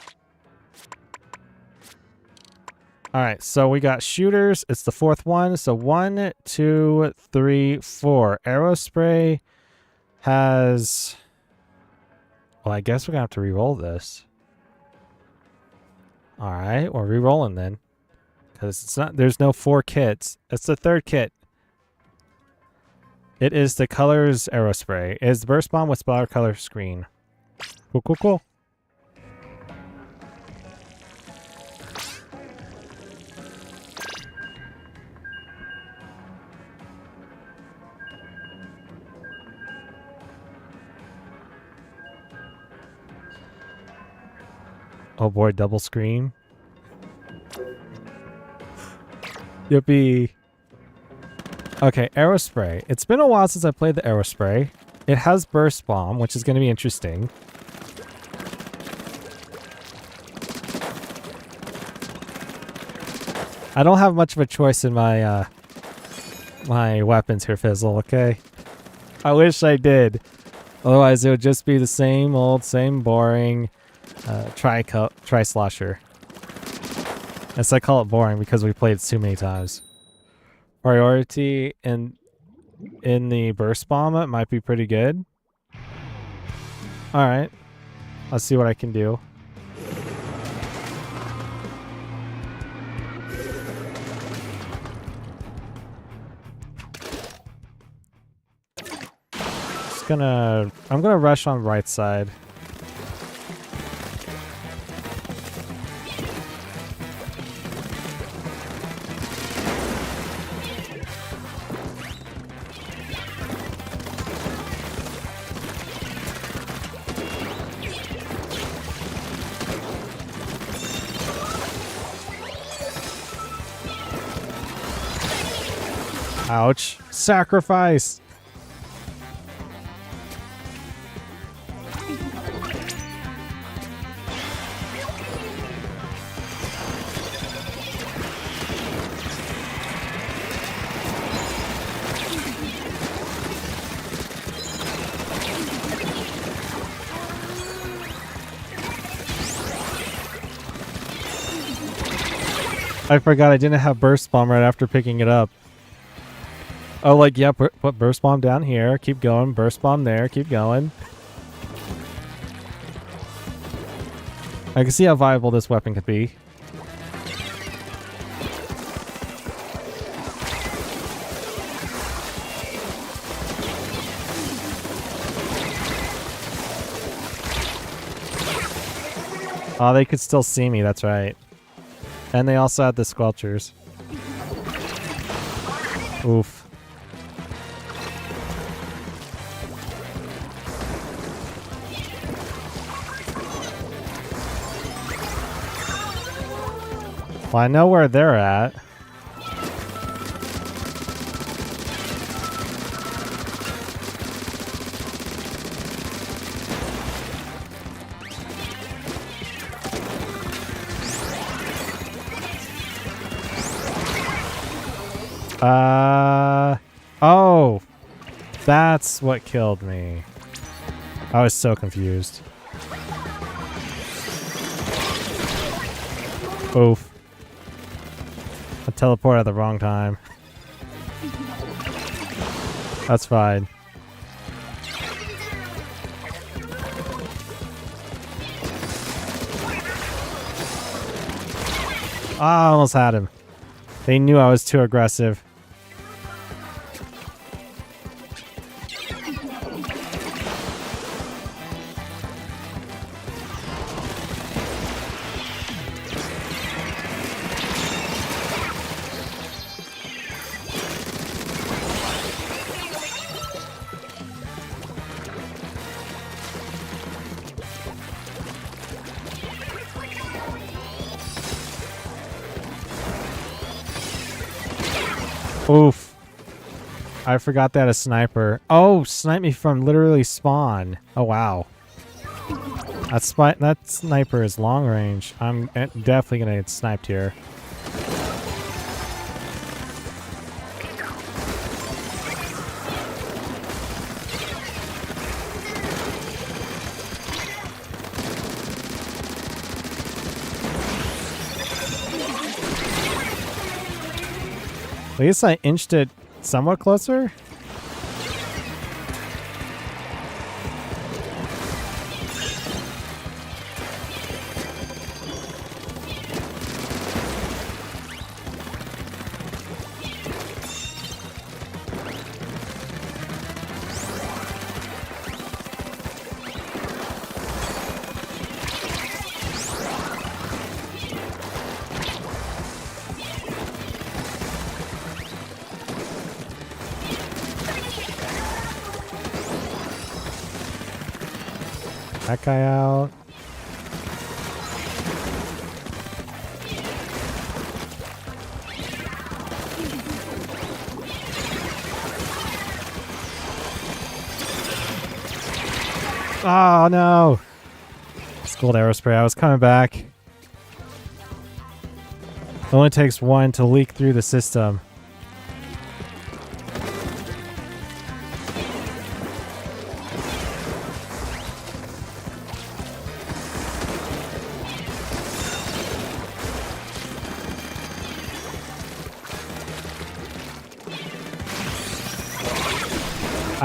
All right, so we got shooters. It's the 4th one. So 1, 2, 3, 4. Aerospray has... well, I guess we're going to have to re-roll this. All right, we're re-rolling then. Because it's not, there's no 4 kits. It's the 3rd kit. It is the colors Aerospray. It is the burst bomb with splatter color screen. Cool, cool, cool. Oh boy, double screen. Yippee. Okay, Aerospray. It's been a while since I played the Aerospray. It has Burst Bomb, which is going to be interesting. I don't have much of a choice in my my weapons here, Fizzle, okay? I wish I did. Otherwise, it would just be the same old, same boring tri-slosher. Yes, I call it boring because we played it too many times. Priority in the burst bomb it might be pretty good. Alright. Let's see what I can do. I'm gonna rush on right side. Ouch. Sacrifice! I forgot I didn't have Burst Bomb right after picking it up. Oh, like, yeah, put Burst Bomb down here. Keep going. Burst Bomb there. Keep going. I can see how viable this weapon could be. Oh, they could still see me. That's right. And they also had the squelchers. Oof. Well, I know where they're at. Oh, that's what killed me. I was so confused. Oof. I teleported at the wrong time. That's fine. Ah, I almost had him. They knew I was too aggressive. Oof. I forgot that a sniper. Oh, snipe me from literally spawn. Oh, wow. That sniper is long range. I'm definitely going to get sniped here. At least I inched it somewhat closer. That guy out. Oh no! Schooled aerospray. I was coming back. It only takes one to leak through the system.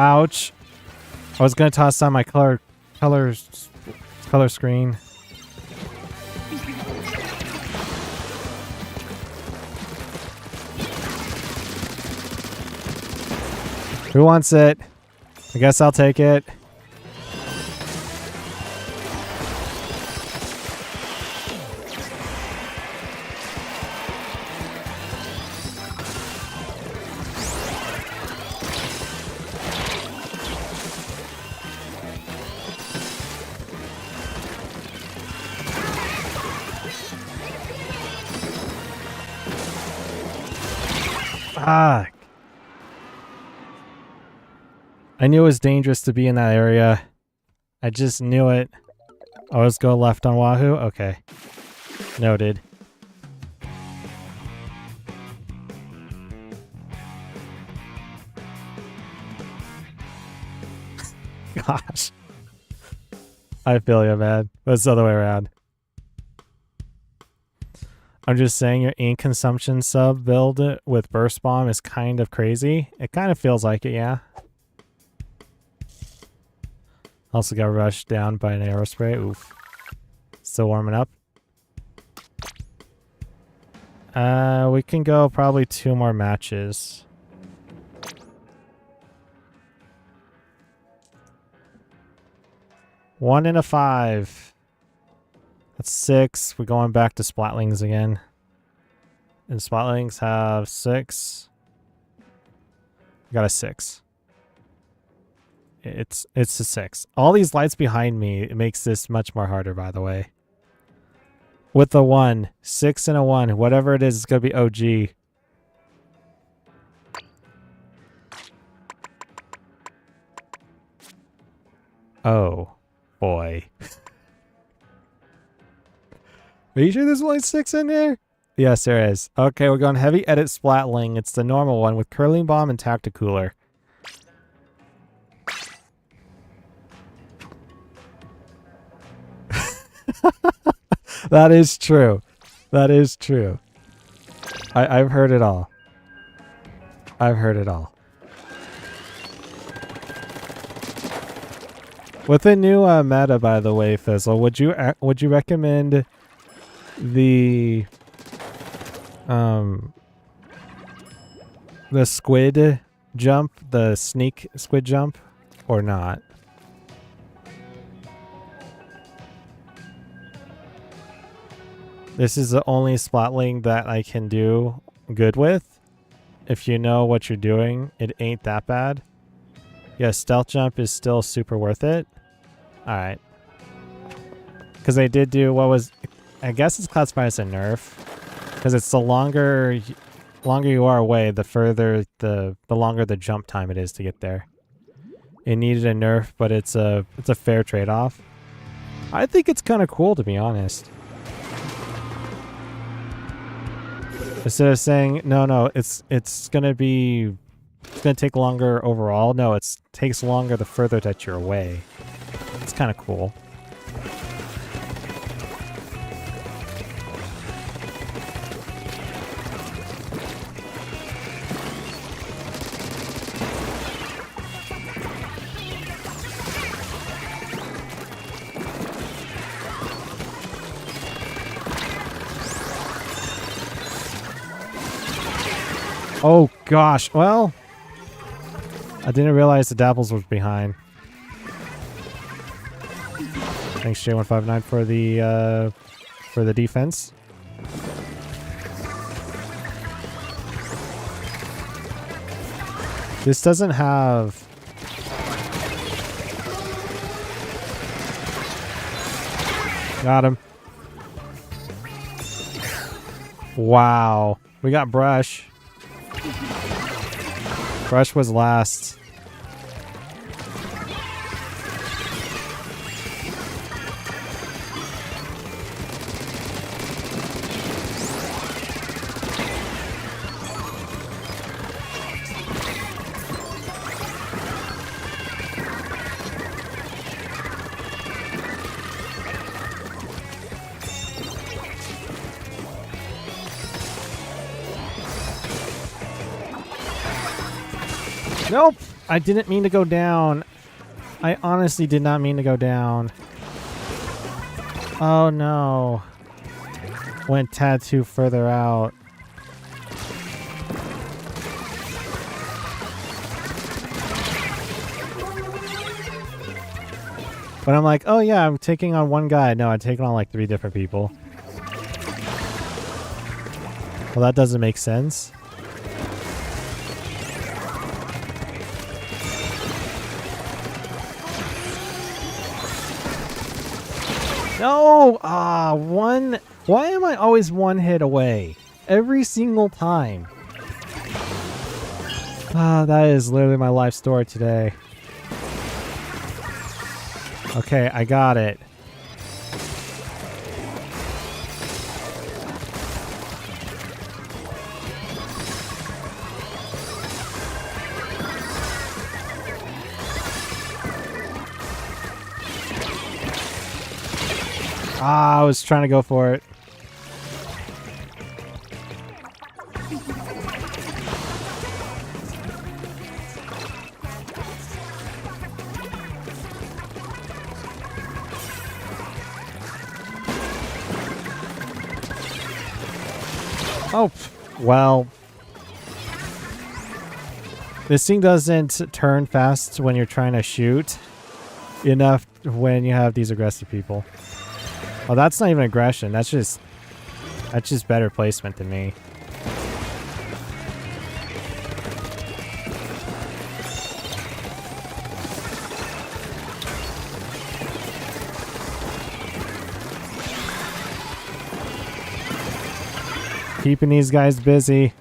Ouch. I was gonna toss on my color screen. Who wants it? I guess I'll take it. Ah. I knew it was dangerous to be in that area. I just knew it. Always go left on Wahoo? Okay. Noted. Gosh. I feel you, man. But it's the other way around. I'm just saying your ink consumption sub build with Burst Bomb is kind of crazy. It kind of feels like it, yeah. Also got rushed down by an aerospray. Oof. Still warming up. We can go probably 2 more matches. One in a 5. That's 6. We're going back to Splatlings again. And Splatlings have 6. We got a 6. It's a 6. All these lights behind me, it makes this much more harder, by the way. With the 1. 6 and a 1. Whatever it is, it's going to be OG. Oh, boy. Are you sure there's only 6 in there? Yes, there is. Okay, we're going heavy edit Splatling. It's the normal one with Curling Bomb and Tacticooler. That is true. That is true. I've heard it all. I've heard it all. With the new meta, by the way, Fizzle, would you recommend the squid jump, the sneak squid jump, or not? This is the only Splatling that I can do good with. If you know what you're doing, it ain't that bad. Yeah, stealth jump is still super worth it. Alright. Because they did do what was... I guess it's classified as a nerf. Because it's the longer longer you are away, the further the longer the jump time it is to get there. It needed a nerf, but it's a fair trade-off. I think it's kind of cool, to be honest. Instead of saying no, it's gonna take longer overall. No, it takes longer the further that you're away. It's kind of cool. Oh gosh, well, I didn't realize the Dapples was behind. Thanks J159 for the defense. This doesn't have got him. Wow. We got Brush. Brush was last. Nope! I didn't mean to go down. I honestly did not mean to go down. Oh no. Went tad too further out. But I'm like, oh yeah, I'm taking on one guy. No, I'm taking on like 3 different people. Well, that doesn't make sense. No! One... Why am I always one hit away? Every single time. That is literally my life story today. Okay, I got it. I was trying to go for it. Oh, well. This thing doesn't turn fast when you're trying to shoot enough when you have these aggressive people. Oh, that's not even aggression. That's just better placement than me. Keeping these guys busy.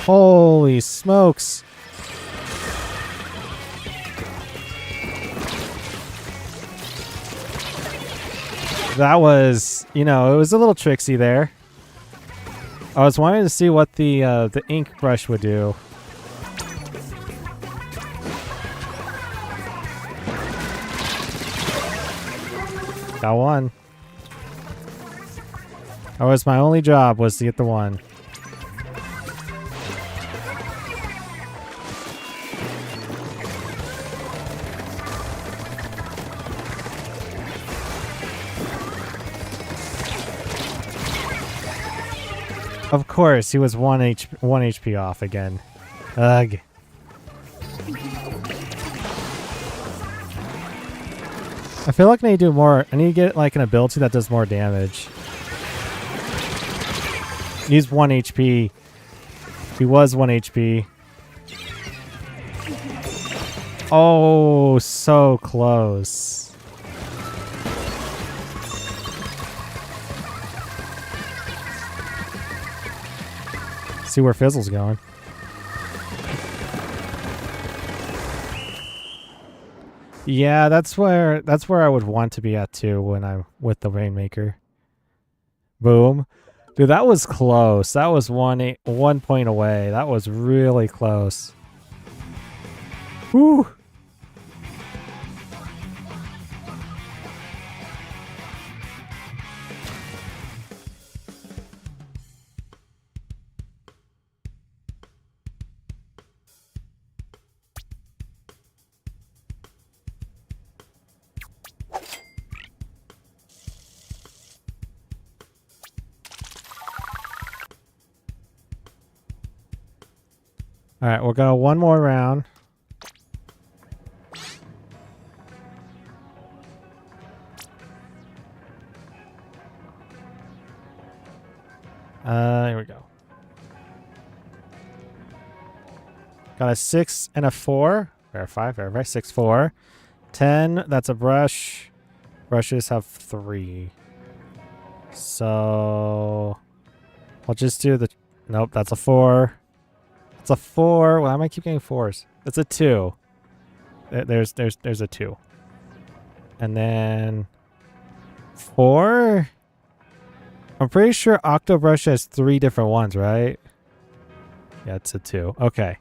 Holy smokes. That was, you know, it was a little tricksy there. I was wanting to see what the ink brush would do. Got one. That was my only job, was to get the one. Of course, he was 1 HP off again. Ugh. I feel like I need to do more. I need to get like an ability that does more damage. He's 1 HP. He was 1 HP. Oh, so close. See where Fizzle's going. Yeah, that's where I would want to be at too when I'm with the Rainmaker. Boom. Dude, that was close. That was 1 point away. That was really close. Whew. All right, we're going one more round. Here we go. Got a 6 and a 4. Verify. 6, 4. 10, that's a brush. Brushes have 3. So I'll just do the... Nope, that's a 4. It's a 4. Why am I keep getting 4s? It's a 2. There's a 2. And then 4. I'm pretty sure Octobrush has 3 different ones, right? Yeah, it's a 2. Okay.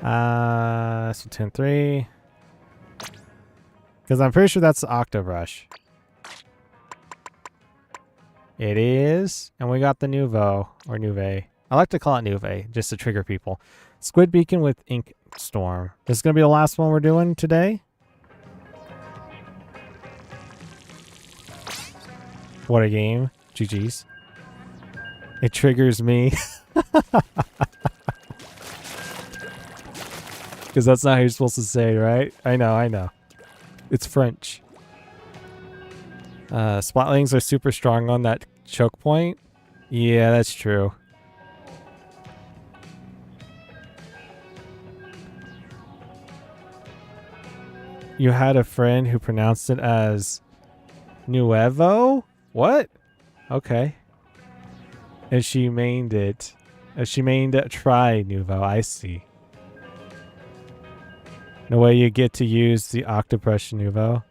So 10, 3. Because I'm pretty sure that's the Octobrush. It is. And we got the Nouveau, or Nouveau. I like to call it Nouveau, just to trigger people. Squid Beacon with Ink Storm. This is going to be the last one we're doing today. What a game. GG's. It triggers me. Because that's not how you're supposed to say, right? I know. It's French. Splatlings are super strong on that choke point. Yeah, that's true. You had a friend who pronounced it as Nuevo? What? Okay. And she mained it. She mained it Try Nouveau. I see. No way you get to use the Octobrush Nouveau.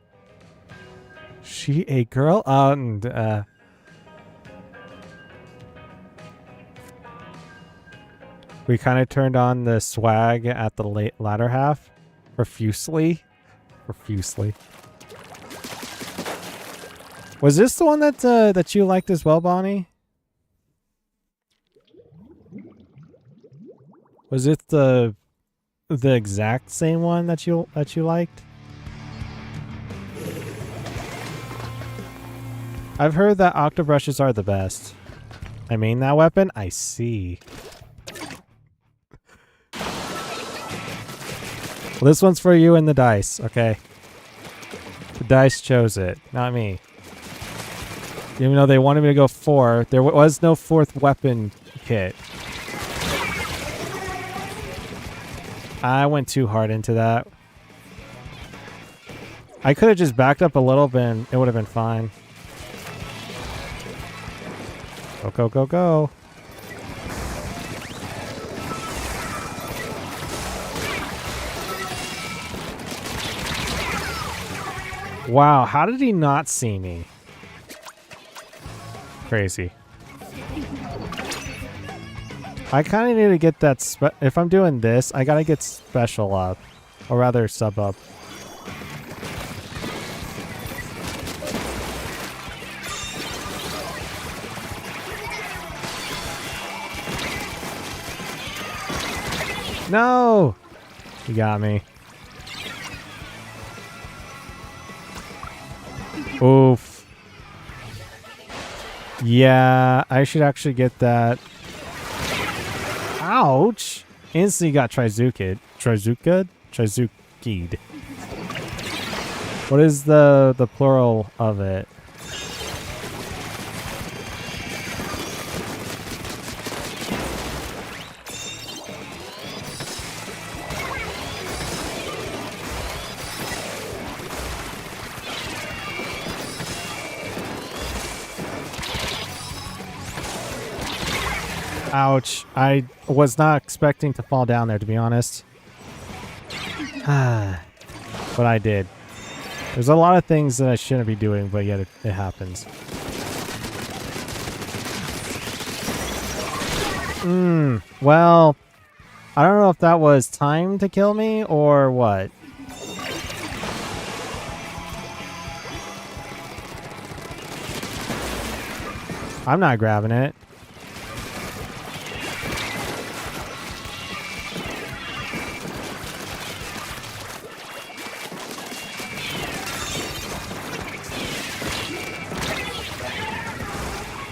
She a girl? And we kind of turned on the swag at the latter half. Profusely. Was this the one that you liked as well, Bonnie? Was it the exact same one that you liked? I've heard that Octobrushes are the best. I mean that weapon? I see. Well, this one's for you and the dice, okay? The dice chose it, not me. Even though they wanted me to go 4, there was no 4th weapon kit. I went too hard into that. I could have just backed up a little bit and it would have been fine. Go, go, go, go. Wow, how did he not see me? Crazy. I kind of need to get that... if I'm doing this, I gotta get special up. Or rather, sub up. No! You got me. Oof. Yeah, I should actually get that. Ouch! Instantly got Trizuki'd. Trizuki'd. What is the plural of it? Ouch. I was not expecting to fall down there, to be honest. But I did. There's a lot of things that I shouldn't be doing, but yet it happens. Well, I don't know if that was time to kill me or what. I'm not grabbing it.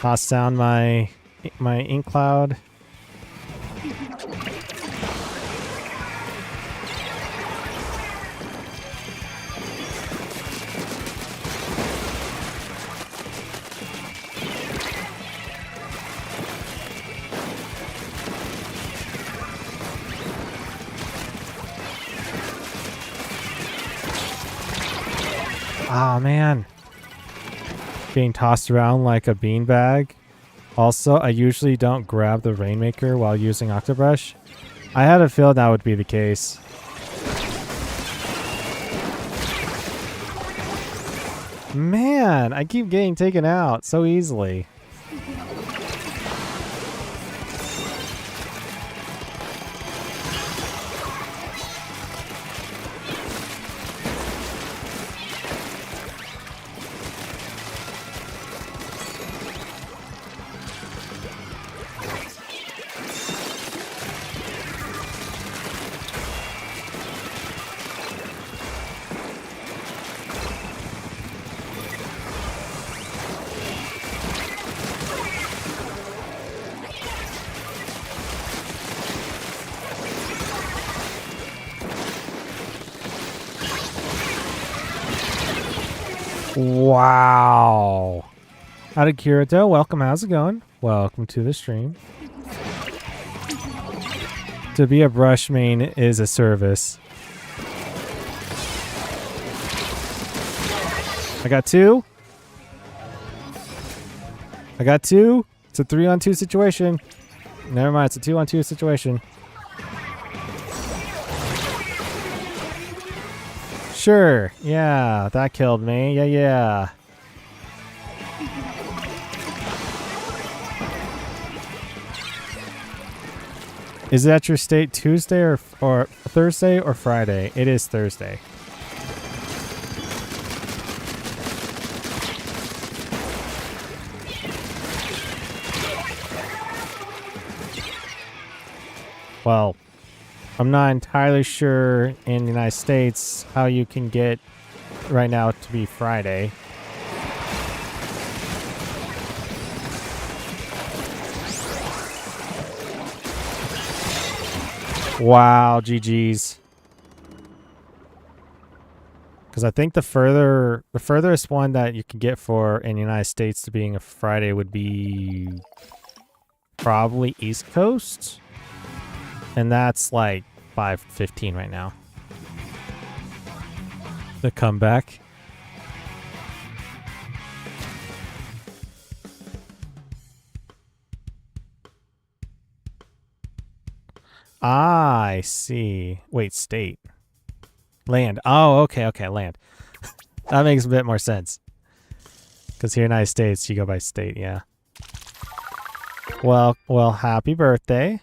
Toss down my ink cloud. Oh man. Being tossed around like a beanbag. Also, I usually don't grab the Rainmaker while using Octobrush. I had a feeling that would be the case. Man, I keep getting taken out so easily. Wow. Out of Kirito, welcome. How's it going? Welcome to the stream. To be a brush main is a service. I got two. I got two. It's a 3-on-2 situation. Never mind, it's a 2-on-2 situation. Sure. Yeah, that killed me. Yeah. Is it at your state Tuesday or Thursday or Friday? It is Thursday. Well, I'm not entirely sure in the United States how you can get right now to be Friday. Wow, GG's. Because I think the furthest one that you can get for in the United States to being a Friday would be probably East Coast. And that's like 5:15 right now. The comeback. Ah, I see. Wait, state. Land. Oh, okay, land. That makes a bit more sense. Because here in the United States, you go by state, yeah. Well, happy birthday.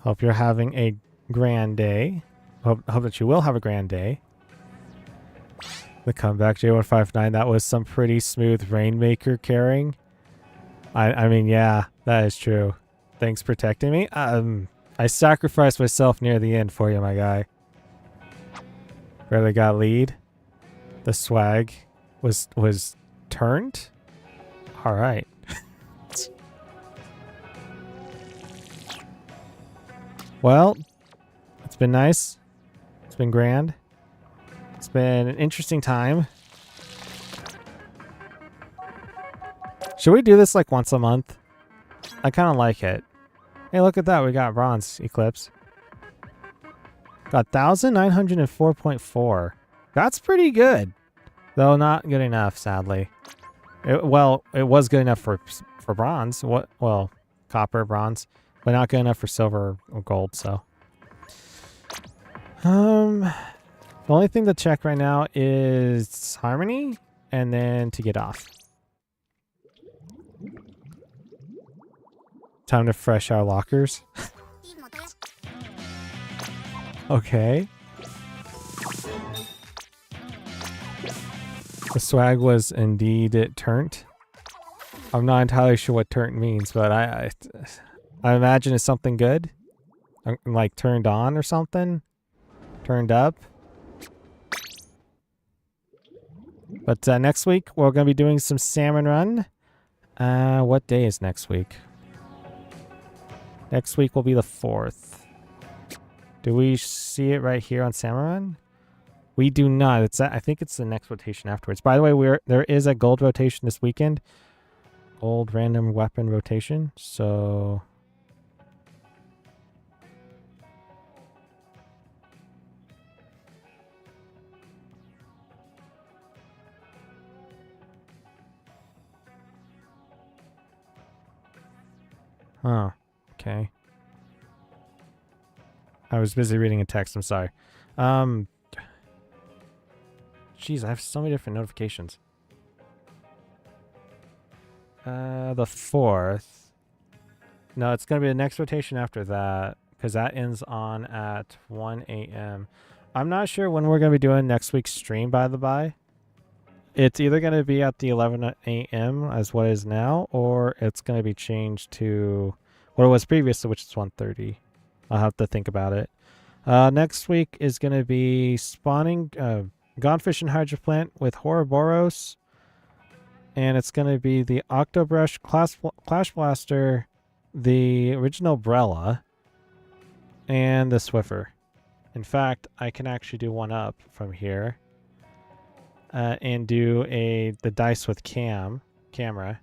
Hope you're having a grand day. Hope that you will have a grand day. The comeback J159, that was some pretty smooth Rainmaker carrying. I mean, yeah, that is true. Thanks for protecting me. I sacrificed myself near the end for you, my guy. Barely got lead. The swag was turned. All right. Well, it's been nice. It's been grand. It's been an interesting time. Should we do this like once a month? I kind of like it. Hey, look at that. We got bronze Eclipse. Got 1,904.4. That's pretty good. Though not good enough, sadly. It was good enough for bronze. What? Well, copper, bronze, but not good enough for silver or gold. So, the only thing to check right now is harmony, and then to get off. Time to fresh our lockers. Okay. The swag was indeed turned. I'm not entirely sure what turned means, but I imagine it's something good. Like turned on or something. Turned up. But next week, we're going to be doing some salmon run. What day is next week? Next week will be the 4th. Do we see it right here on salmon run? We do not. I think it's the next rotation afterwards. By the way, there is a gold rotation this weekend. Gold random weapon rotation. So... Huh. Okay. I was busy reading a text. I'm sorry. Jeez, I have so many different notifications. The 4th. No, it's going to be the next rotation after that, because that ends on at 1 a.m. I'm not sure when we're going to be doing next week's stream, by the by. It's either going to be at the 11 a.m. as what is now, or it's going to be changed to what it was previously, which is 1:30. I'll have to think about it. Next week is going to be spawning Godfish and Hydro Plant with Ouroboros. And it's going to be the Octobrush Clash Blaster, the original Brella, and the Swiffer. In fact, I can actually do one up from here. And do the dice with camera.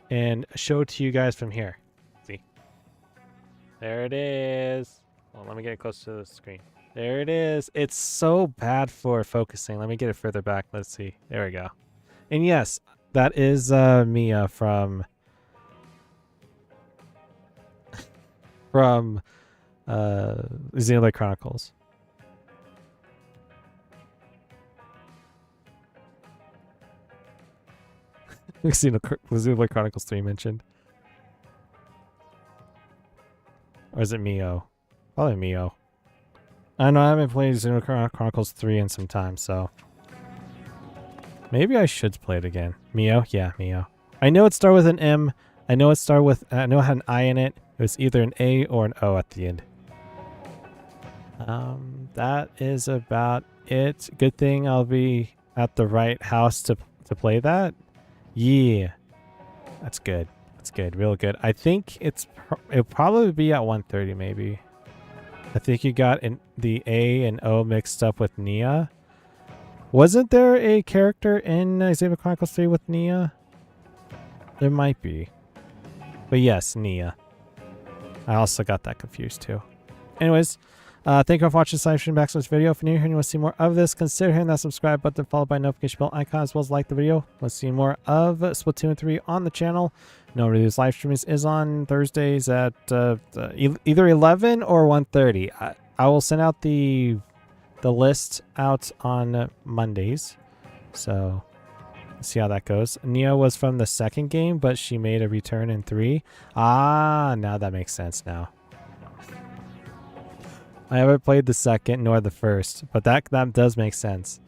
And show it to you guys from here. See? There it is. Well, let me get it close to the screen. There it is. It's so bad for focusing. Let me get it further back. Let's see. There we go. And yes, that is Mia from Xenoblade Chronicles. Xenoblade Chronicles 3 mentioned. Or is it Mio? Probably Mio. I know I haven't played Xenoblade Chronicles 3 in some time, so... Maybe I should play it again. Mio? Yeah, Mio. I know it started with an M. I know it had an I in it. It was either an A or an O at the end. That is about it. Good thing I'll be at the right house to play that. Yeah. That's good. That's good. Real good. I think it'll probably be at 1:30 maybe. I think you got the A and O mixed up with Nia. Wasn't there a character in Xenoblade Chronicles 3 with Nia? There might be. But yes, Nia. I also got that confused too. Anyways, thank you for watching this live stream back to this video. If you're new here and you want to see more of this, consider hitting that subscribe button followed by notification bell icon, as well as like the video. Want to see more of Splatoon 3 on the channel? No, this live stream is on Thursdays at either 11 or 1:30. I will send out the list out on Mondays. So let's see how that goes. Nia was from the second game, but she made a return in 3. Ah, now that makes sense now. I haven't played the second nor the first, but that does make sense.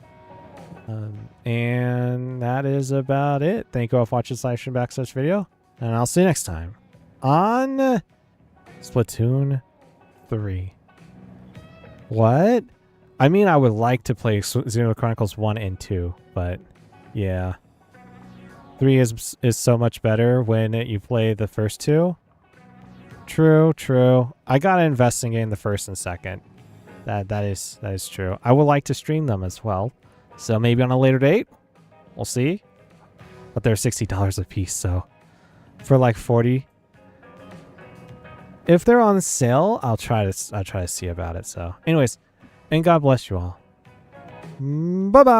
And that is about it. Thank you all for watching this live stream backslash video, and I'll see you next time on Splatoon 3. What? I mean, I would like to play Xenoblade Chronicles 1 and 2, but yeah. 3 is so much better when you play the first 2. True, true. I gotta investigate in the first and second. That is true. I would like to stream them as well. So maybe on a later date. We'll see. But they're $60 a piece, so for like 40. If they're on sale, I'll try to see about it. So anyways, and God bless you all. Bye-bye.